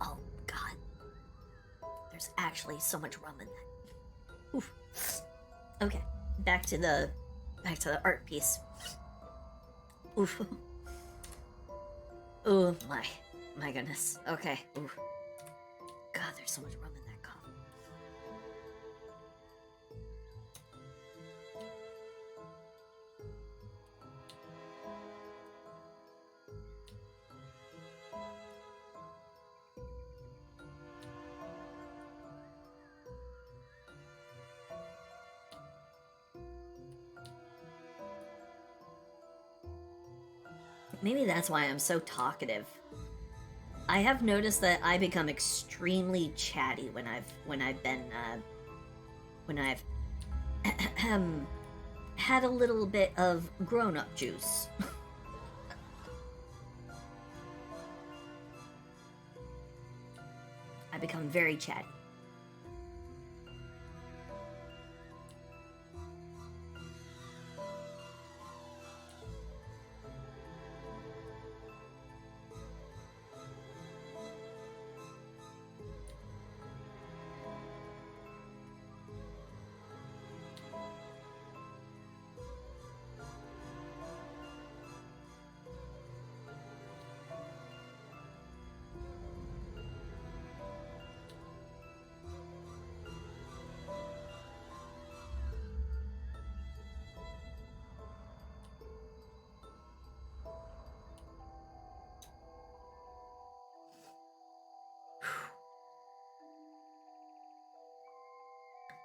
[SPEAKER 1] Oh, God. There's actually so much rum in that. Oof. Okay, back to the art piece. Oof. Oh, my goodness. Okay. Oof. God, there's so much rum in that cup. Maybe that's why I'm so talkative. I have noticed that I become extremely chatty when I've had a little bit of grown-up juice. I become very chatty.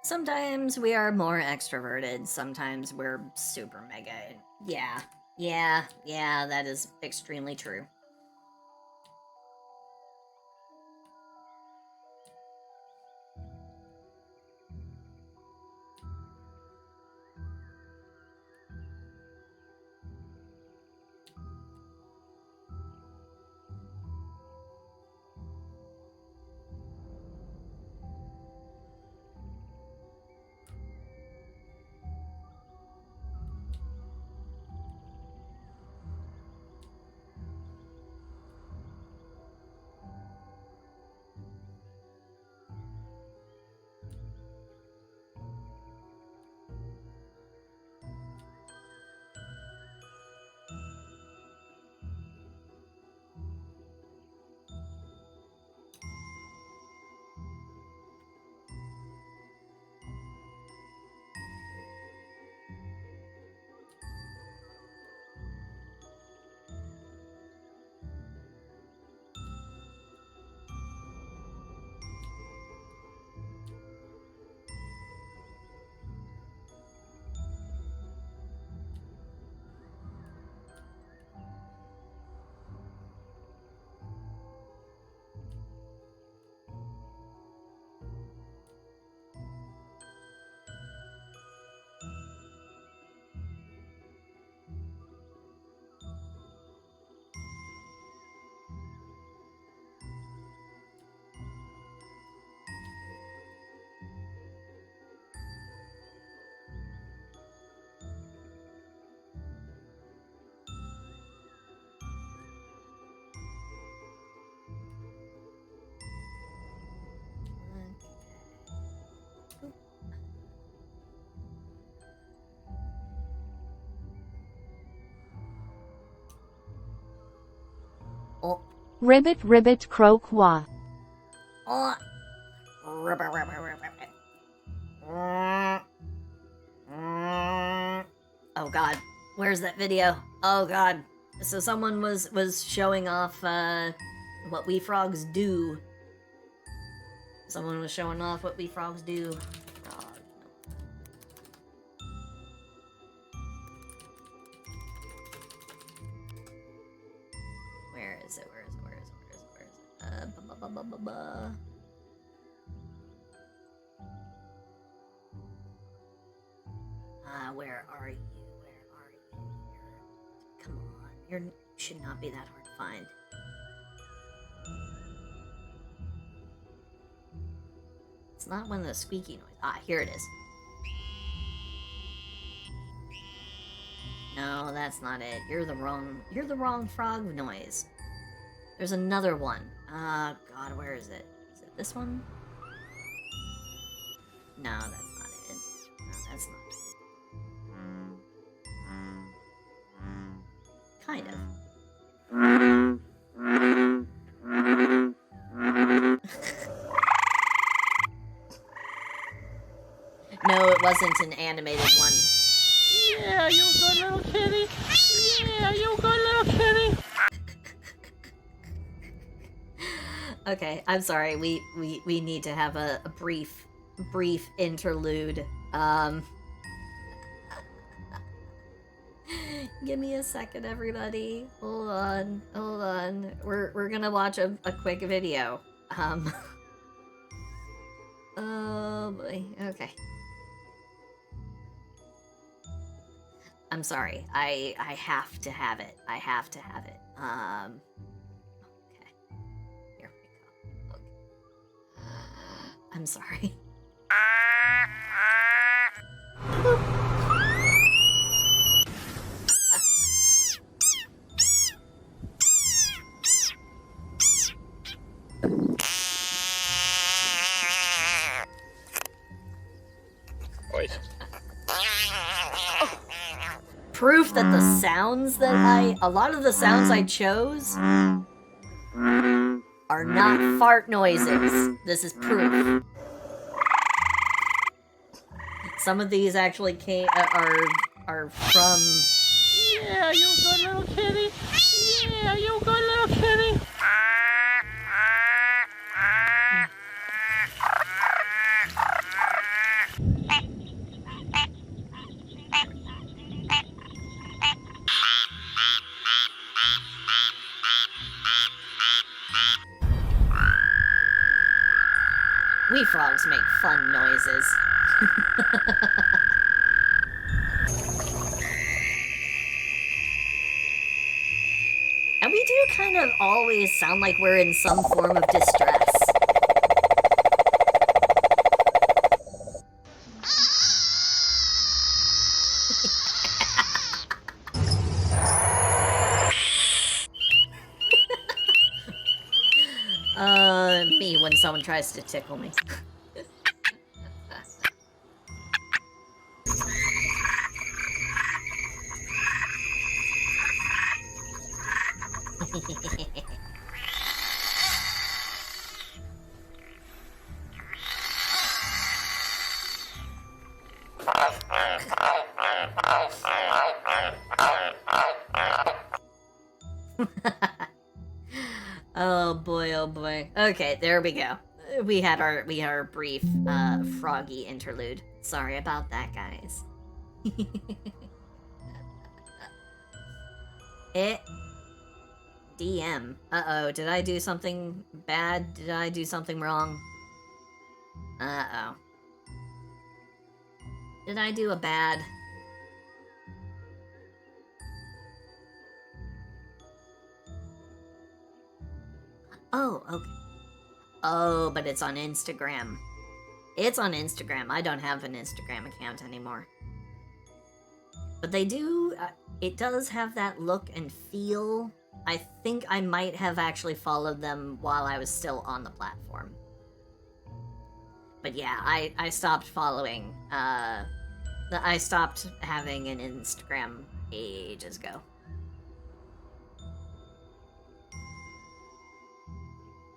[SPEAKER 1] Sometimes we are more extroverted, sometimes we're super mega. Yeah, that is extremely true.
[SPEAKER 3] Ribbit ribbit croak wah.
[SPEAKER 1] Oh. Oh god, where's that video? Oh god. So someone was showing off what we frogs do. Someone was showing off what we frogs do. Frog. Where is it? Where is it? Where is it? Where is it? Where is it? Where are you? Where are you? Come on, you should not be that hard to find. It's not one of the squeaky noise. Ah, here it is. No, that's not it. You're the wrong frog noise. There's another one. God, where is it? Is it this one? No, that's not it. No, that's not it. Kind of. No, it wasn't an animated one.
[SPEAKER 5] Yeah, you good little kitty. Yeah, you good little kitty.
[SPEAKER 1] Okay, I'm sorry. We need to have a brief interlude. Give me a second, everybody. Hold on. We're gonna watch a quick video. Oh boy. Okay. I'm sorry. I have to have it. I have to have it. Okay. Here we go. Okay. I'm sorry.
[SPEAKER 5] Wait.
[SPEAKER 1] Proof that the sounds that a lot of the sounds I chose are not fart noises. This is proof. Some of these actually are from.
[SPEAKER 5] Yeah, you good little kitty. Yeah, you good little kitty.
[SPEAKER 1] We frogs make fun noises. And we do kind of always sound like we're in some form of distress. Me when someone tries to tickle me. Oh boy, oh boy. Okay, there we go. We had our brief froggy interlude. Sorry about that, guys. DM. Uh-oh, did I do something bad? Did I do something wrong? Uh-oh. Did I do a bad? Oh, okay. Oh, but it's on Instagram. It's on Instagram. I don't have an Instagram account anymore. But they do, it does have that look and feel. I think I might have actually followed them while I was still on the platform. But yeah, I stopped following, I stopped having an Instagram ages ago.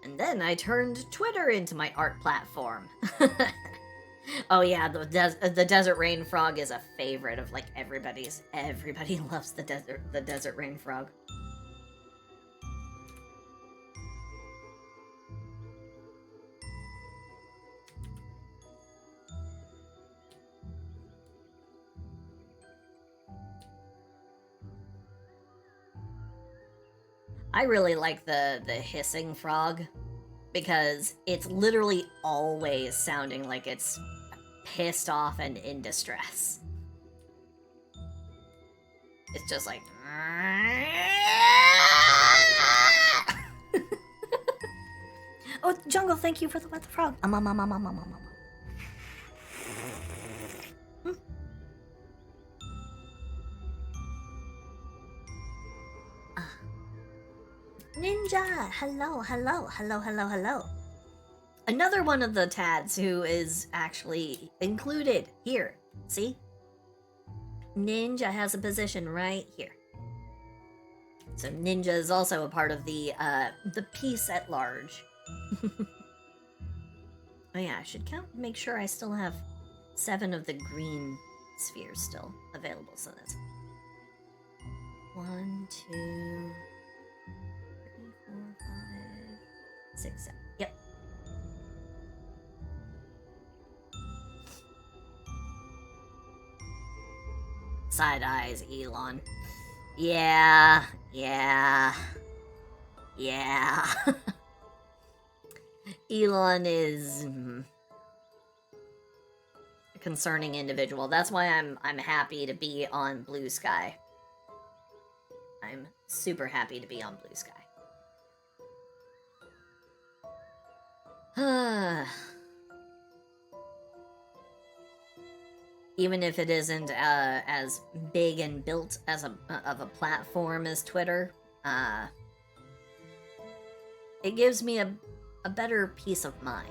[SPEAKER 1] And then I turned Twitter into my art platform. Oh yeah, the desert rain frog is a favorite of like everybody's. Everybody loves the desert rain frog. I really like the hissing frog because it's literally always sounding like it's pissed off and in distress. It's just like... Oh, Jungle, thank you for the frog. Ninja! Hello. Another one of the Tads who is actually included here. See? Ninja has a position right here. So Ninja is also a part of the piece at large. Oh yeah, I should make sure I still have 7 of the green spheres still available. So that's 1, 2, 3, 4, 5, 6, 7. Yep. Side eyes, Elon. Yeah. Elon is a concerning individual. That's why I'm happy to be on Blue Sky. I'm super happy to be on Blue Sky. Even if it isn't as big and built as of a platform as Twitter, it gives me a better peace of mind.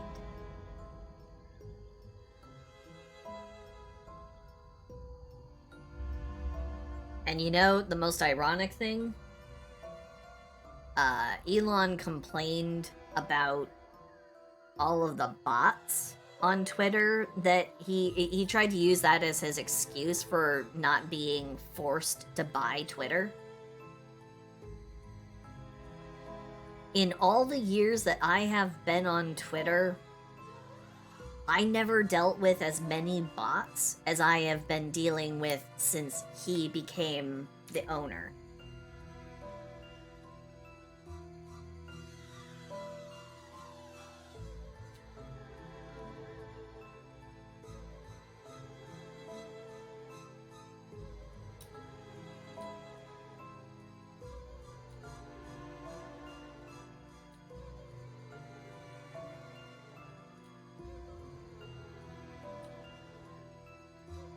[SPEAKER 1] And you know, the most ironic thing? Elon complained about all of the bots on Twitter, that he tried to use that as his excuse for not being forced to buy Twitter. In all the years that I have been on Twitter, I never dealt with as many bots as I have been dealing with since he became the owner.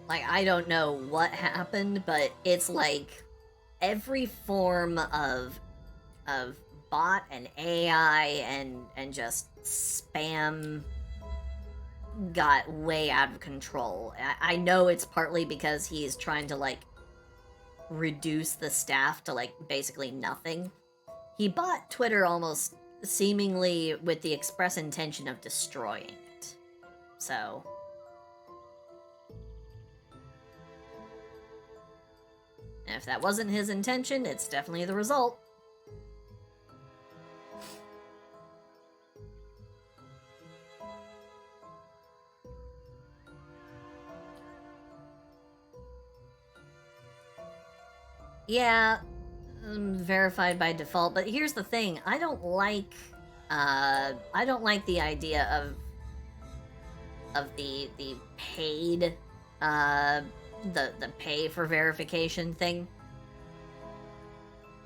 [SPEAKER 1] Like, I don't know what happened, but it's like every form of bot and AI and just spam got way out of control. I know it's partly because he's trying to, like, reduce the staff to, like, basically nothing. He bought Twitter almost seemingly with the express intention of destroying it. So... and if that wasn't his intention, it's definitely the result. Yeah, verified by default, but here's the thing, I don't like the idea of the paid, the pay for verification thing.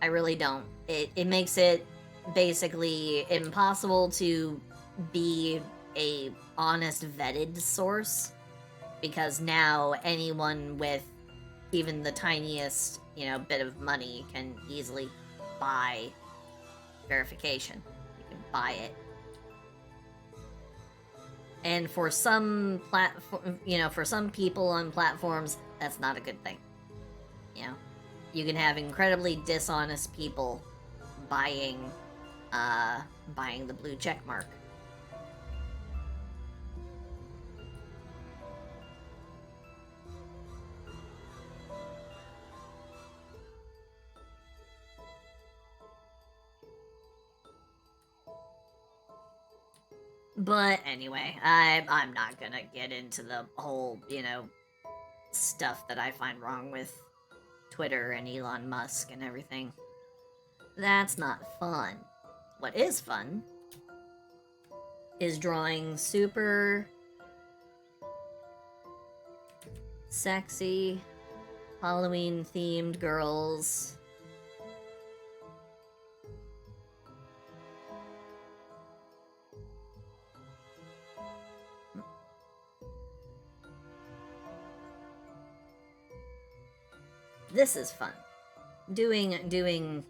[SPEAKER 1] I really don't. It makes it basically impossible to be a honest vetted source, because now anyone with even the tiniest, you know, bit of money can easily buy verification. You can buy it. And for some for some people on platforms, that's not a good thing. You know, you can have incredibly dishonest people buying buying the blue check mark. But anyway, I'm not gonna get into the whole, stuff that I find wrong with Twitter and Elon Musk and everything. That's not fun. What is fun is drawing super sexy Halloween themed girls. This is fun. Doing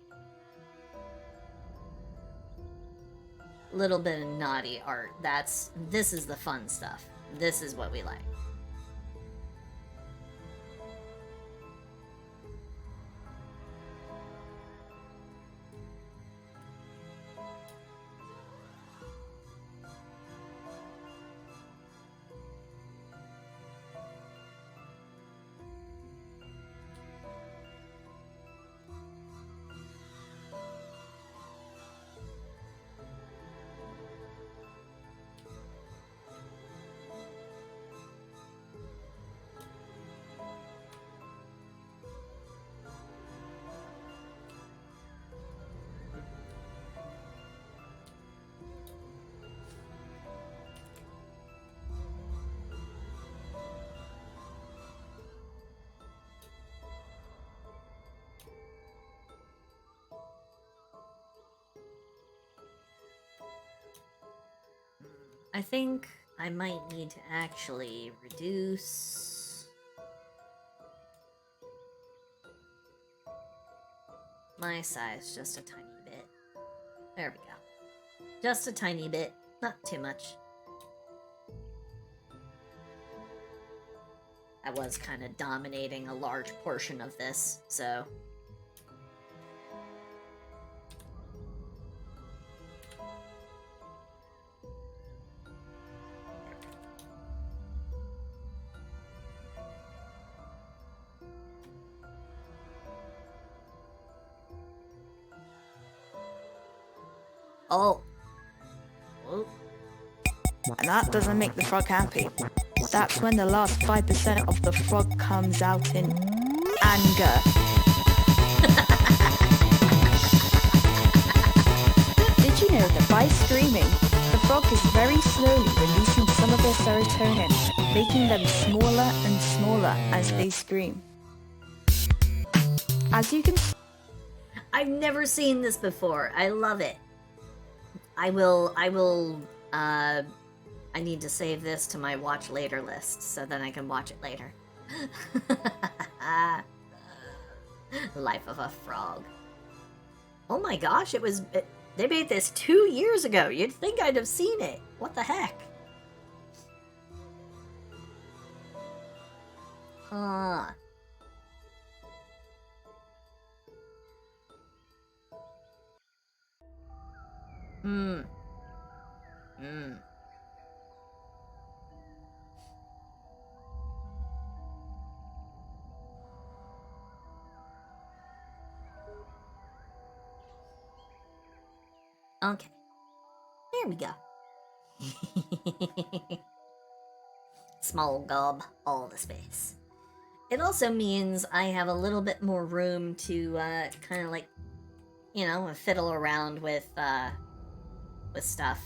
[SPEAKER 1] little bit of naughty art. This is the fun stuff. This is what we like. I think I might need to actually reduce my size just a tiny bit. There we go. Just a tiny bit, not too much. I was kind of dominating a large portion of this, so... Oh. Oh.
[SPEAKER 6] And that doesn't make the frog happy. That's when the last 5% of the frog comes out in anger. Did you know that by screaming, the frog is very slowly releasing some of their serotonin, making them smaller and smaller as they scream? As you can...
[SPEAKER 1] I've never seen this before. I love it. I need to save this to my watch later list so then I can watch it later. Life of a Frog. Oh my gosh, they made this 2 years ago. You'd think I'd have seen it. What the heck? Huh. Hmm. Hmm. Okay. There we go. Small gob, all the space. It also means I have a little bit more room to kind of like, fiddle around with stuff.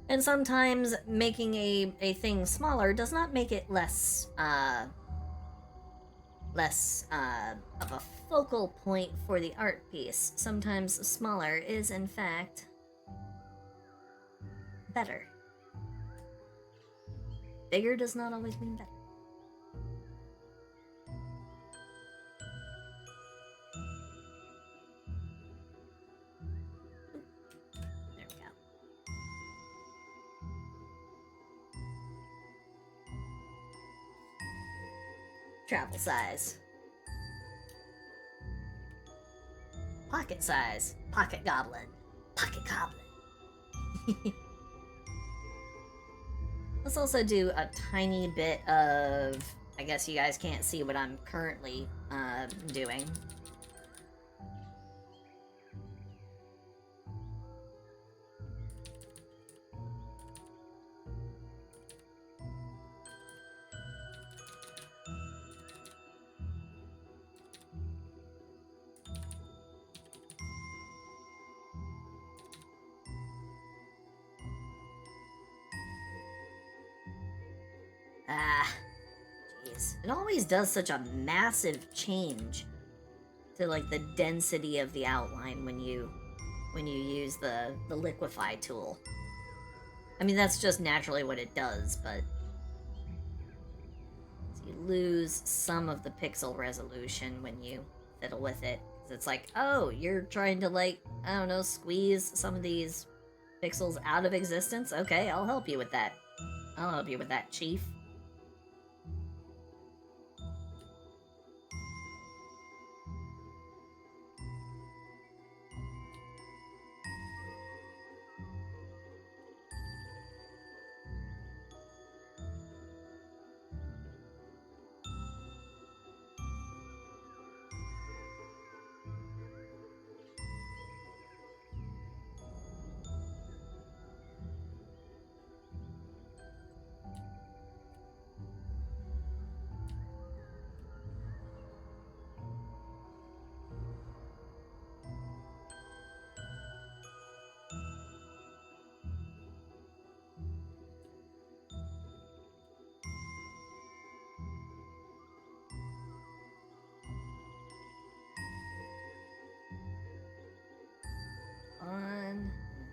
[SPEAKER 1] And sometimes making a thing smaller does not make it less of a focal point for the art piece. Sometimes smaller is, in fact, better. Bigger does not always mean better. There we go. Travel size. Pocket pocket size. Pocket goblin. Pocket goblin. Let's also do a tiny bit of... I guess you guys can't see what I'm currently doing. Ah, jeez. It always does such a massive change to like the density of the outline when you use the liquefy tool. I mean, that's just naturally what it does, but so you lose some of the pixel resolution when you fiddle with it. Because it's like, oh, you're trying to like, I don't know, squeeze some of these pixels out of existence? Okay, I'll help you with that. I'll help you with that, Chief.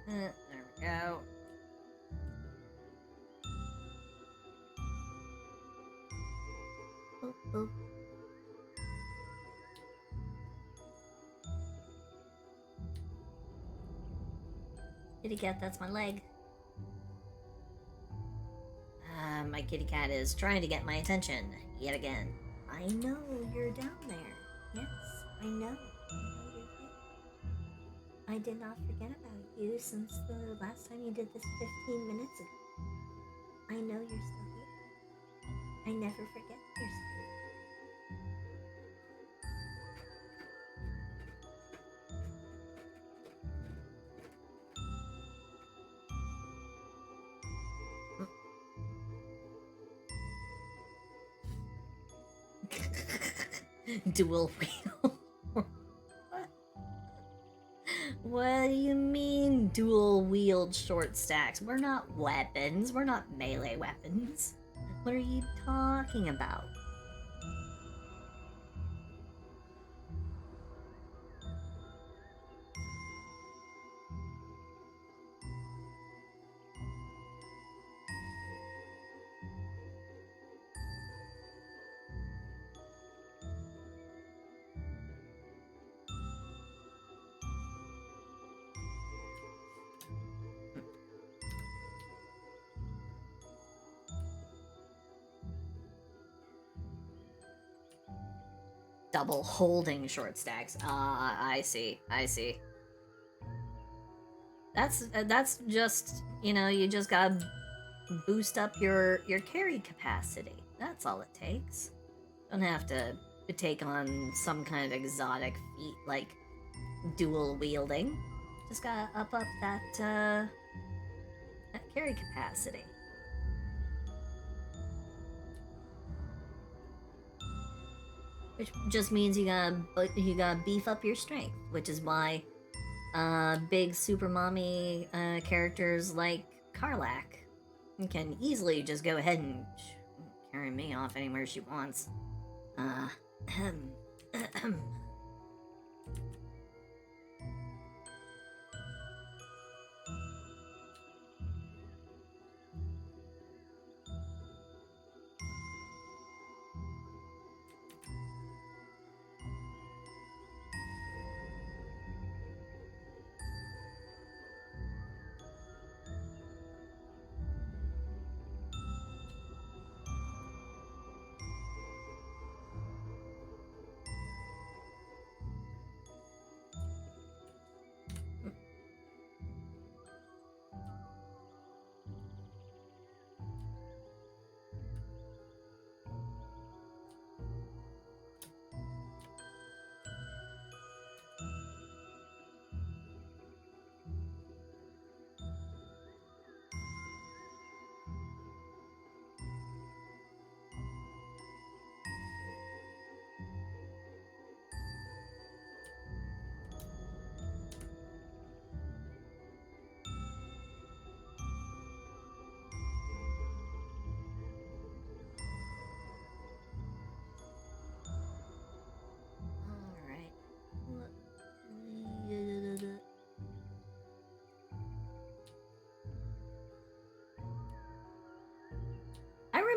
[SPEAKER 1] There we go. Boop, boop. Kitty cat, that's my leg. My kitty cat is trying to get my attention, yet again. I know you're down there. Yes, I know. I know you're here. I did not forget about you since the last time you did this 15 minutes ago. I know you're still here. I never forget you're still here. Dual wheel. What do you mean dual wield short stacks? We're not weapons. We're not melee weapons. What are you talking about? Double holding short stacks. Ah, I see. I see. That's just, you know, you just gotta boost up your carry capacity. That's all it takes. Don't have to take on some kind of exotic feat like dual wielding. Just gotta up that that carry capacity. Which just means you gotta beef up your strength, which is why big super mommy characters like Karlach can easily just go ahead and carry me off anywhere she wants.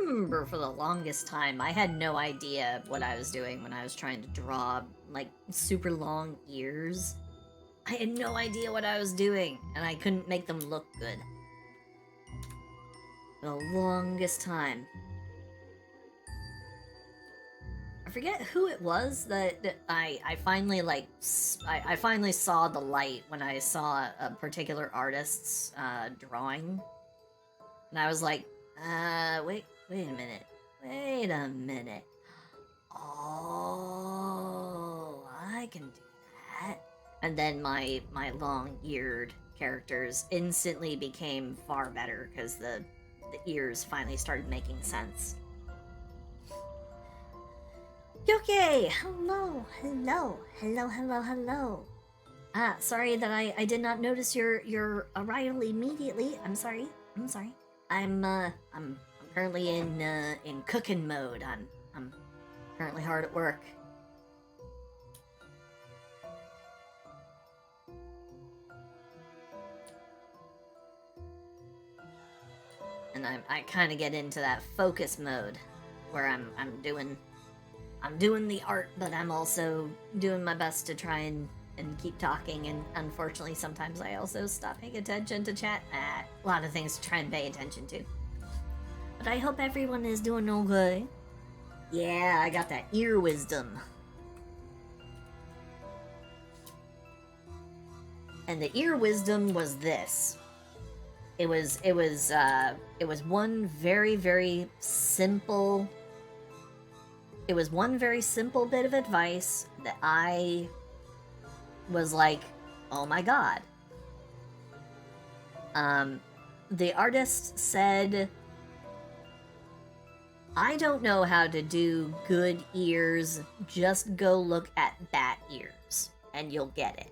[SPEAKER 1] remember for the longest time, I had no idea what I was doing when I was trying to draw, like, super long ears. I had no idea what I was doing, and I couldn't make them look good. For the longest time. I forget who it was that I finally, like, I finally saw the light when I saw a particular artist's drawing. And I was like, wait a minute. Wait a minute. Oh, I can do that. And then my long-eared characters instantly became far better because the ears finally started making sense. Yoke! Hello! Sorry that I did not notice your arrival immediately. I'm sorry. I'm currently in cooking mode. I'm currently hard at work. And I kind of get into that focus mode where I'm doing the art, but I'm also doing my best to try and keep talking, and unfortunately sometimes I also stop paying attention to chat. A lot of things to try and pay attention to. But I hope everyone is doing okay. Yeah, I got that ear wisdom. And the ear wisdom was this. It was one very, very simple... It was one very simple bit of advice that I was like, oh my god. The artist said, I don't know how to do good ears, just go look at bat ears, and you'll get it.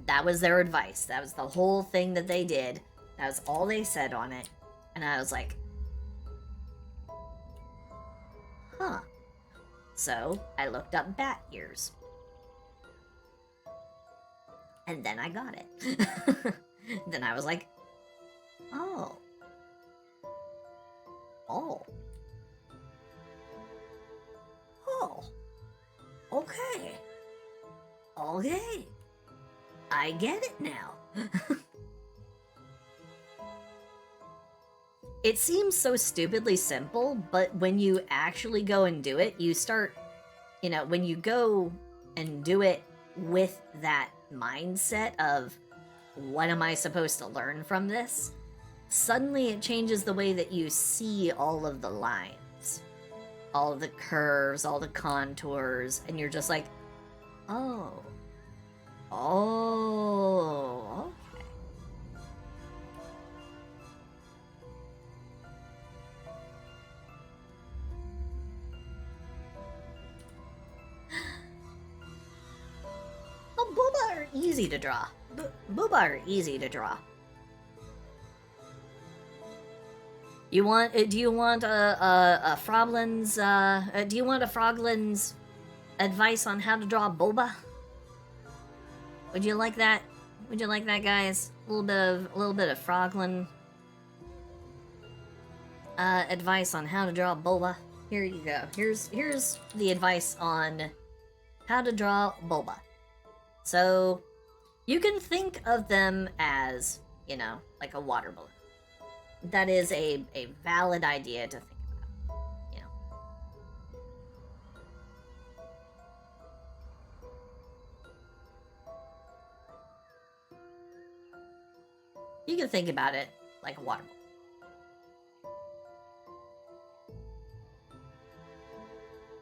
[SPEAKER 1] That was their advice. That was the whole thing that they did. That was all they said on it. And I was like, huh. So, I looked up bat ears. And then I got it. Then I was like, oh. Oh. Oh. Okay. Okay. I get it now. It seems so stupidly simple, but when you actually go and do it, you start, when you go and do it with that mindset of, what am I supposed to learn from this? Suddenly it changes the way that you see all of the lines, all of the curves, all the contours, and you're just like, oh. Oh, okay. Oh, Booba are easy to draw. Booba are easy to draw. You want? Do you want a Froglin's? Do you want a Froglin's advice on how to draw Boba? Would you like that? Would you like that, guys? A little bit of Froglin advice on how to draw Boba. Here you go. Here's the advice on how to draw Boba. So, you can think of them as, like a water balloon. That is a valid idea to think about, You can think about it like a water balloon.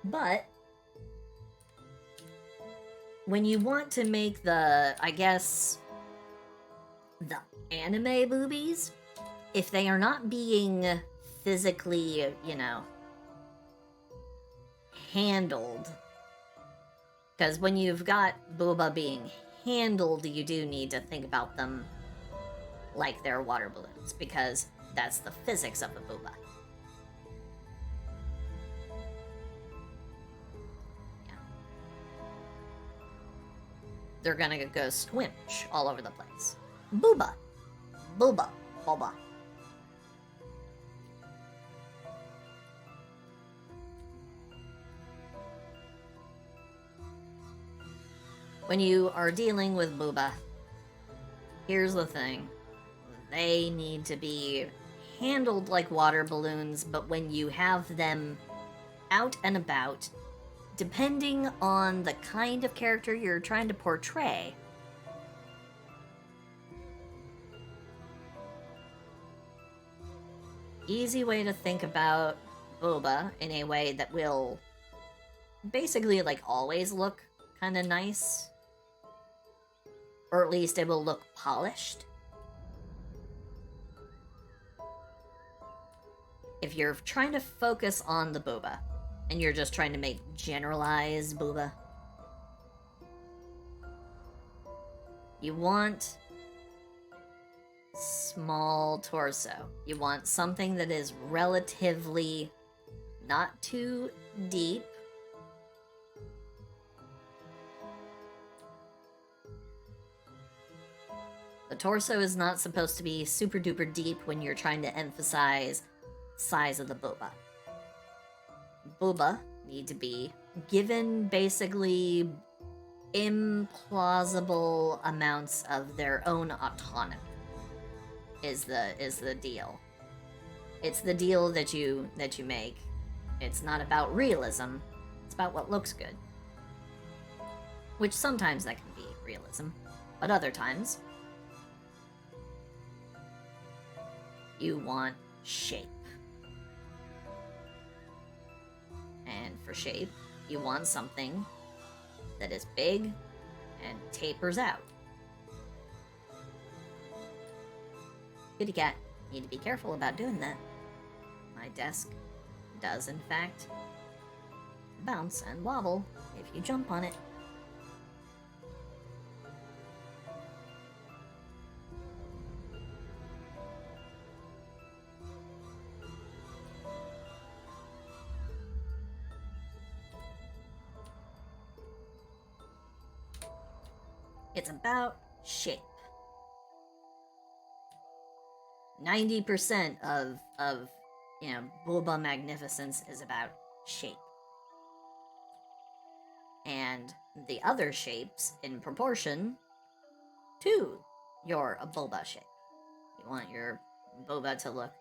[SPEAKER 1] But when you want to make the anime boobies, if they are not being physically, handled, because when you've got Booba being handled, you do need to think about them like they're water balloons, because that's the physics of a Booba. They're gonna go squinch all over the place. Booba. Booba. Boba. When you are dealing with Booba, here's the thing. They need to be handled like water balloons, but when you have them out and about, depending on the kind of character you're trying to portray, easy way to think about Boba in a way that will basically, like, always look kind of nice. Or at least it will look polished. If you're trying to focus on the Boba, and you're just trying to make generalized Boba, you want small torso. You want something that is relatively not too deep. The torso is not supposed to be super duper deep when you're trying to emphasize size of the Boba. Boba need to be given basically implausible amounts of their own autonomy. Is the deal. It's the deal that you make. It's not about realism. It's about what looks good. Which sometimes that can be realism, but other times you want shape. And for shape, you want something that is big and tapers out. Kitty cat, need to be careful about doing that. My desk does, in fact, bounce and wobble if you jump on it. It's about shape. 90% of Boba Magnificence is about shape. And the other shapes in proportion to your Boba shape. You want your Boba to look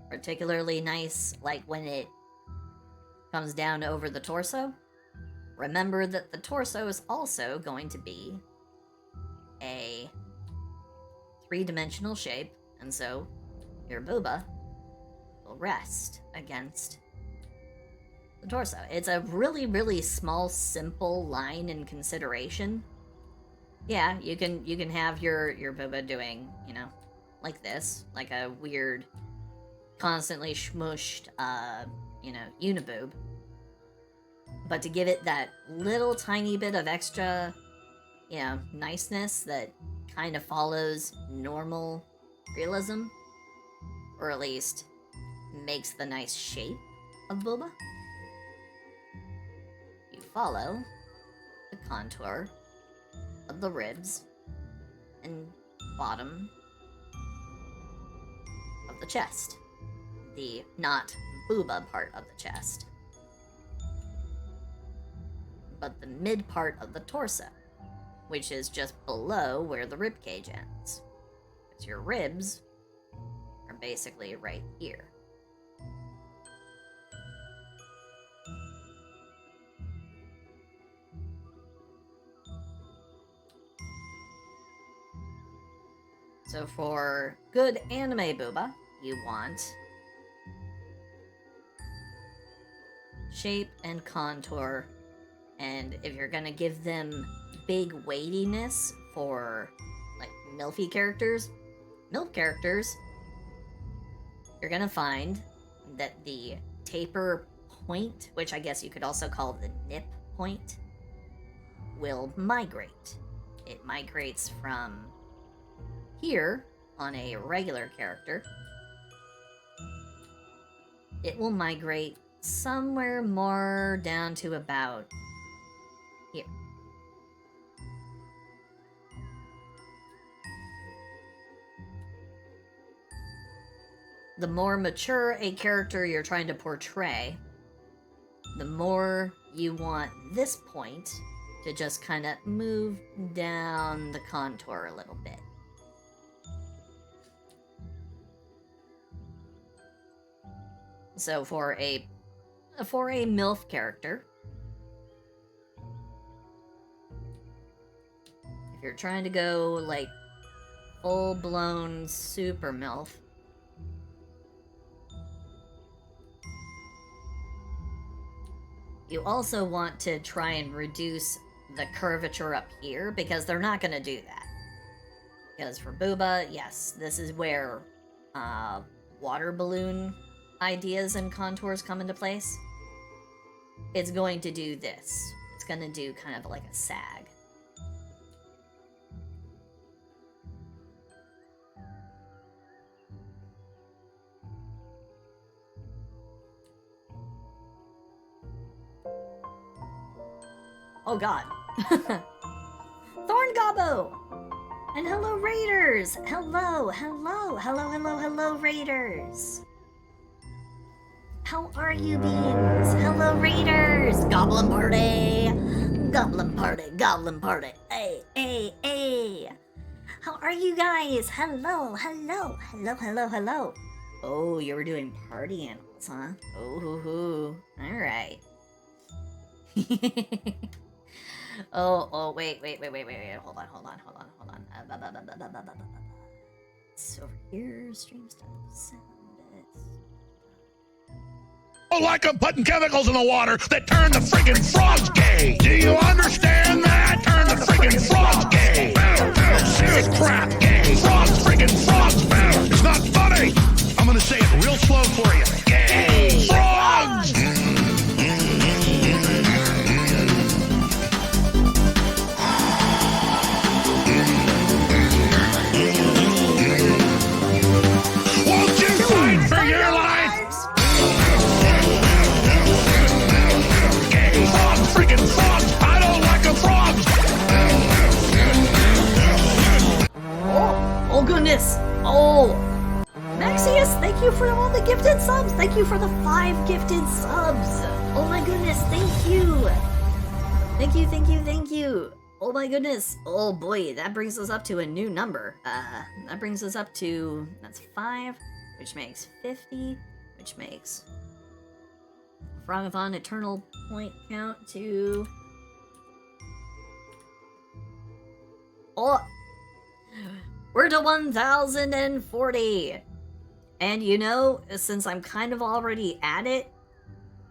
[SPEAKER 1] particularly nice, like when it comes down over the torso. Remember that the torso is also going to be a three-dimensional shape, and so your Boba will rest against the torso. It's a really, really small, simple line in consideration. Yeah, you can have your Boba doing, like this, like a weird, constantly smooshed, uniboob. But to give it that little tiny bit of extra, niceness that kind of follows normal realism, or at least makes the nice shape of Boba, you follow the contour of the ribs and bottom of the chest. The not Booba part of the chest, but the mid part of the torso, which is just below where the rib cage ends. Because your ribs are basically right here. So for good anime Booba, you want shape and contour, and if you're gonna give them big weightiness for, like, MILF characters, you're gonna find that the taper point, which I guess you could also call the nip point, will migrate. It migrates from here on a regular character. It will migrate somewhere more down to about here. The more mature a character you're trying to portray, the more you want this point to just kind of move down the contour a little bit. So for a MILF character, if you're trying to go like full-blown super MILF, you also want to try and reduce the curvature up here, because they're not going to do that. Because for Booba, yes, this is where water balloon ideas and contours come into place. It's going to do this. It's going to do kind of like a sag. Oh god. Thorn Gobbo! And hello, Raiders! Hello, Raiders! How are you, beings? Hello, Raiders! Goblin party! Goblin party, goblin party! Hey! How are you guys? Hello! Oh, you were doing party animals, huh? Oh, alright. Oh, wait. Hold on. It's over here, stream stuff, sound bits.
[SPEAKER 7] Like I'm putting chemicals in the water that turn the friggin' frogs gay. Do you understand that? Turn the friggin' frogs gay. Serious crap gay. Frogs, friggin' frogs. It's not funny. I'm gonna say it real slow for you. Gay. Frogs! Won't you fight for your life? Gay frogs, freaking frogs! I don't like the frogs!
[SPEAKER 1] Oh goodness! Oh! Maxius, thank you for all the gifted subs! Thank you for the 5 gifted subs! Oh my goodness, thank you! Thank you! Oh my goodness! Oh boy, that brings us up to a new number. That brings us up to... that's 5, which makes 50, which makes... Frogathon Eternal Point count to... Oh! We're to 1,040! And you know, since I'm kind of already at it,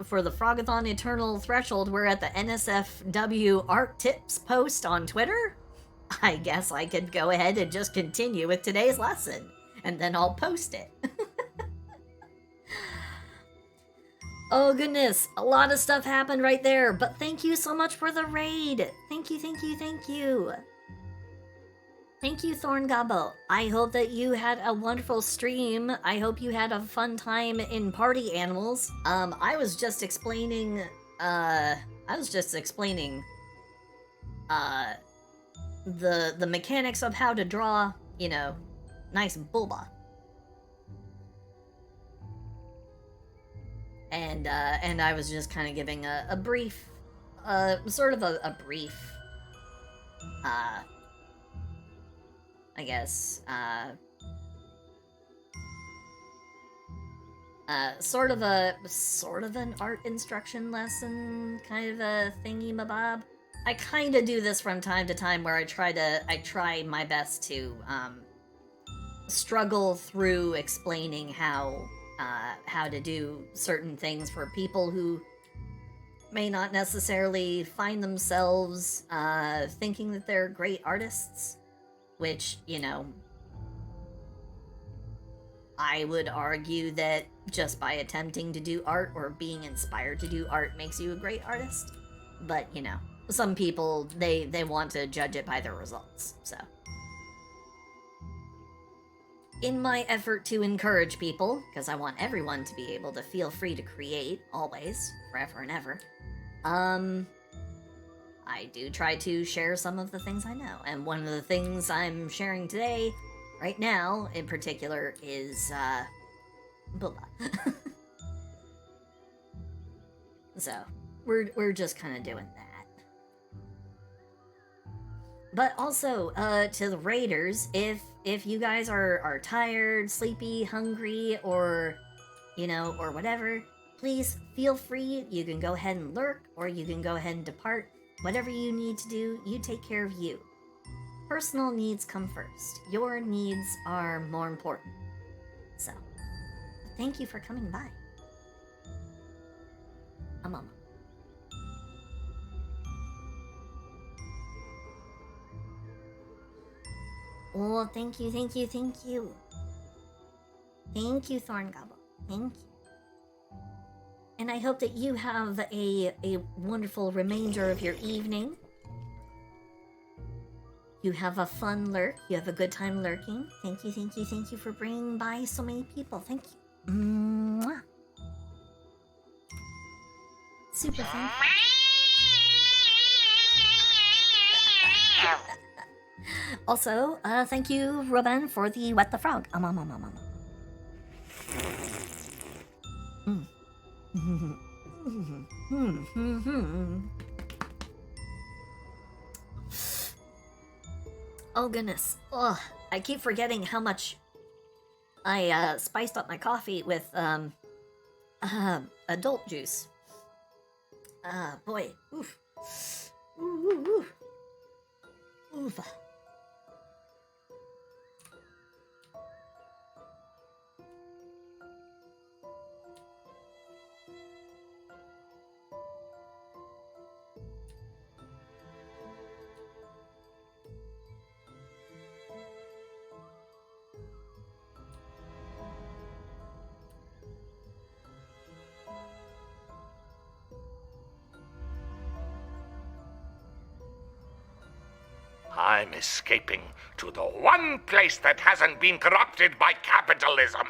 [SPEAKER 1] for the Frogathon Eternal Threshold, we're at the NSFW Art Tips post on Twitter. I guess I could go ahead and just continue with today's lesson, and then I'll post it. Oh goodness, a lot of stuff happened right there, but thank you so much for the raid! Thank you! Thank you, Thorn Gobbo. I hope that you had a wonderful stream. I hope you had a fun time in Party Animals. I was just explaining, the mechanics of how to draw, you know, nice Bulba. And I was just kind of giving a brief, sort of a brief, I guess, sort of an art instruction lesson, kind of a thingy-mabob. I kind of do this from time to time where I try my best to, struggle through explaining how to do certain things for people who may not necessarily find themselves, thinking that they're great artists. Which, you know, I would argue that just by attempting to do art or being inspired to do art makes you a great artist. But, you know, some people, they want to judge it by their results, so. In my effort to encourage people, because I want everyone to be able to feel free to create, always, forever and ever, I do try to share some of the things I know, and one of the things I'm sharing today, right now, in particular, is, Bula. So, we're just kind of doing that. But also, to the raiders, if you guys are tired, sleepy, hungry, or or whatever, please feel free. You can go ahead and lurk, or you can go ahead and depart. Whatever you need to do, you take care of you. Personal needs come first. Your needs are more important. So, thank you for coming by. Mama. Oh, thank you, thank you, thank you. Thank you, Thorngobble. Thank you. And I hope that you have a wonderful remainder of your evening. You have a fun lurk. You have a good time lurking. Thank you, thank you, thank you for bringing by so many people. Thank you. Mwah. Super fun. Also, thank you, Robin, for the Wet the Frog. Oh goodness. Ugh. I keep forgetting how much I spiced up my coffee with adult juice. Boy. Oof. Ooh. Oof.
[SPEAKER 7] I'm escaping to the one place that hasn't been corrupted by capitalism.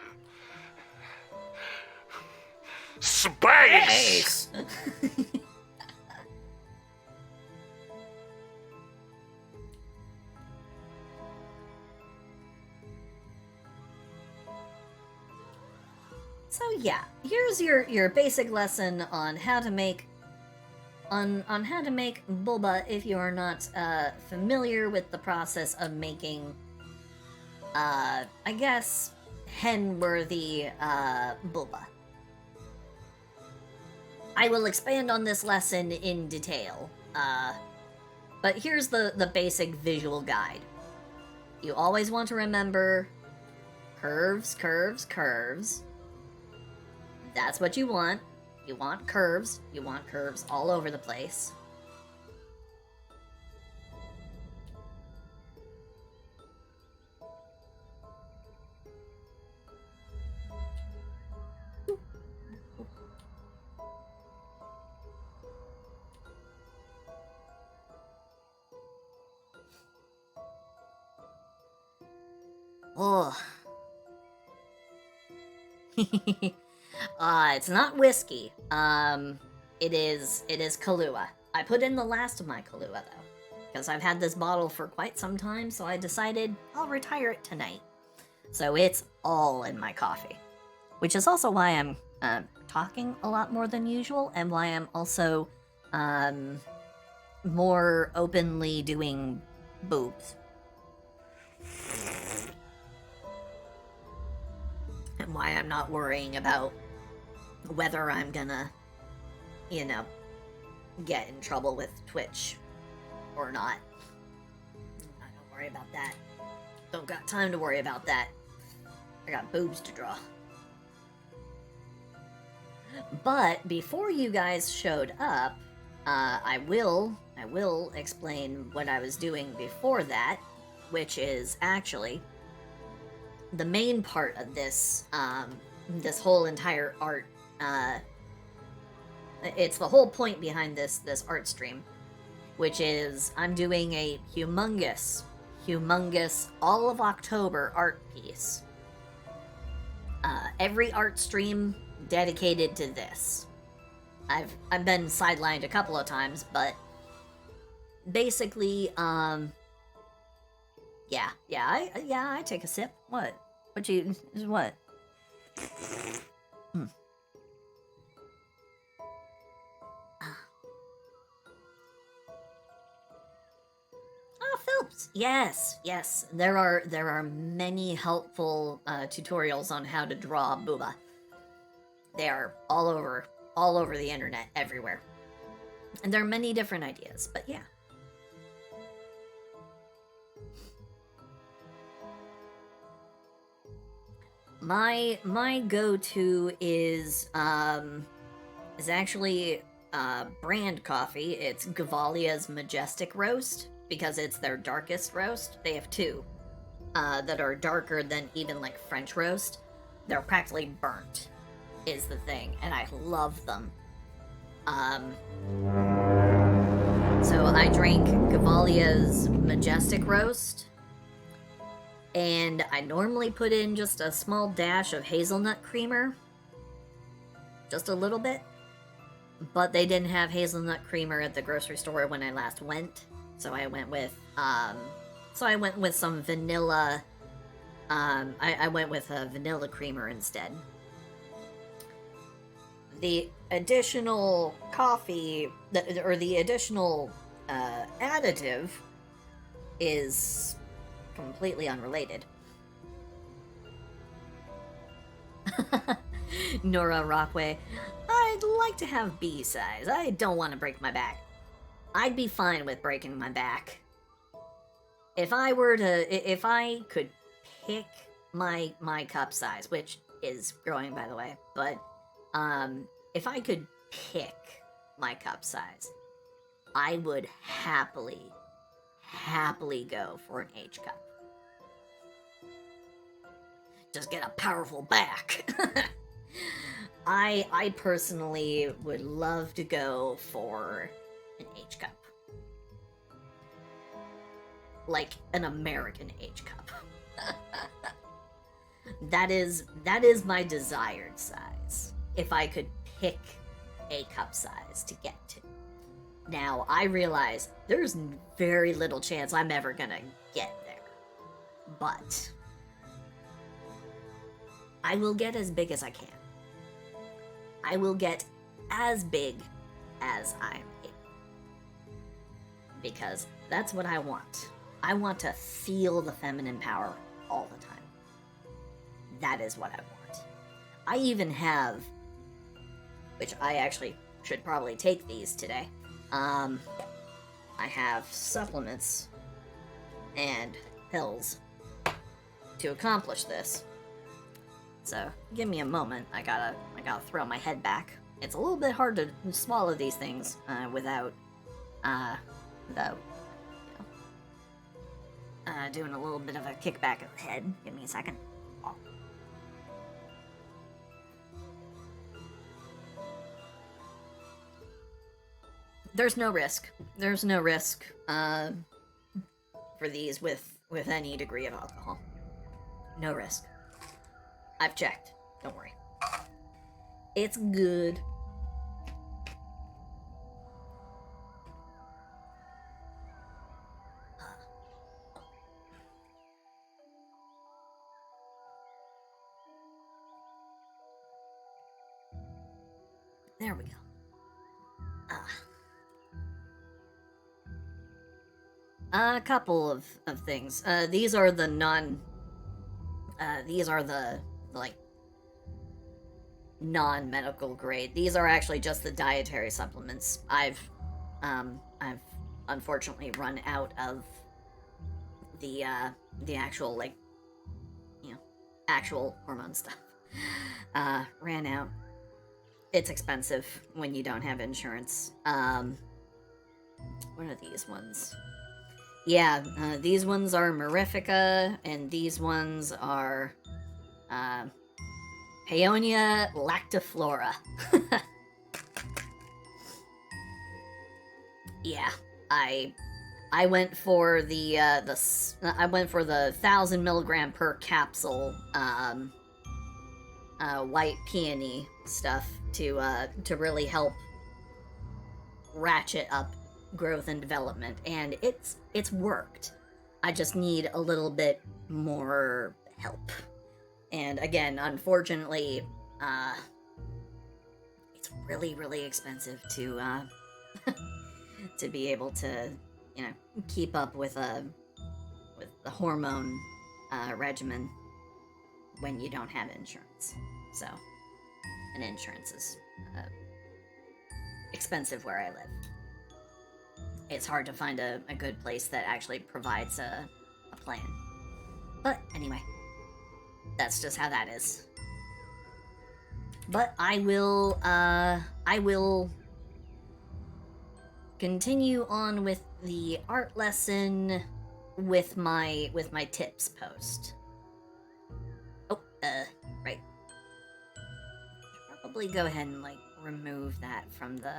[SPEAKER 7] Space!
[SPEAKER 1] So yeah, here's your basic lesson on how to make how to make boba if you are not familiar with the process of making I guess hen-worthy boba. I will expand on this lesson in detail, but here's the basic visual guide. You always want to remember curves, curves, curves. That's what you want. You want curves. You want curves all over the place. Oh. It's not whiskey. It is Kahlua. I put in the last of my Kahlua though, because I've had this bottle for quite some time, so I decided I'll retire it tonight. So it's all in my coffee, which is also why I'm talking a lot more than usual, and why I'm also more openly doing boobs. And why I'm not worrying about whether I'm gonna, get in trouble with Twitch or not. I don't worry about that. Don't got time to worry about that. I got boobs to draw. But before you guys showed up, I will explain what I was doing before that, which is actually the main part of this this whole entire art. It's the whole point behind this art stream, which is I'm doing a humongous all of October art piece. Every art stream dedicated to this. I've been sidelined a couple of times, but basically, I take a sip. What? What? Oh, Phil, cups. Yes, yes. There are many helpful tutorials on how to draw booba. They are all over the internet, everywhere. And there are many different ideas, but yeah. My go-to is actually brand coffee. It's Gavalia's Majestic Roast because it's their darkest roast. They have two that are darker than even like French roast. They're practically burnt, is the thing, and I love them. So I drink Gavalia's Majestic Roast, and I normally put in just a small dash of hazelnut creamer. Just a little bit. But they didn't have hazelnut creamer at the grocery store when I last went. So I went with some vanilla. I went with a vanilla creamer instead. The additional coffee, the additional additive is completely unrelated. Nora Rockway, I'd like to have B size. I don't want to break my back. I'd be fine with breaking my back. If I could pick my cup size, which is growing by the way, but if I could pick my cup size, I would happily go for an H cup. Just get a powerful back. I personally would love to go for an H cup. Like an American H cup. That is my desired size. If I could pick a cup size to get to. Now, I realize there's very little chance I'm ever gonna get there. But I will get as big as I can. I will get as big as I'm able. Because that's what I want. I want to feel the feminine power all the time. That is what I want. I even have, which I actually should probably take these today. I have supplements and pills to accomplish this. So give me a moment. I gotta throw my head back. It's a little bit hard to swallow these things without doing a little bit of a kickback of the head. Give me a second. Oh. There's no risk. There's no risk for these with any degree of alcohol. No risk. I've checked. Don't worry. It's good. There we go. A couple of things. These are the like non-medical grade. These are actually just the dietary supplements. I've unfortunately run out of the actual actual hormone stuff. Ran out. It's expensive when you don't have insurance. What are these ones? Yeah, these ones are Mirifica, and these ones are Paeonia lactiflora. Yeah, I went for the 1,000 milligram per capsule white peony stuff to really help ratchet up growth and development, and it's worked. I just need a little bit more help. And again, unfortunately, it's really, really expensive to to be able to, keep up with a hormone regimen when you don't have insurance. So, and insurance is expensive where I live. It's hard to find a good place that actually provides a plan. But anyway, that's just how that is. But I will continue on with the art lesson with my tips post. Oh, right. Should probably go ahead and like remove that from the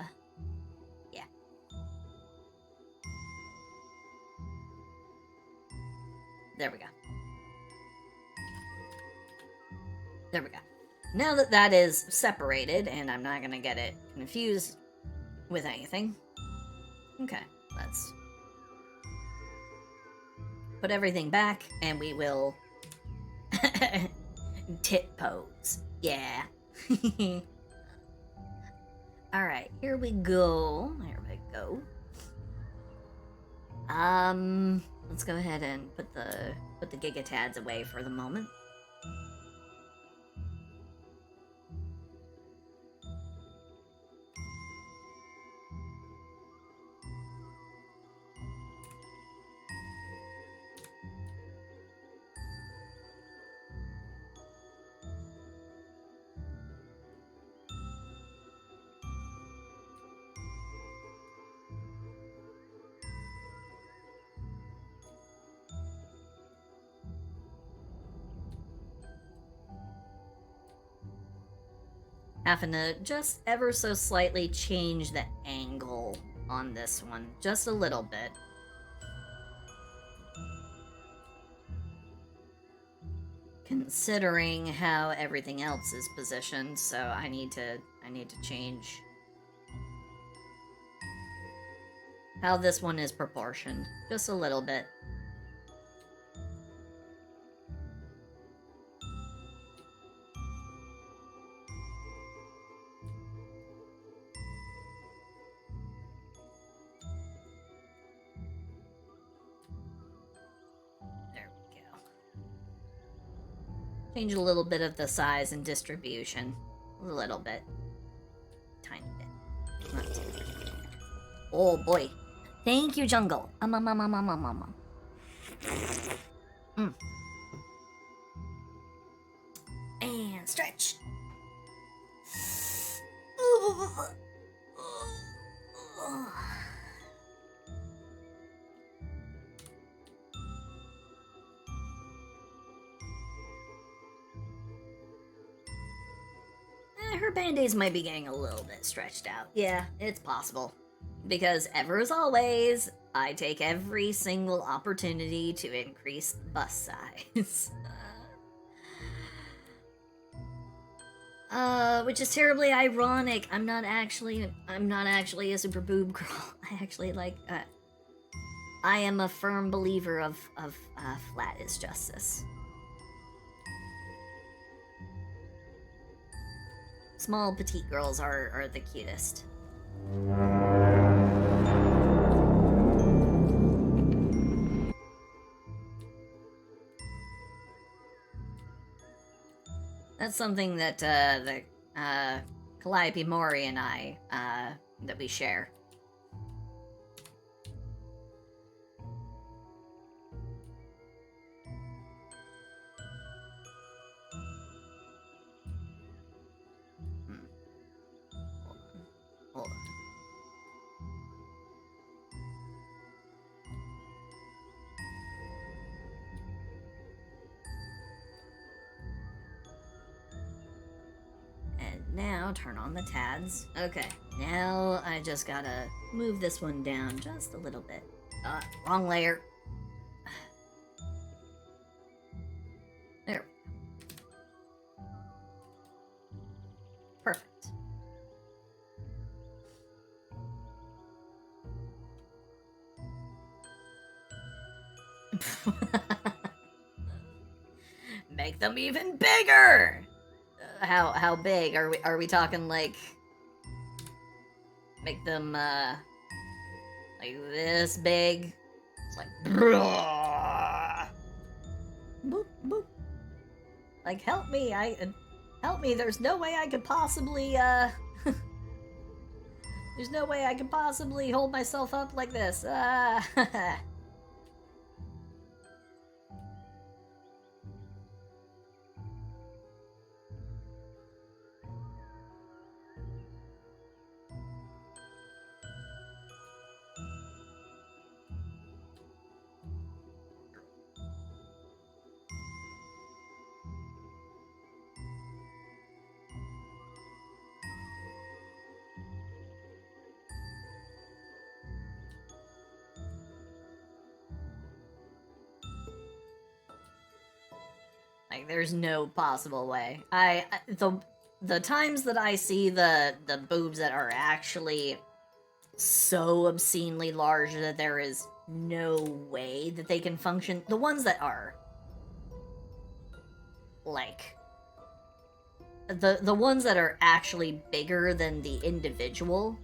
[SPEAKER 1] There we go. There we go. Now that that is separated, and I'm not gonna get it confused with anything. Okay, let's put everything back, and we will tit pose. Yeah. Alright, here we go. Here we go. Let's go ahead and put the Gigatads away for the moment. Having to just ever so slightly change the angle on this one, just a little bit. Considering how everything else is positioned, so I need to change how this one is proportioned, just a little bit. Change a little bit of the size and distribution. A little bit. Tiny bit. Not too much. Oh boy. Thank you, Jungle. And stretch. Her band-aids might be getting a little bit stretched out. Yeah, it's possible. Because ever as always, I take every single opportunity to increase bust size. Which is terribly ironic. I'm not actually a super boob girl. I actually like, I am a firm believer of flat is justice. Small, petite girls are the cutest. That's something that, Calliope Mori and I, that we share. Hold on. And now turn on the Tads. Okay, now I just gotta move this one down just a little bit. Wrong layer. There. Perfect. Make them even bigger. How big are we talking? Like, make them like this big? It's like Like, help me, help me, there's no way I could possibly, there's no way I could possibly hold myself up like this, Like, there's no possible way. The times that I see the boobs that are actually so obscenely large that there is no way that they can function, the ones that are like the ones that are actually bigger than the individual,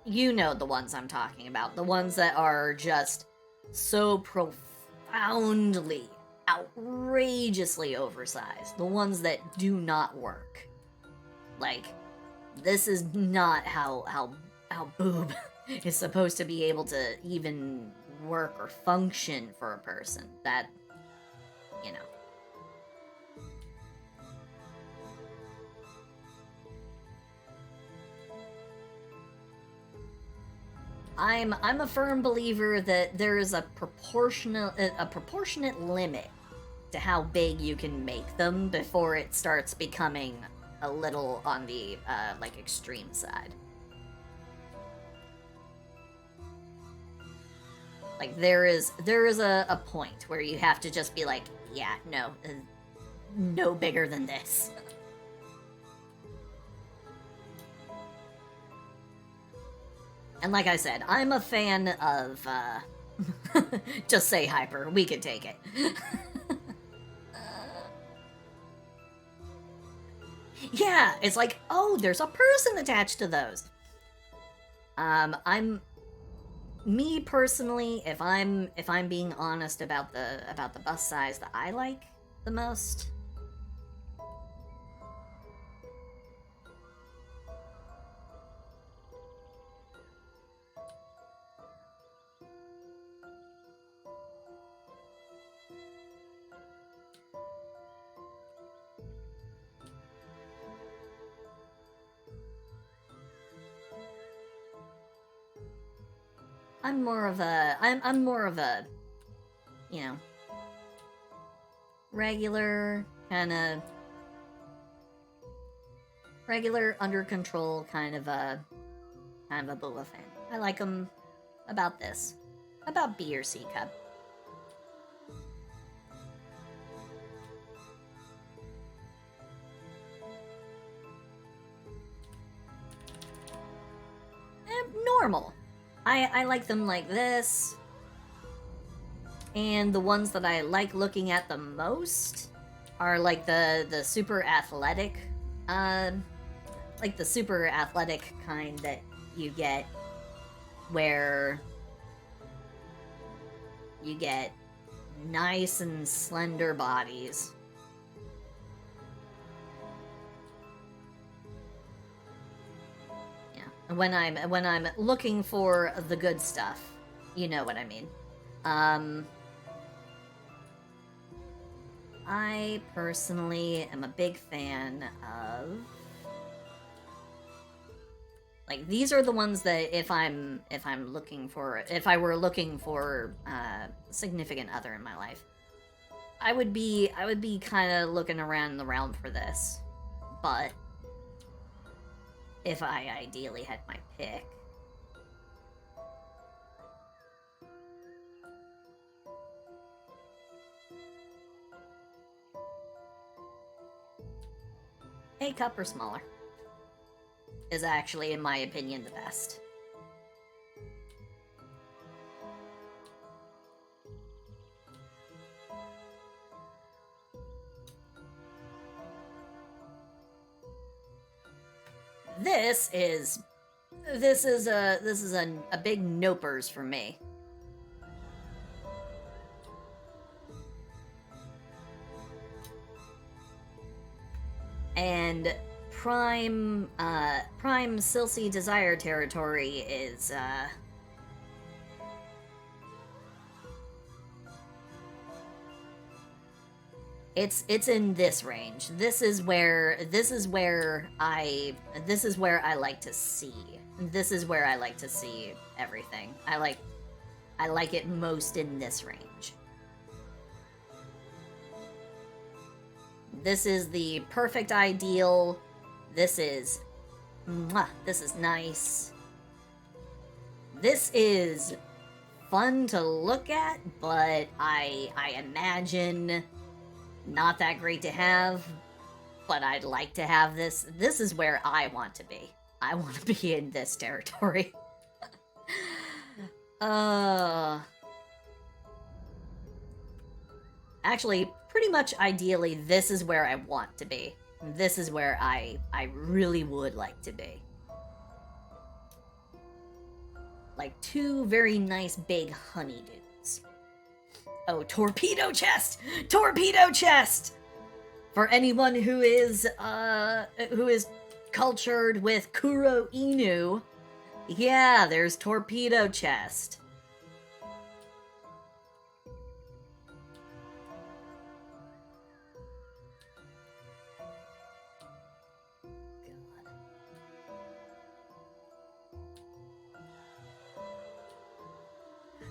[SPEAKER 1] you know, the ones I'm talking about. The ones that are just so profoundly, outrageously oversized. The ones that do not work. Like, this is not how boob is supposed to be able to even work or function for a person. That, you know. I'm a firm believer that there is a proportionate limit to how big you can make them before it starts becoming a little on the like extreme side. Like, there is a point where you have to just be like, yeah, no, no bigger than this. And like I said, I'm a fan of, just say hyper, we could take it. Yeah, it's like, oh, there's a person attached to those. Me personally, if I'm being honest about the bust size that I like the most, I'm more of a, you know, regular under control kind of a Bula fan. I like them about this, about B or C cup. Normal. I like them like this. And the ones that I like looking at the most are like the super athletic, like the super athletic kind that you get where you get nice and slender bodies. When I'm looking for the good stuff, you know what I mean. I personally am a big fan of, like, these are the ones that if I were looking for a significant other in my life, I would be kind of looking around the realm for this. But if I ideally had my pick, A cup or smaller is actually, in my opinion, the best. This is a big nopers for me. And Prime Silsey Desire territory is, It's in this range. This is where I like to see. This is where I like to see everything. I like it most in this range. This is the perfect ideal. This is nice. This is fun to look at, but I imagine not that great to have, but I'd like to have this. This is where I want to be. I want to be in this territory. Actually, pretty much ideally, this is where I want to be. This is where I really would like to be. Like two very nice big honeydews. Oh, torpedo chest! Torpedo chest! For anyone who is cultured with Kuro Inu, yeah, there's torpedo chest.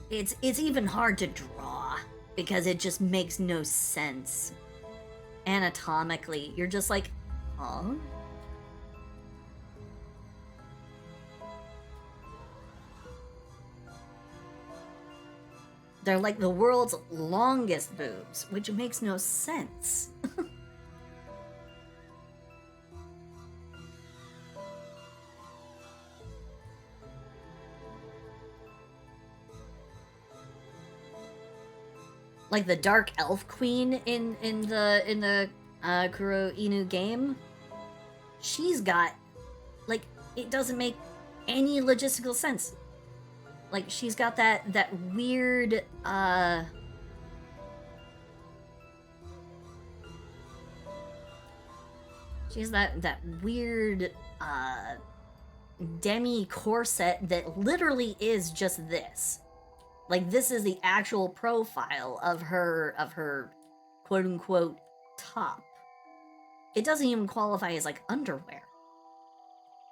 [SPEAKER 1] It's even hard to draw because it just makes no sense. Anatomically, you're just like, huh? They're like the world's longest boobs, which makes no sense. Like the Dark Elf Queen in the Kuro Inu game, she's got, like, it doesn't make any logistical sense. Like, she's got that weird she has that weird demi corset that literally is just this. Like, this is the actual profile of her quote-unquote top. It doesn't even qualify as, like, underwear.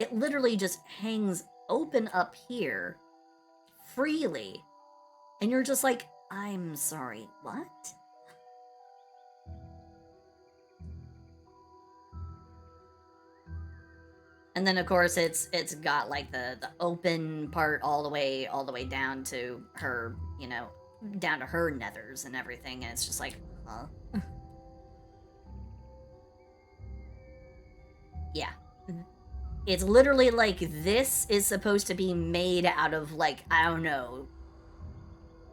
[SPEAKER 1] It literally just hangs open up here, freely, and you're just like, I'm sorry, what? And then, of course, it's got like the open part all the way down to her, you know, down to her nethers and everything, and it's just like, huh? Yeah. It's literally like this is supposed to be made out of, like, I don't know,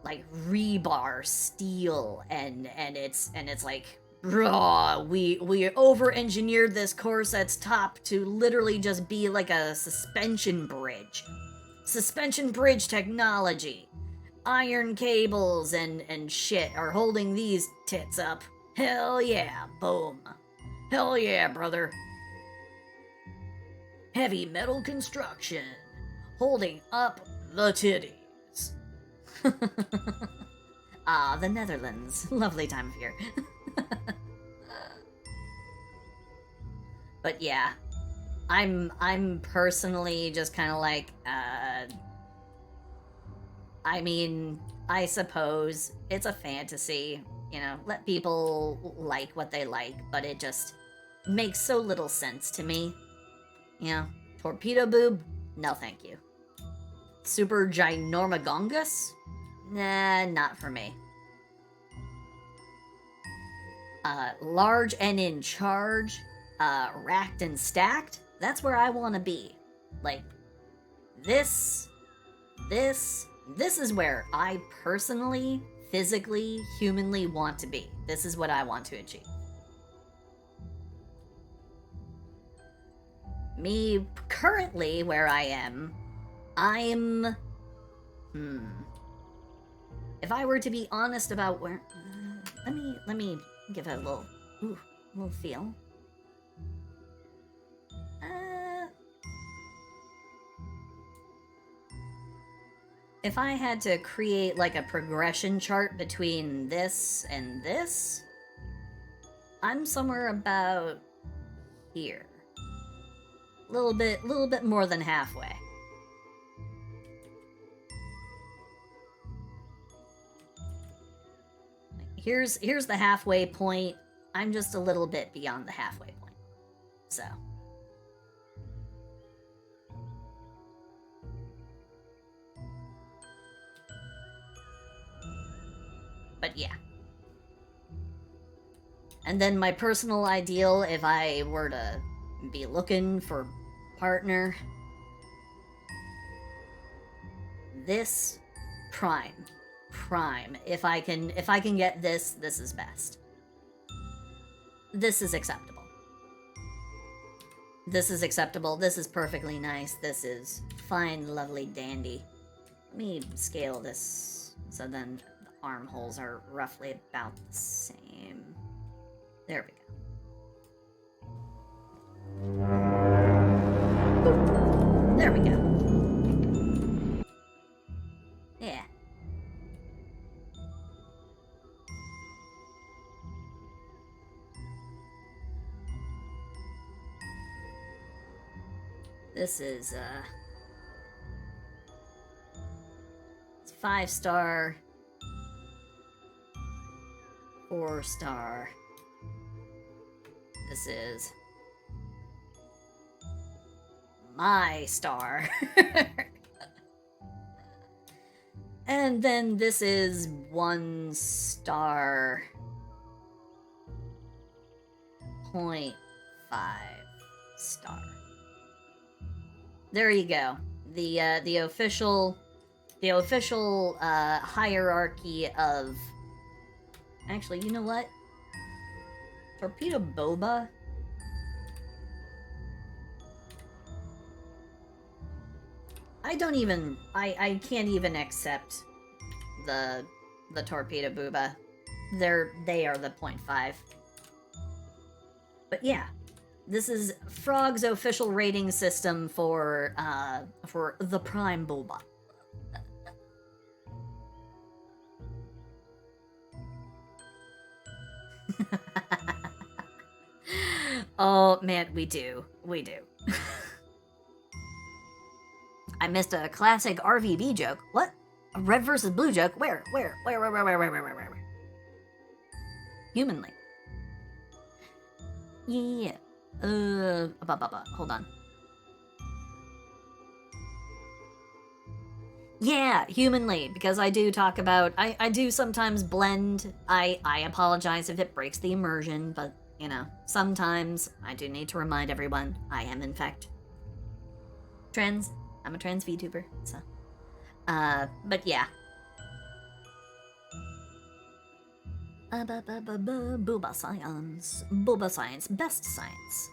[SPEAKER 1] like rebar steel, and it's like, raw, we over-engineered this corset's top to literally just be like a suspension bridge. Suspension bridge technology. Iron cables and shit are holding these tits up. Hell yeah, boom. Hell yeah, brother. Heavy metal construction. Holding up the titties. Ah, the Netherlands. Lovely time of year. But yeah, I'm personally just kind of like, I mean, I suppose it's a fantasy, you know, let people like what they like, but it just makes so little sense to me. You know, torpedo boob? No thank you. Super ginormagongus? Nah, not for me. Large and in charge, racked and stacked, that's where I want to be. Like, this is where I personally, physically, humanly want to be. This is what I want to achieve. Me, currently, where I am, I'm... If I were to be honest about where... let me give it a little feel. if I had to create like a progression chart between this and this, I'm somewhere about here. Little bit more than halfway. Here's the halfway point. I'm just a little bit beyond the halfway point. So. But yeah. And then my personal ideal, if I were to be looking for partner, this prime. If I can get this, this is best. This is acceptable. This is acceptable. This is perfectly nice. This is fine, lovely, dandy. Let me scale this so then the armholes are roughly about the same. There we go. There we go. Yeah. This is, it's 5-star, 4-star. This is my star. And then this is 1-star, 0.5-star. There you go. The official hierarchy of. Actually, you know what? Torpedo Boba. I can't even accept the Torpedo Booba. They are the 0.5. But yeah. This is Frog's official rating system for the Prime Boba. Oh man, we do. I missed a classic RVB joke. What? A red versus blue joke? Where? Humanly. Yeah. Hold on. Yeah, humanly, because I do talk about, I do sometimes blend. I apologize if it breaks the immersion, but, you know, sometimes I do need to remind everyone I am, in fact, trans. I'm a trans VTuber, so. But yeah. Booba science. Booba science. Best science.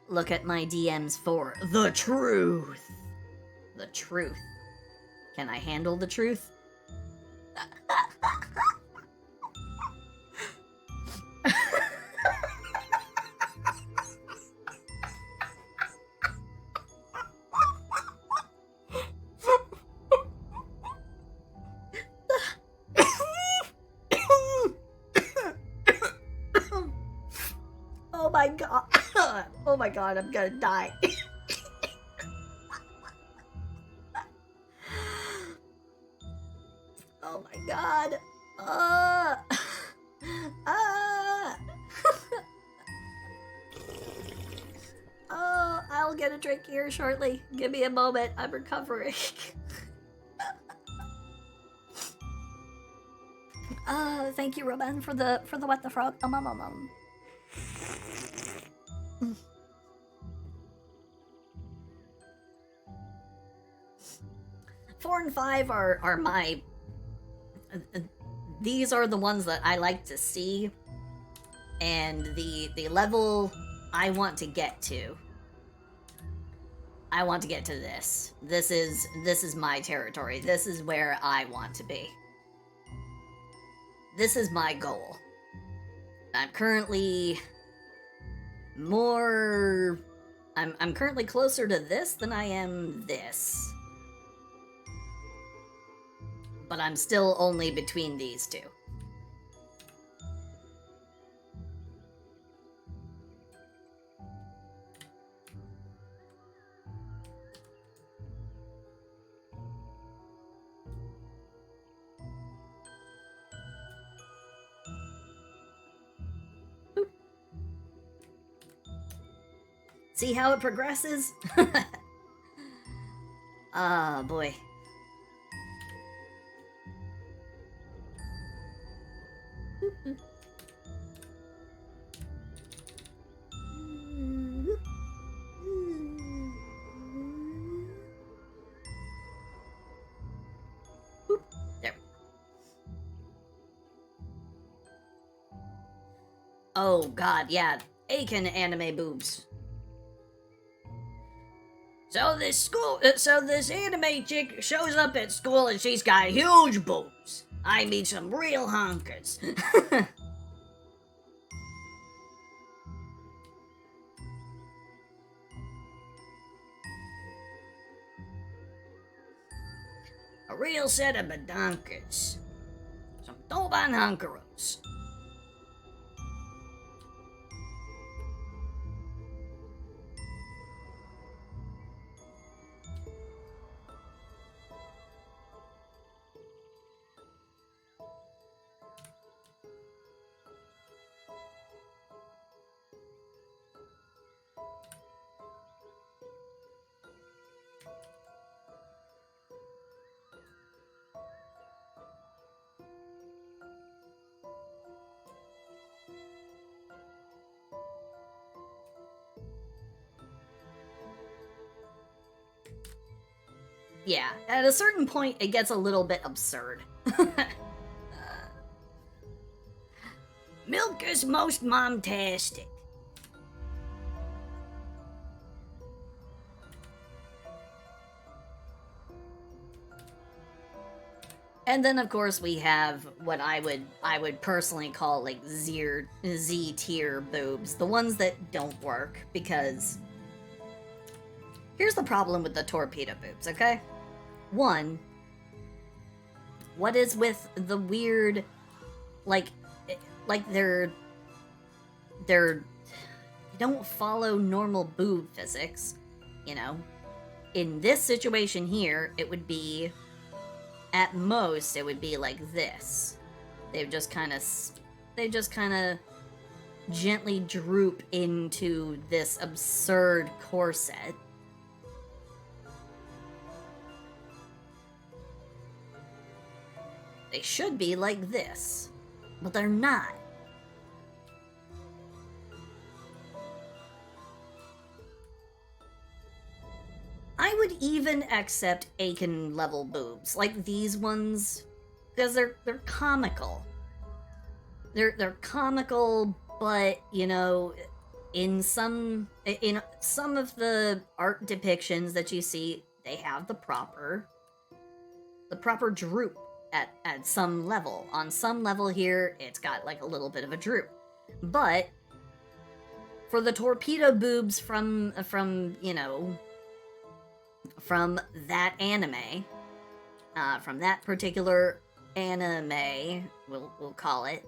[SPEAKER 1] Look at my DMs for the truth. The truth. Can I handle the truth? Oh my god, I'm gonna die. Oh my god. Oh, I'll get a drink here shortly. Give me a moment. I'm recovering. Thank you, Roman, for the what the frog. 4 and 5 are my. These are the ones that I like to see, and the level I want to get to. I want to get to this. This is my territory. This is where I want to be. This is my goal. I'm currently more I'm currently closer to this than I am this. But I'm still only between these two. Boop. See how it progresses? Ah, boy. Boop. There. Oh god, yeah. Aiken anime boobs. So this anime chick shows up at school and she's got huge boobs. I mean some real honkers. A real set of badonkers. Some Doban honkeros. Yeah, at a certain point, it gets a little bit absurd. Milk is most mom-tastic. And then, of course, we have what I would personally call like Z tier boobs, the ones that don't work because here's the problem with the torpedo boobs, okay? One, what is with the weird, like they're they don't follow normal boob physics, you know? In this situation here, it would be, at most, it would be like this. They just kind of gently droop into this absurd corset. They should be like this, but they're not. I would even accept Aiken level boobs, like these ones, because they're comical. They're comical, but you know, in some of the art depictions that you see, they have the proper droop at some level. On some level here, it's got like a little bit of a droop. But for the torpedo boobs from you know, from that anime, from that particular anime, we'll call it,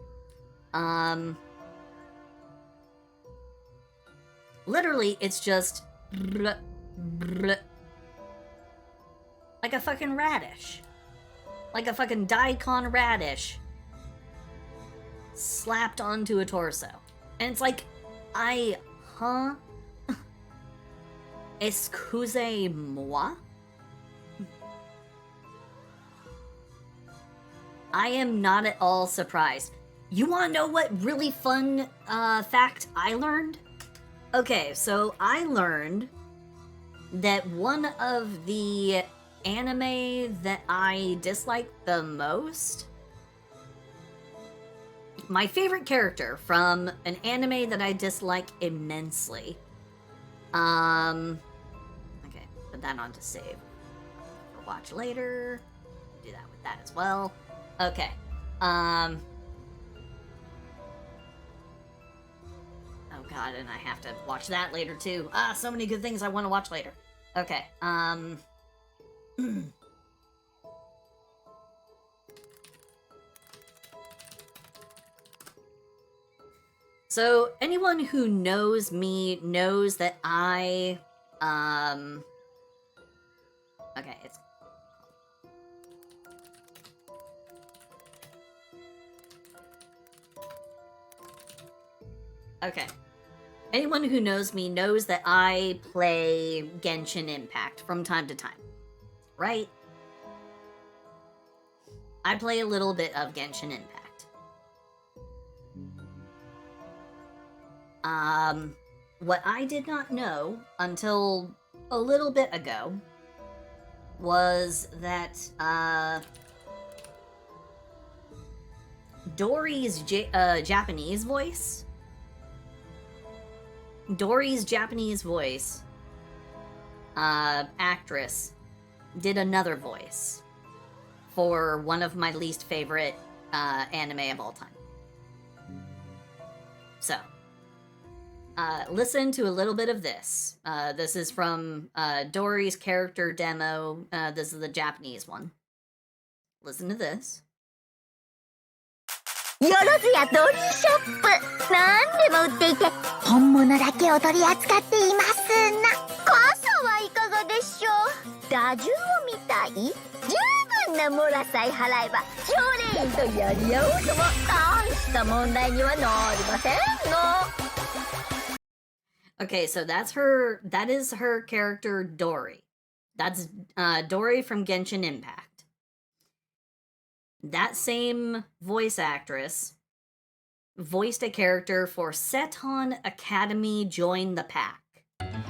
[SPEAKER 1] literally it's just like a fucking radish. Like a fucking daikon radish slapped onto a torso. And it's like, excusez-moi? I am not at all surprised. You wanna know what really fun fact I learned? Okay, so I learned that one of the anime that I dislike the most, my favorite character from an anime that I dislike immensely. Okay, put that on to save. For watch later. Do that with that as well. Okay. Oh god, and I have to watch that later too. So many good things I want to watch later. Okay, So, anyone who knows me knows that I, okay, it's... Okay. Anyone who knows me knows that I play Genshin Impact from time to time, right? I play a little bit of Genshin Impact. What I did not know until a little bit ago was that, Dory's Japanese voice, actress did another voice for one of my least favorite, anime of all time. So, listen to a little bit of this. This is from Dory's character demo. This is the Japanese one. Listen to this.
[SPEAKER 8] よろずやドリーショップ何でも売っていて本物だけを取り扱っていますな傘はいかがでしょう打順を見たい十分なモラさえ払えば常連員とやり合うとも大した問題にはなりませんの
[SPEAKER 1] Okay, so that is her character Dory. That's Dory from Genshin Impact. That same voice actress voiced a character for Seton Academy Join the Pack.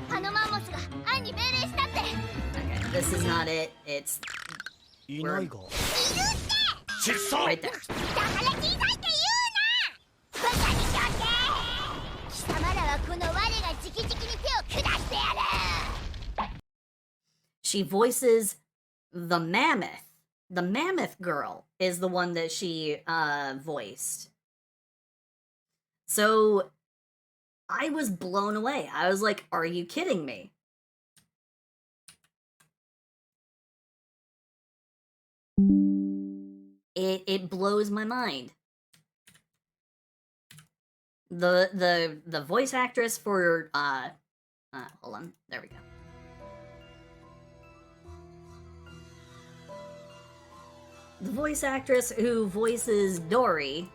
[SPEAKER 8] あのマンモスがアンに命令したって
[SPEAKER 1] Okay, this is not it. It's
[SPEAKER 5] いないが
[SPEAKER 1] right there.
[SPEAKER 8] だから小さいって言うなバカにしよって貴様らはこの我が直々に手を下してやる
[SPEAKER 1] She voices the mammoth. The mammoth girl is the one that she voiced. So I was blown away. I was like, are you kidding me? It blows my mind. The voice actress for hold on, there we go. The voice actress who voices Dory,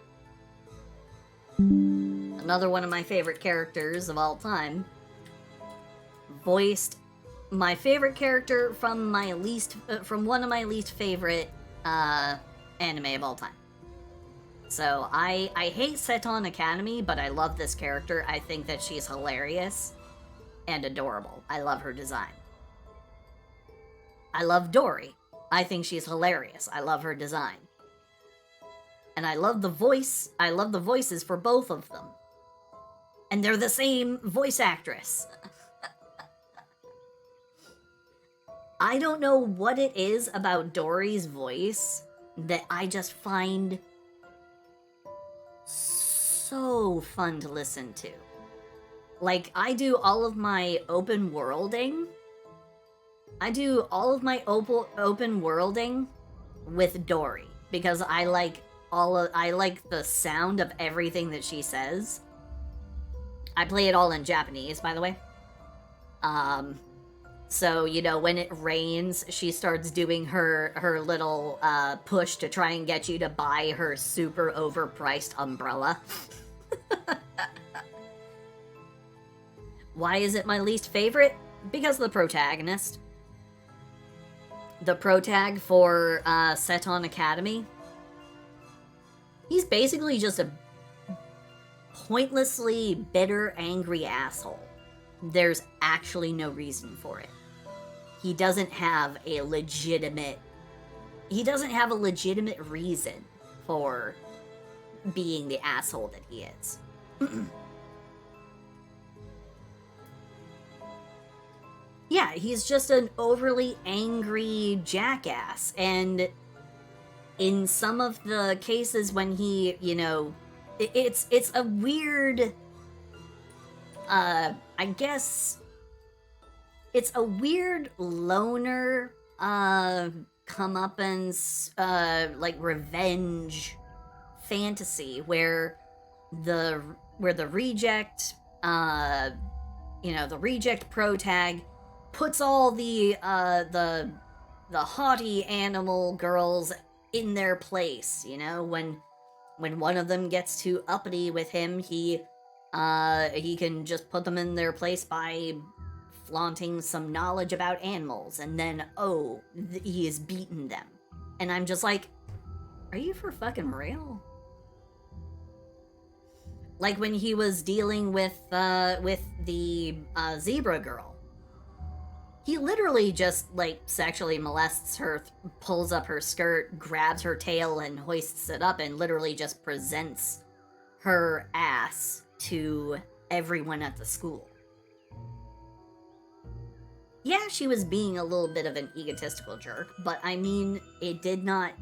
[SPEAKER 1] another one of my favorite characters of all time, voiced my favorite character from from one of my least favorite anime of all time. So I hate Seton Academy, but I love this character. I think that she's hilarious and adorable. I love her design. I love Dory. I think she's hilarious. I love her design. And I love the voices for both of them. And they're the same voice actress. I don't know what it is about Dory's voice that I just find so fun to listen to. Like, I do all of my open worlding with Dory because I like the sound of everything that she says. I play it all in Japanese, by the way. So, you know, when it rains, she starts doing her little push to try and get you to buy her super overpriced umbrella. Why is it my least favorite? Because of the protagonist. The protag for Seton Academy. He's basically just a pointlessly bitter, angry asshole. There's actually no reason for it. He doesn't have a legitimate reason for being the asshole that he is. Yeah, he's just an overly angry jackass, and in some of the cases when he, you know, it's a weird I guess it's a weird loner, comeuppance, like revenge fantasy where the reject, the reject protag puts all the haughty animal girls in their place. When one of them gets too uppity with him, he can just put them in their place by flaunting some knowledge about animals, and then he has beaten them, and I'm just like, are you for fucking real? Like when he was dealing with the zebra girl, he literally just like sexually molests her, pulls up her skirt, grabs her tail, and hoists it up, and literally just presents her ass to everyone at the school. Yeah, she was being a little bit of an egotistical jerk, but I mean, it did not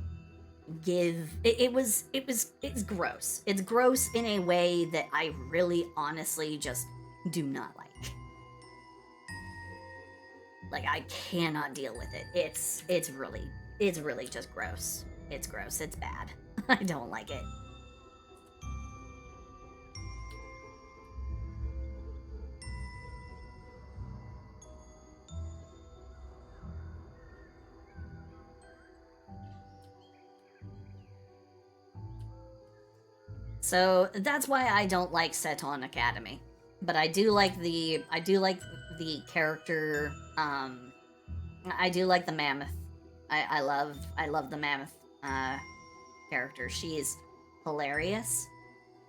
[SPEAKER 1] give it's gross. It's gross in a way that I really honestly just do not like. Like, I cannot deal with it. It's really just gross. It's gross. It's bad. I don't like it. So that's why I don't like Seton Academy, but I do like the character. I do like the mammoth. I love the mammoth character. She is hilarious,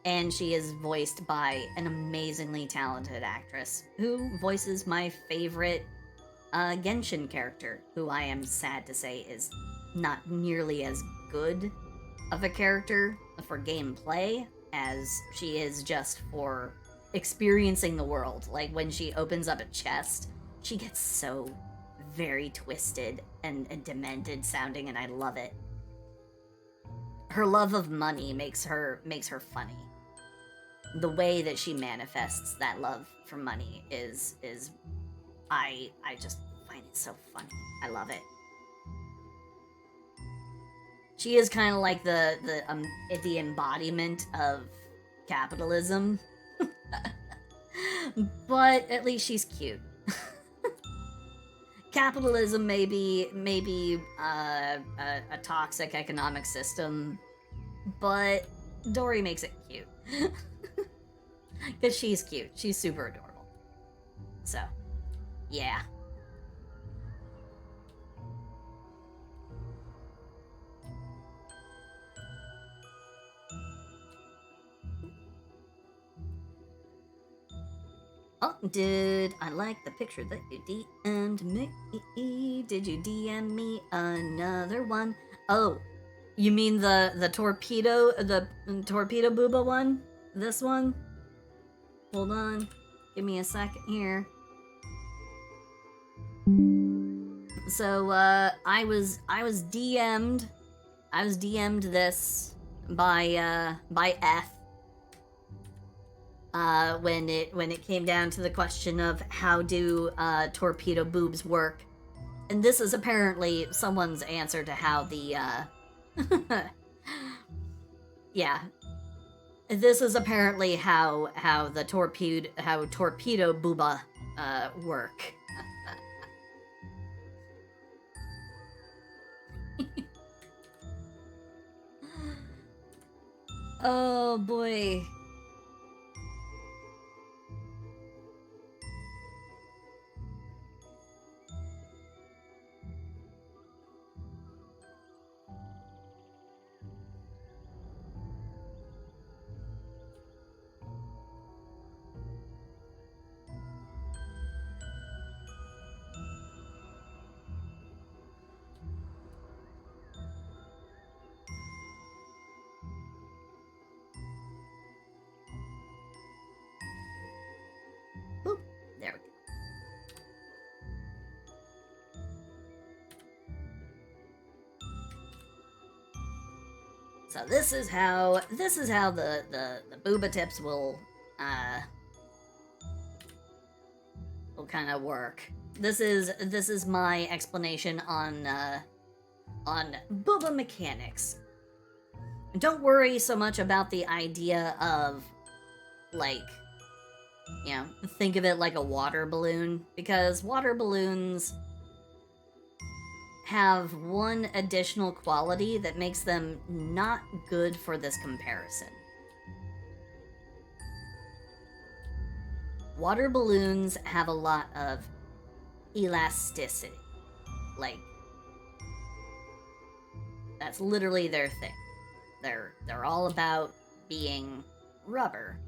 [SPEAKER 1] and she is voiced by an amazingly talented actress who voices my favorite Genshin character, who I am sad to say is not nearly as good of a character for gameplay as she is just for experiencing the world. Like, when she opens up a chest, she gets so very twisted and demented sounding, and I love it. Her love of money makes her funny. The way that she manifests that love for money is I just find it so funny. I love it. She is kind of like the embodiment of capitalism, but at least she's cute. Capitalism may be a toxic economic system, but Dory makes it cute. Because she's cute. She's super adorable. So, yeah. Oh, did I like the picture that you DM'd me? Did you DM me another one? Oh, you mean the torpedo booba one? This one? Hold on. Give me a second here. So, I was DM'd this by F. When it came down to the question of how do torpedo boobs work, and this is apparently someone's answer to how the yeah, this is apparently how torpedo booba work. Oh boy. Boop. There we go. So this is how the booba tips will kind of work. This is my explanation on booba mechanics. Don't worry so much about the idea of, like, you know, think of it like a water balloon, because water balloons have one additional quality that makes them not good for this comparison. Water balloons have a lot of elasticity. Like, that's literally their thing. They're all about being rubber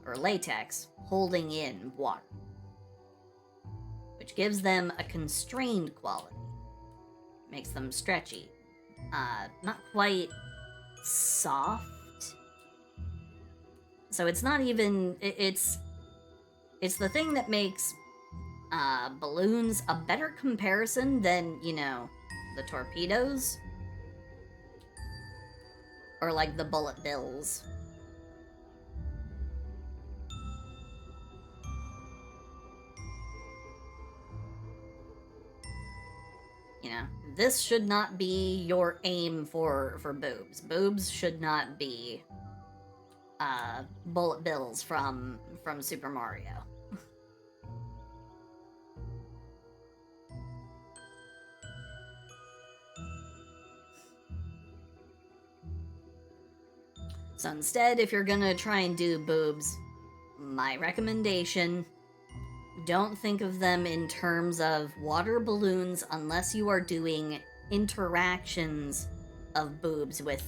[SPEAKER 1] or latex holding in water, which gives them a constrained quality. Makes them stretchy. Not quite soft. So it's not even, it's the thing that makes balloons a better comparison than, you know, the torpedoes. Or like the bullet bills. You know, this should not be your aim for boobs. Boobs should not be bullet bills from Super Mario. So instead, if you're gonna try and do boobs, my recommendation, don't think of them in terms of water balloons unless you are doing interactions of boobs with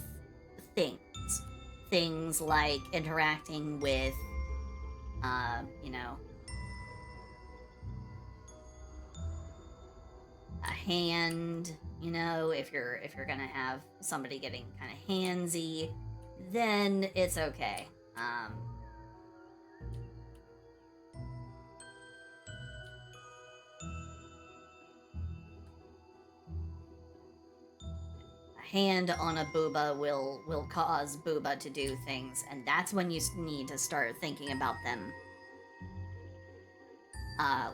[SPEAKER 1] things. Things like interacting with, you know, a hand, you know, if you're gonna have somebody getting kind of handsy, then it's okay. A hand on a booba will cause booba to do things, and that's when you need to start thinking about them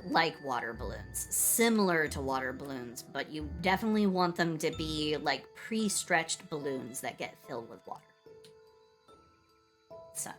[SPEAKER 1] like water balloons, similar to water balloons, but you definitely want them to be like pre-stretched balloons that get filled with water. So.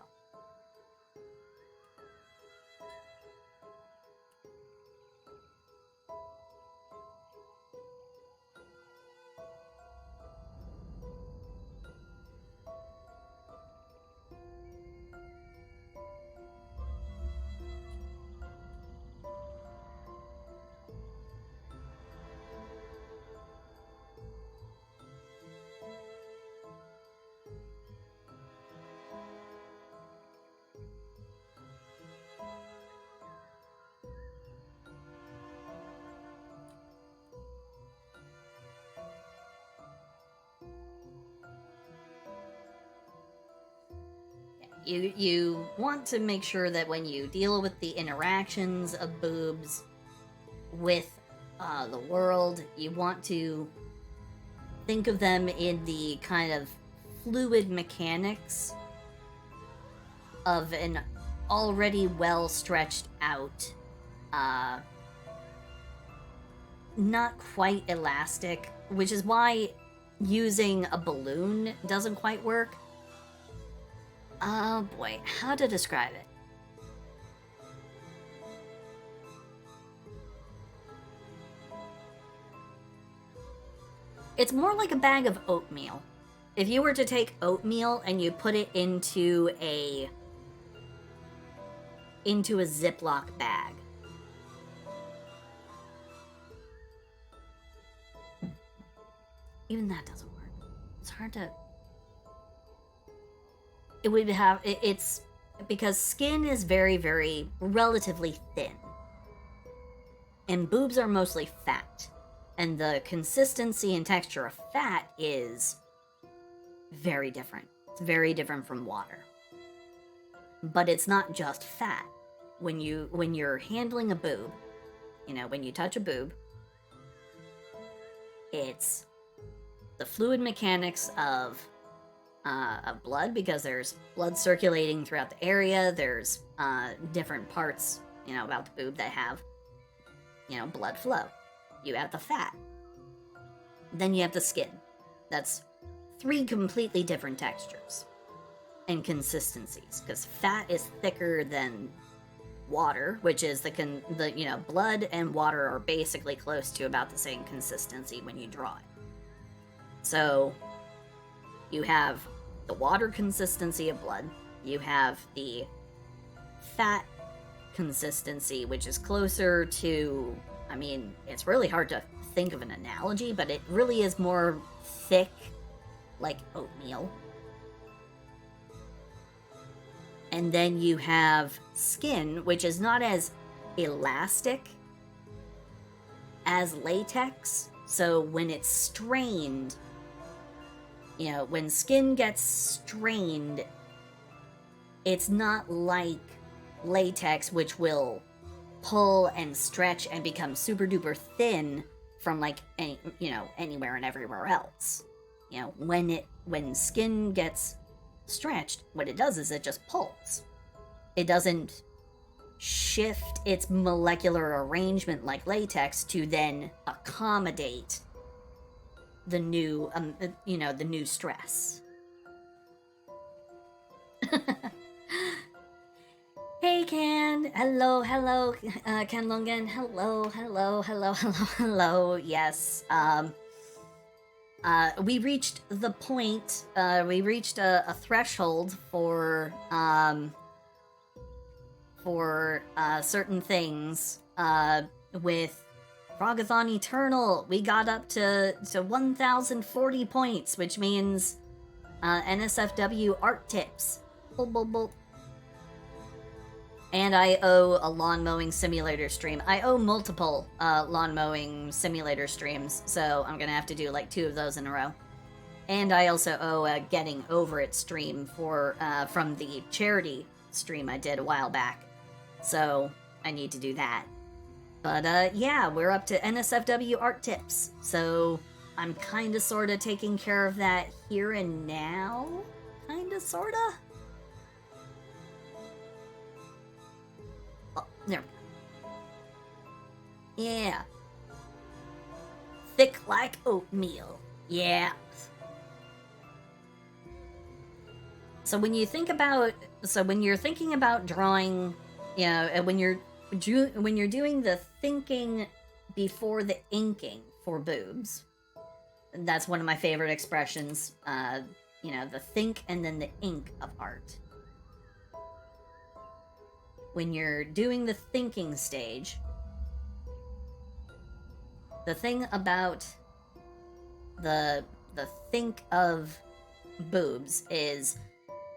[SPEAKER 1] You want to make sure that when you deal with the interactions of boobs with the world, you want to think of them in the kind of fluid mechanics of an already well stretched out, not quite elastic, which is why using a balloon doesn't quite work. Oh boy, how to describe it? It's more like a bag of oatmeal. If you were to take oatmeal and you put it into a Ziploc bag. Even that doesn't work. It's hard to... It would have... It's... Because skin is very, very relatively thin. And boobs are mostly fat. And the consistency and texture of fat is very different. It's very different from water. But it's not just fat. When you're handling a boob, you know, when you touch a boob, it's the fluid mechanics of blood, because there's blood circulating throughout the area. There's different parts about the boob that have, blood flow. You have the fat. Then you have the skin. That's 3 completely different textures and consistencies, because fat is thicker than water, which is the blood and water are basically close to about the same consistency when you draw it. So you have the water consistency of blood, you have the fat consistency, which is closer to, it's really hard to think of an analogy, but it really is more thick, like oatmeal. And then you have skin, which is not as elastic as latex. So when it's strained, when skin gets strained, it's not like latex, which will pull and stretch and become super duper thin from anywhere and everywhere else. When skin gets stretched, what it does is it just pulls. It doesn't shift its molecular arrangement like latex to then accommodate the new, the new stress. Hey, Can. Hello, Can Longan. Hello. Yes. We reached the point. We reached a threshold for certain things. With Frogathon Eternal, we got up to 1,040 points, which means NSFW art tips. And I owe a lawn mowing simulator stream. I owe multiple lawn mowing simulator streams, so I'm gonna have to do like 2 of those in a row. And I also owe a Getting Over It stream from the charity stream I did a while back. So I need to do that. But yeah, we're up to NSFW art tips. So I'm kinda sorta taking care of that here and now. Kinda sorta. Oh, there we go. Yeah. Thick like oatmeal. Yeah. So when you're thinking about drawing, when you're doing the thinking before the inking for boobs, that's one of my favorite expressions. The think and then the ink of art. When you're doing the thinking stage, the thing about the think of boobs is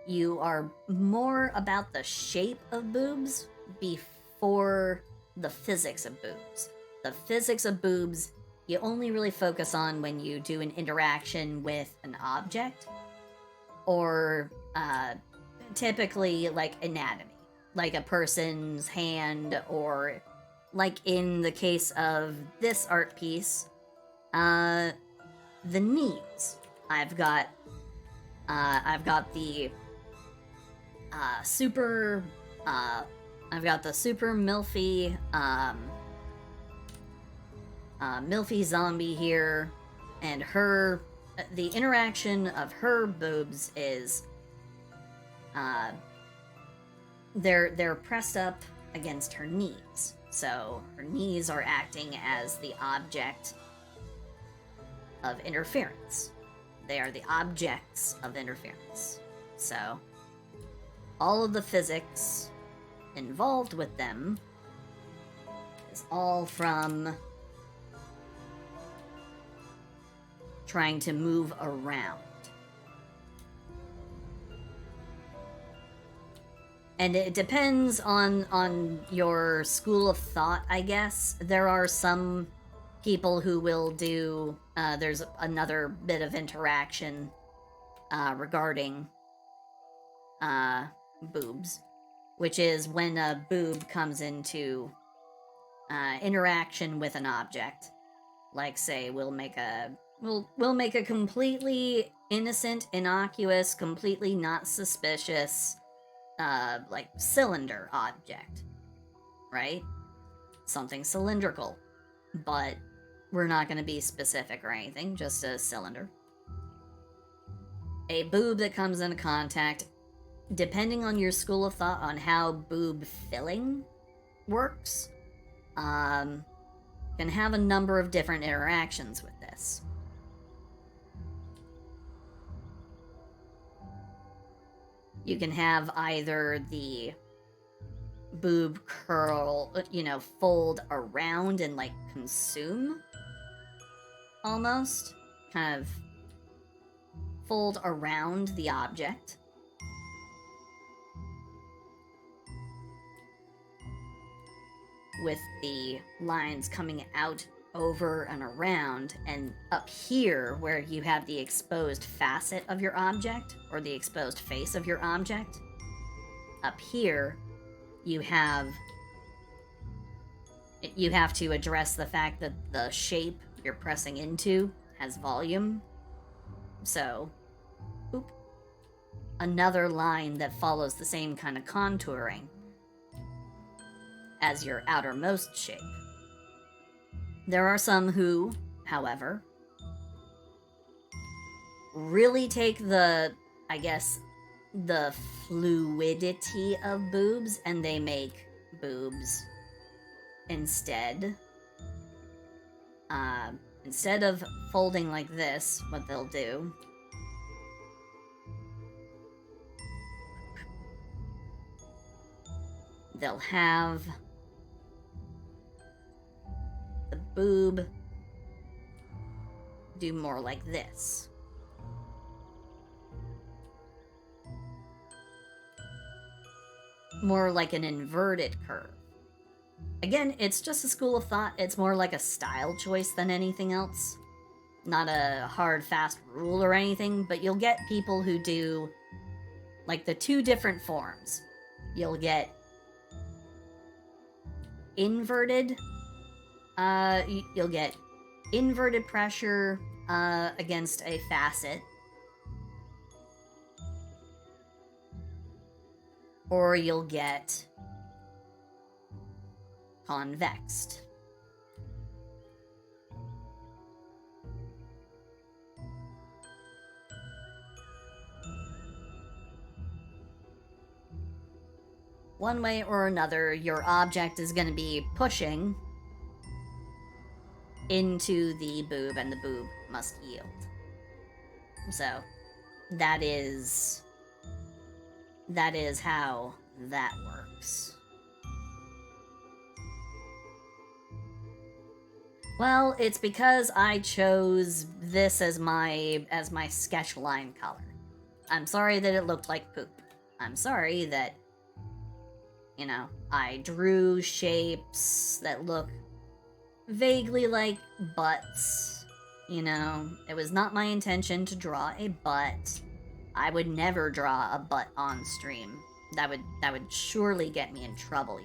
[SPEAKER 1] you are more about the shape of boobs before the physics of boobs. The physics of boobs you only really focus on when you do an interaction with an object, or typically like anatomy. Like a person's hand, or like in the case of this art piece, the knees. I've got the super milfy milfy zombie here, and the interaction of her boobs is they're pressed up against her knees. So her knees are acting as the object of interference. They are the objects of interference. So all of the physics involved with them is all from trying to move around. And it depends on your school of thought, I guess. There are some people who will do, there's another bit of interaction regarding boobs, which is when a boob comes into interaction with an object. Like, say, we'll make a completely innocent, innocuous, completely not suspicious like cylinder object. right? Something cylindrical, but we're not going to be specific or anything, just a cylinder. A boob that comes into contact, depending on your school of thought on how boob filling works, can have a number of different interactions with this. You can have either the boob curl, fold around and like consume, almost, kind of fold around the object. With the lines coming out over and around, and up here where you have the exposed facet of your object, or the exposed face of your object, up here you have to address the fact that the shape you're pressing into has volume. So, another line that follows the same kind of contouring as your outermost shape. There are some who, however, really take the fluidity of boobs and they make boobs instead. Instead of folding like this, what they'll do they'll have the boob do more like this. More like an inverted curve. Again, it's just a school of thought. It's more like a style choice than anything else. Not a hard, fast rule or anything, but you'll get people who do like the two different forms. You'll get inverted, you'll get inverted pressure against a facet, or you'll get convexed. One way or another, your object is going to be pushing into the boob, and the boob must yield. So, that is how that works. Well, it's because I chose this as my sketch line color. I'm sorry that it looked like poop. I'm sorry that, I drew shapes that look vaguely like butts. It was not my intention to draw a butt. I would never draw a butt on stream. That would surely get me in trouble,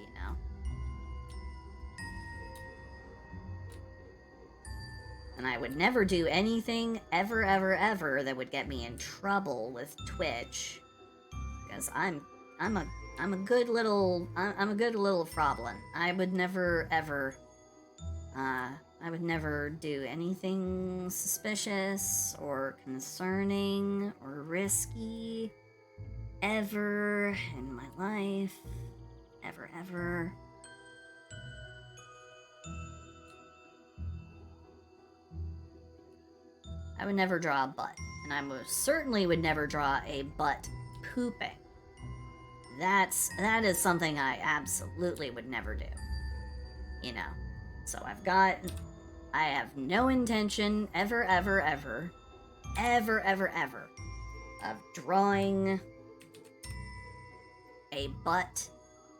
[SPEAKER 1] And I would never do anything ever, ever, ever that would get me in trouble with Twitch, because I'm a good little Froglin. I would never ever do anything suspicious or concerning or risky ever in my life. Ever, ever. I would never draw a butt, and I most certainly would never draw a butt pooping. That is something I absolutely would never do. So I have no intention ever, ever, ever, ever, ever, ever of drawing a butt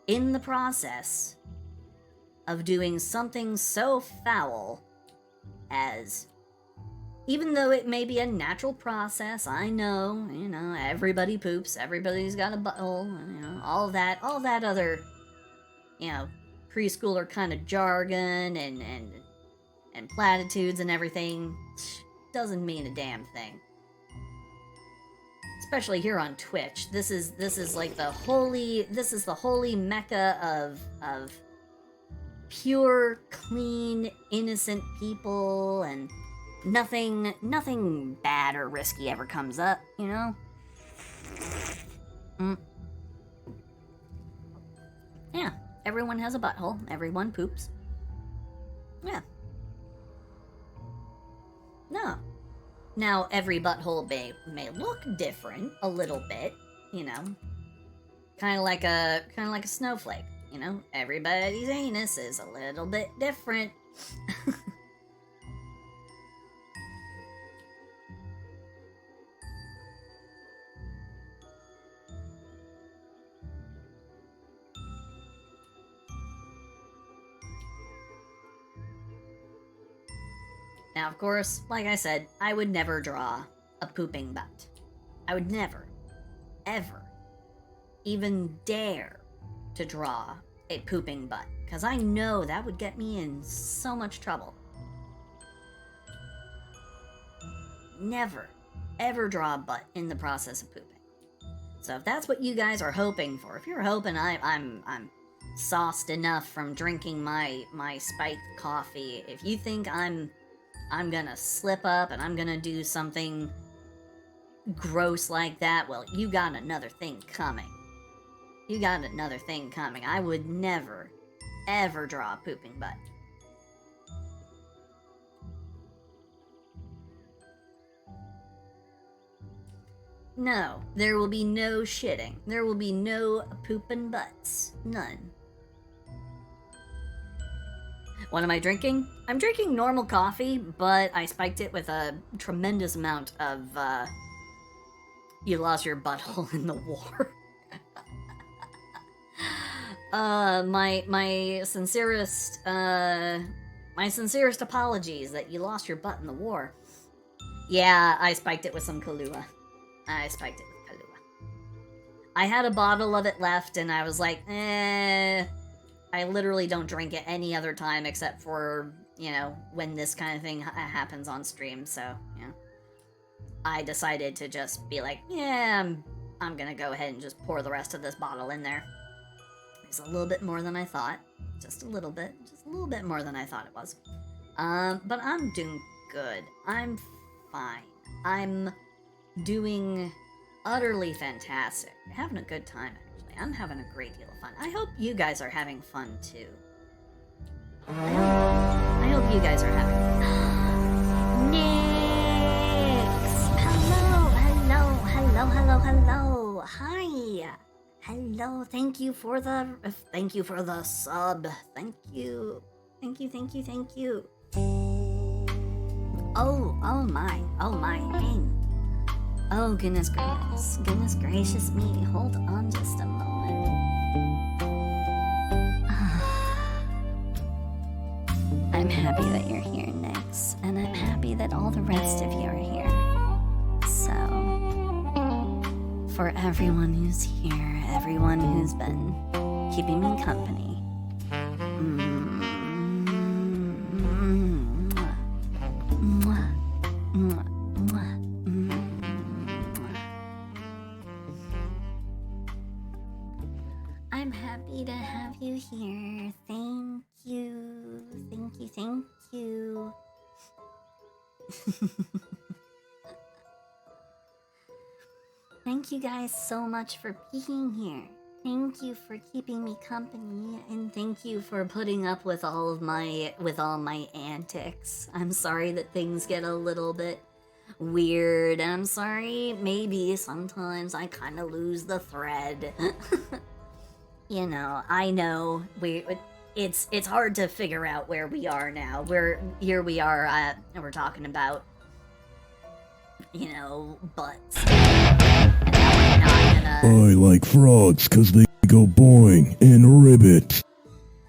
[SPEAKER 1] in the process of doing something so foul as, even though it may be a natural process, I know, everybody poops, everybody's got a butthole, all that other, preschooler kind of jargon and platitudes and everything doesn't mean a damn thing. Especially here on Twitch. This is like the holy mecca of
[SPEAKER 9] pure, clean, innocent people, and nothing bad or risky ever comes up, you know? Yeah, everyone has a butthole. Everyone poops. Yeah. No. Now, every butthole may look different a little bit, you know? Kind of like a snowflake, you know? Everybody's anus is a little bit different. Now, of course, like I said, I would never draw a pooping butt. I would never, ever, even dare to draw a pooping butt, because I know that would get me in so much trouble. Never, ever draw a butt in the process of pooping. So if that's what you guys are hoping for, if you're hoping I'm sauced enough from drinking my spiked coffee, if you think I'm gonna slip up and I'm gonna do something gross like that, well, you got another thing coming. You got another thing coming. I would never, ever draw a pooping butt. No, there will be no shitting. There will be no pooping butts. None. What am I drinking? I'm drinking normal coffee, but I spiked it with a tremendous amount of, you lost your butthole in the war. My sincerest apologies that you lost your butt in the war. Yeah, I spiked it with some Kahlua. I spiked it with Kahlua. I had a bottle of it left, and I was like, I literally don't drink it any other time except for, you know, when this kind of thing happens on stream, so, yeah. I decided to just be like, yeah, I'm gonna go ahead and just pour the rest of this bottle in there. It's a little bit more than I thought. Just a little bit more than I thought it was. But I'm doing good. I'm fine. I'm doing utterly fantastic. Having a good time, actually. I'm having a great deal of fun. I hope you guys are having fun, too. I hope you guys are having fun. Nix! Hello. Hi. Hello, thank you for the sub. Thank you. Oh my, hey. Oh, goodness gracious me. Hold on just a moment. I'm happy that you're here, Nix, and I'm happy that all the rest of you are here. So, for everyone who's here, everyone who's been keeping me company, I'm happy to have you here. Thank you. Thank you guys so much for being here. Thank you for keeping me company, and thank you for putting up with all my antics. I'm sorry that things get a little bit weird, and I'm sorry maybe sometimes I kind of lose the thread. You know, I know it's hard to figure out where we are now. Here we are, and we're talking about, you know, butts.
[SPEAKER 4] I like frogs because they go boing and ribbit.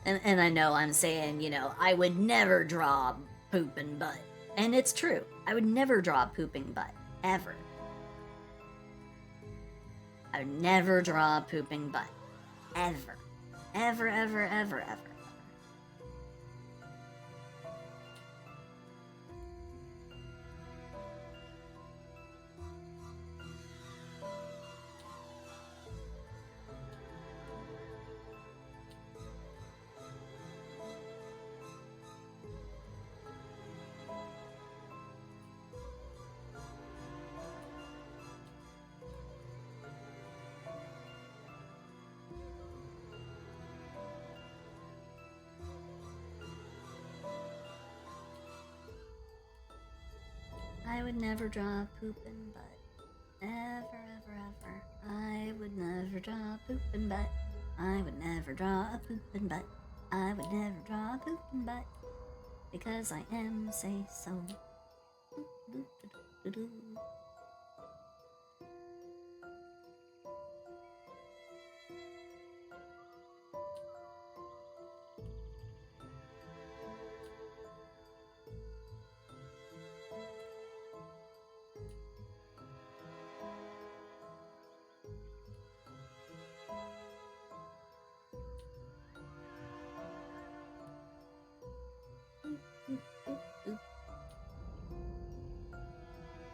[SPEAKER 9] And I know I'm saying, you know, I would never draw a pooping butt. And it's true. I would never draw a pooping butt. Ever. I would never draw a pooping butt. Ever. Ever. would never draw a poopin' butt. Ever, ever, ever. I would never draw a poopin' butt. I would never draw a poopin' butt. I would never draw a poopin' butt. Because I am, say so.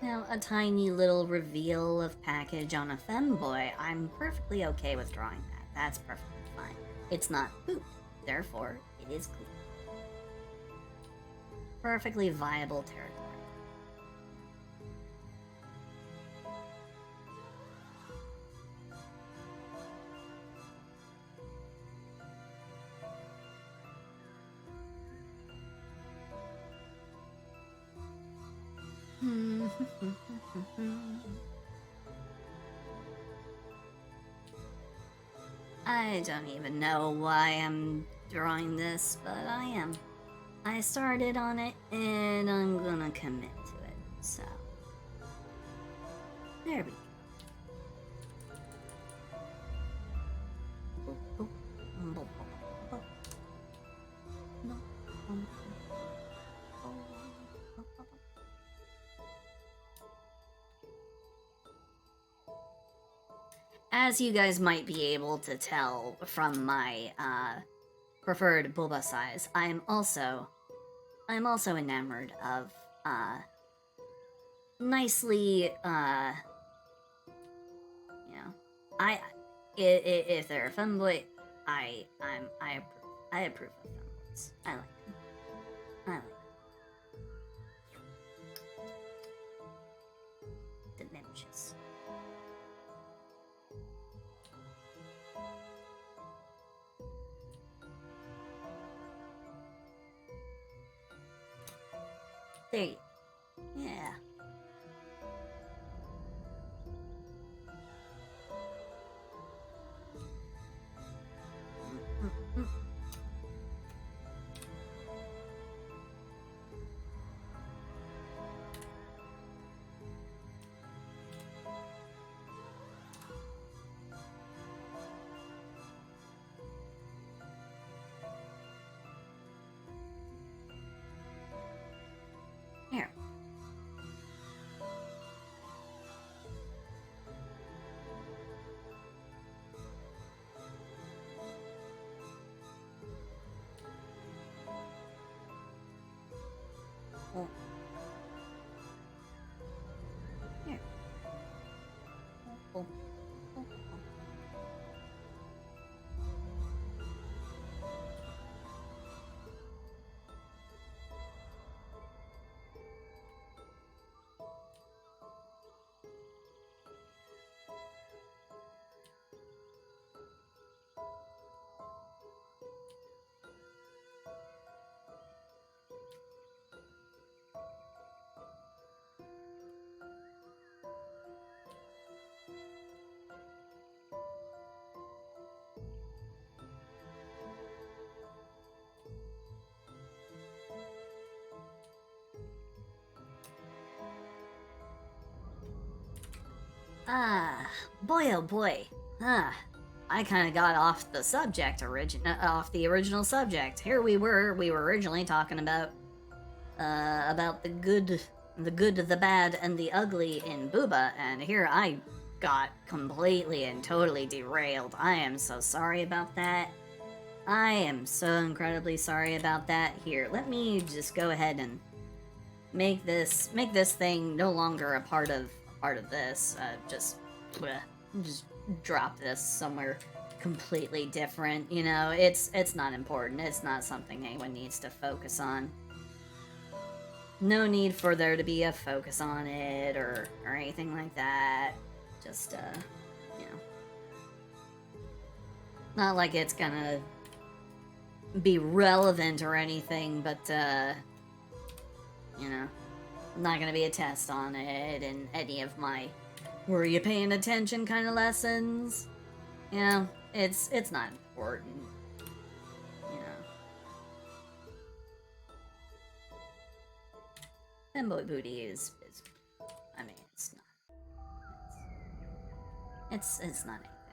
[SPEAKER 9] Now, a tiny little reveal of package on a femboy, I'm perfectly okay with drawing that. That's perfectly fine. It's not poop, therefore, it is clean. Perfectly viable territory. I don't even know why I'm drawing this, but I am. I started on it, and I'm gonna commit to it, so... There we go. As you guys might be able to tell from my preferred boba size, I'm also enamored of nicely you know, if they're a femboy, I approve of femboys. I like them. I like them. Delicious. There you go. Yeah. Here. Oh. Here. Oh. Oh. Ah, boy oh boy. I kind of got off the subject off the original subject. Here we were originally talking about the good, the bad, and the ugly in Booba, and here I got completely and totally derailed. I am so sorry about that. I am so incredibly sorry about that. Here, let me just go ahead and make this thing no longer a part of this. Just drop this somewhere completely different. You know, it's not important. It's not something anyone needs to focus on. No need for there to be a focus on it or anything like that. Just you know, not like it's gonna be relevant or anything, but you know, Not gonna be a test on it in any of my were you paying attention kind of lessons. Yeah, it's not important. You know. Femboy booty is I mean it's not anything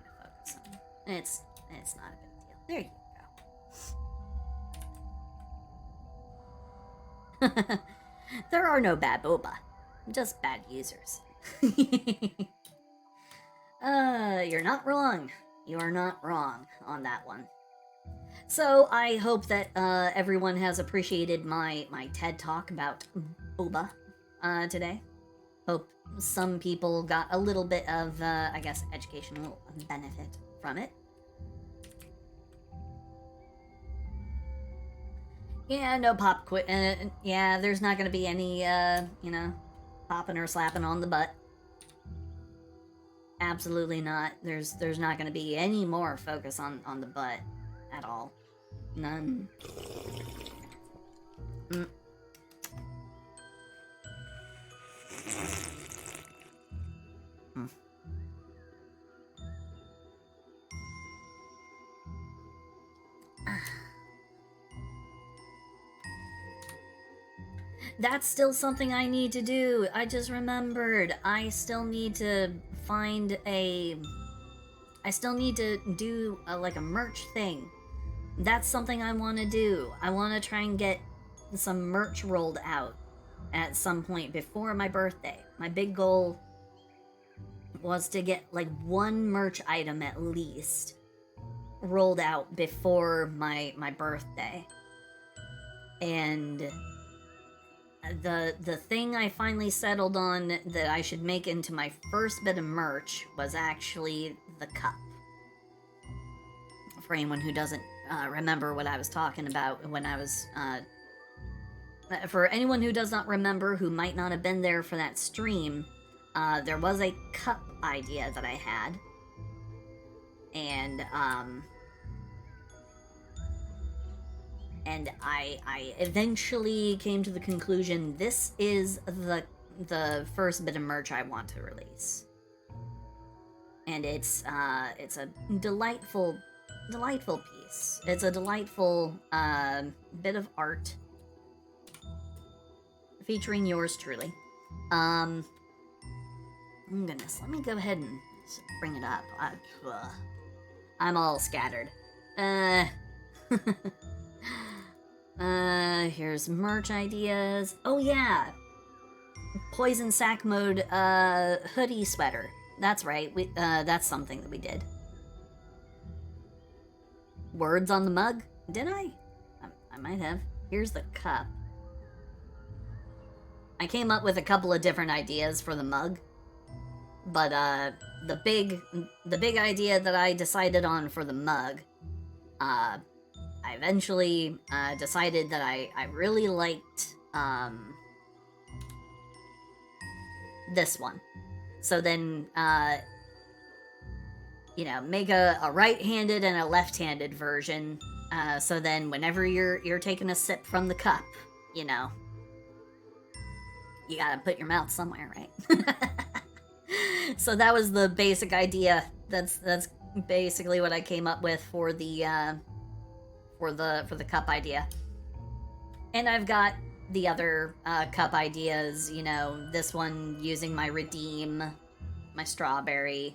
[SPEAKER 9] to focus on. It's not a big deal. There you go. There are no bad boba, just bad users. You're not wrong. You are not wrong on that one. So I hope that everyone has appreciated my TED talk about boba today. Hope some people got a little bit of, I guess, educational benefit from it. Yeah, no pop quit. Yeah, there's not gonna be any, you know, popping or slapping on the butt. Absolutely not. There's not gonna be any more focus on the butt at all. None. That's still something I need to do. I just remembered. I still need to find a... I still need to do like a merch thing. That's something I want to do. I want to try and get some merch rolled out at some point before my birthday. My big goal was to get like one merch item at least rolled out before my birthday. And the thing I finally settled on that I should make into my first bit of merch was actually the cup. For anyone who doesn't remember what I was talking about when I was... for anyone who does not remember, who might not have been there for that stream, there was a cup idea that I had. And I eventually came to the conclusion this is the first bit of merch I want to release. And it's a delightful piece. It's a delightful bit of art featuring yours truly. Oh goodness, let me go ahead and bring it up. I'm all scattered. Here's merch ideas. Oh yeah! Poison Sack Mode, hoodie sweater. That's right, that's something that we did. Words on the mug? Did I? I might have. Here's the cup. I came up with a couple of different ideas for the mug, but the big idea that I decided on for the mug, I eventually decided that I really liked this one. So then, you know, make a right-handed and a left-handed version. So then, whenever you're taking a sip from the cup, you know, you gotta put your mouth somewhere, right? So that was the basic idea. That's basically what I came up with for the cup idea. And I've got the other cup ideas, you know, this one using my redeem, my strawberry.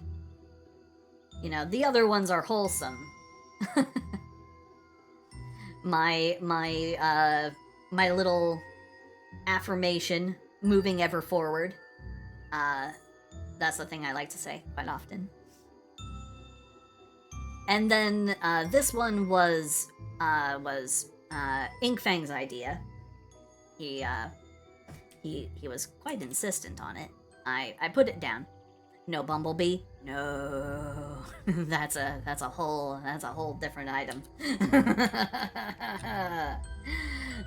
[SPEAKER 9] You know, the other ones are wholesome. my little affirmation, moving ever forward. That's the thing I like to say quite often. And then this one was Ink Fang's idea. He was quite insistent on it. I put it down. No Bumblebee. No, that's a whole different item.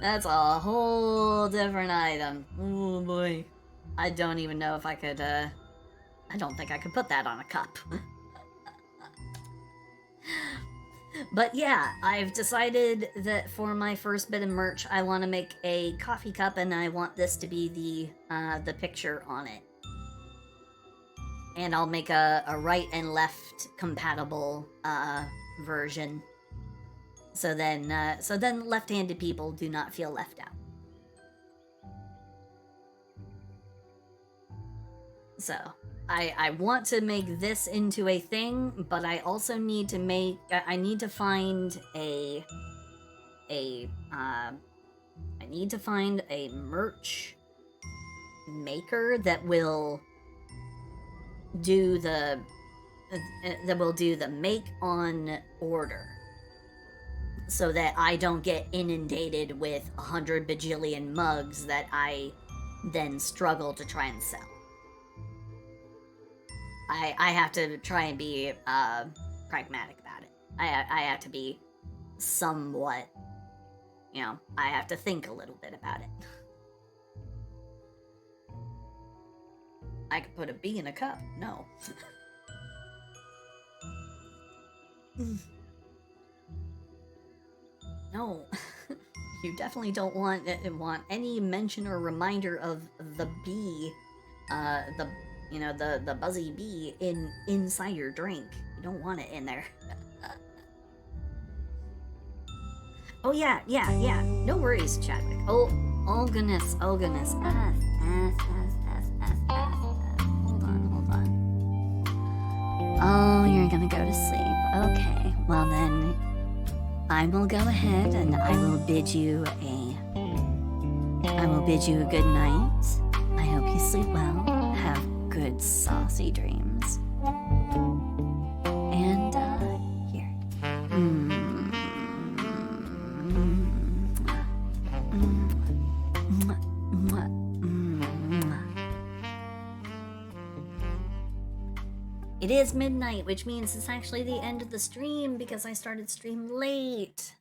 [SPEAKER 9] That's a whole different item. Oh boy, I don't even know if I could. I don't think I could put that on a cup. But yeah, I've decided that for my first bit of merch, I want to make a coffee cup, and I want this to be the picture on it. And I'll make a right and left compatible version. So then left-handed people do not feel left out. So I want to make this into a thing, but I also need to find a merch maker that will do the make on order, so that I don't get inundated with 100 bajillion mugs that I then struggle to try and sell. I have to try and be pragmatic about it. I have to be somewhat, I have to think a little bit about it. I could put a bee in a cup. No. No. You definitely don't want any mention or reminder of the bee, the buzzy bee inside your drink. You don't want it in there. Oh yeah. No worries, Chadwick. Oh goodness. Hold on. Oh, you're gonna go to sleep. Okay. Well then, I will go ahead and I will bid you a good night. I hope you sleep well. Have good saucy dreams. And here. It is midnight, which means it's actually the end of the stream because I started stream late.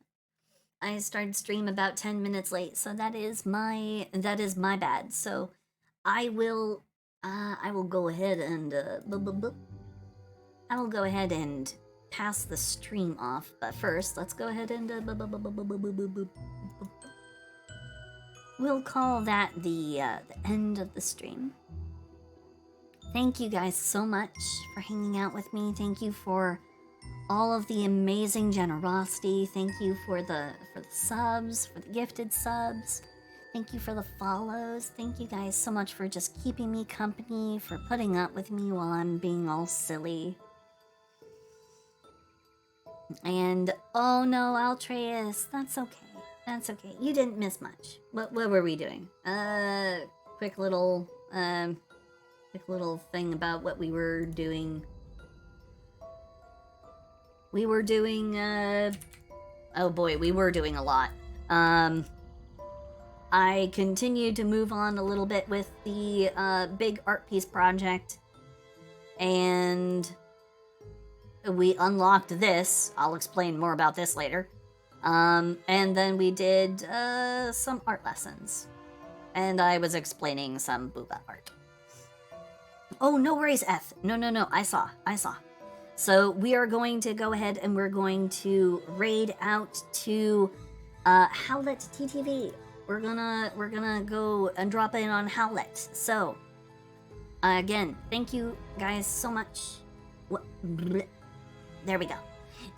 [SPEAKER 9] I started stream about 10 minutes late, so that is my bad. So I will go ahead and I will go ahead and pass the stream off. But first, let's go ahead and we'll call that the end of the stream. Thank you guys so much for hanging out with me. Thank you for all of the amazing generosity. Thank you for the subs, for the gifted subs. Thank you for the follows. Thank you guys so much for just keeping me company, for putting up with me while I'm being all silly. And oh no, Altreus, that's okay. That's okay. You didn't miss much. What were we doing? Quick little thing about what we were doing. We were doing, oh boy, we were doing a lot. I continued to move on a little bit with the, big art piece project. And we unlocked this. I'll explain more about this later. And then we did, some art lessons. And I was explaining some booba art. Oh, no worries, F. No, I saw. So we are going to go ahead and we're going to raid out to Howlet TTV. We're gonna go and drop in on Howlet. So again, thank you guys so much. There we go.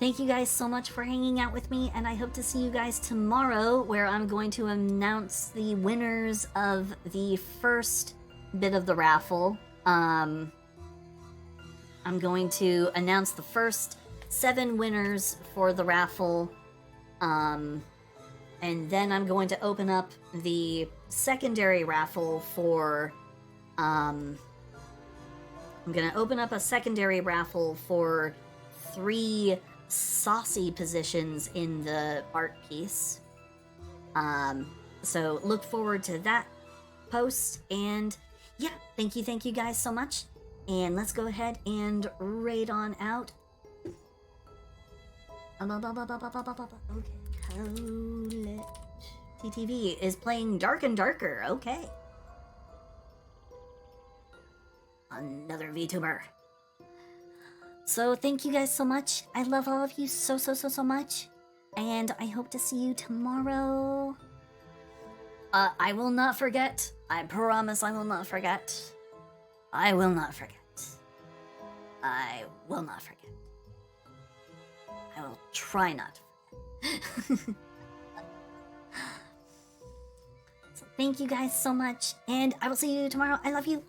[SPEAKER 9] Thank you guys so much for hanging out with me, and I hope to see you guys tomorrow, where I'm going to announce the winners of the first bit of the raffle. I'm going to announce the first 7 winners for the raffle, and then I'm going to open up the secondary raffle for, I'm going to open up a secondary raffle for 3 saucy positions in the art piece. So look forward to that post, and yeah, thank you guys so much. And let's go ahead and raid on out. Okay. Howlet TTV is playing Dark and Darker. Okay. Another VTuber. So thank you guys so much. I love all of you so much. And I hope to see you tomorrow. I will not forget. I promise I will not forget. I will not forget. I will not forget. I will try not to forget. So thank you guys so much. And I will see you tomorrow. I love you.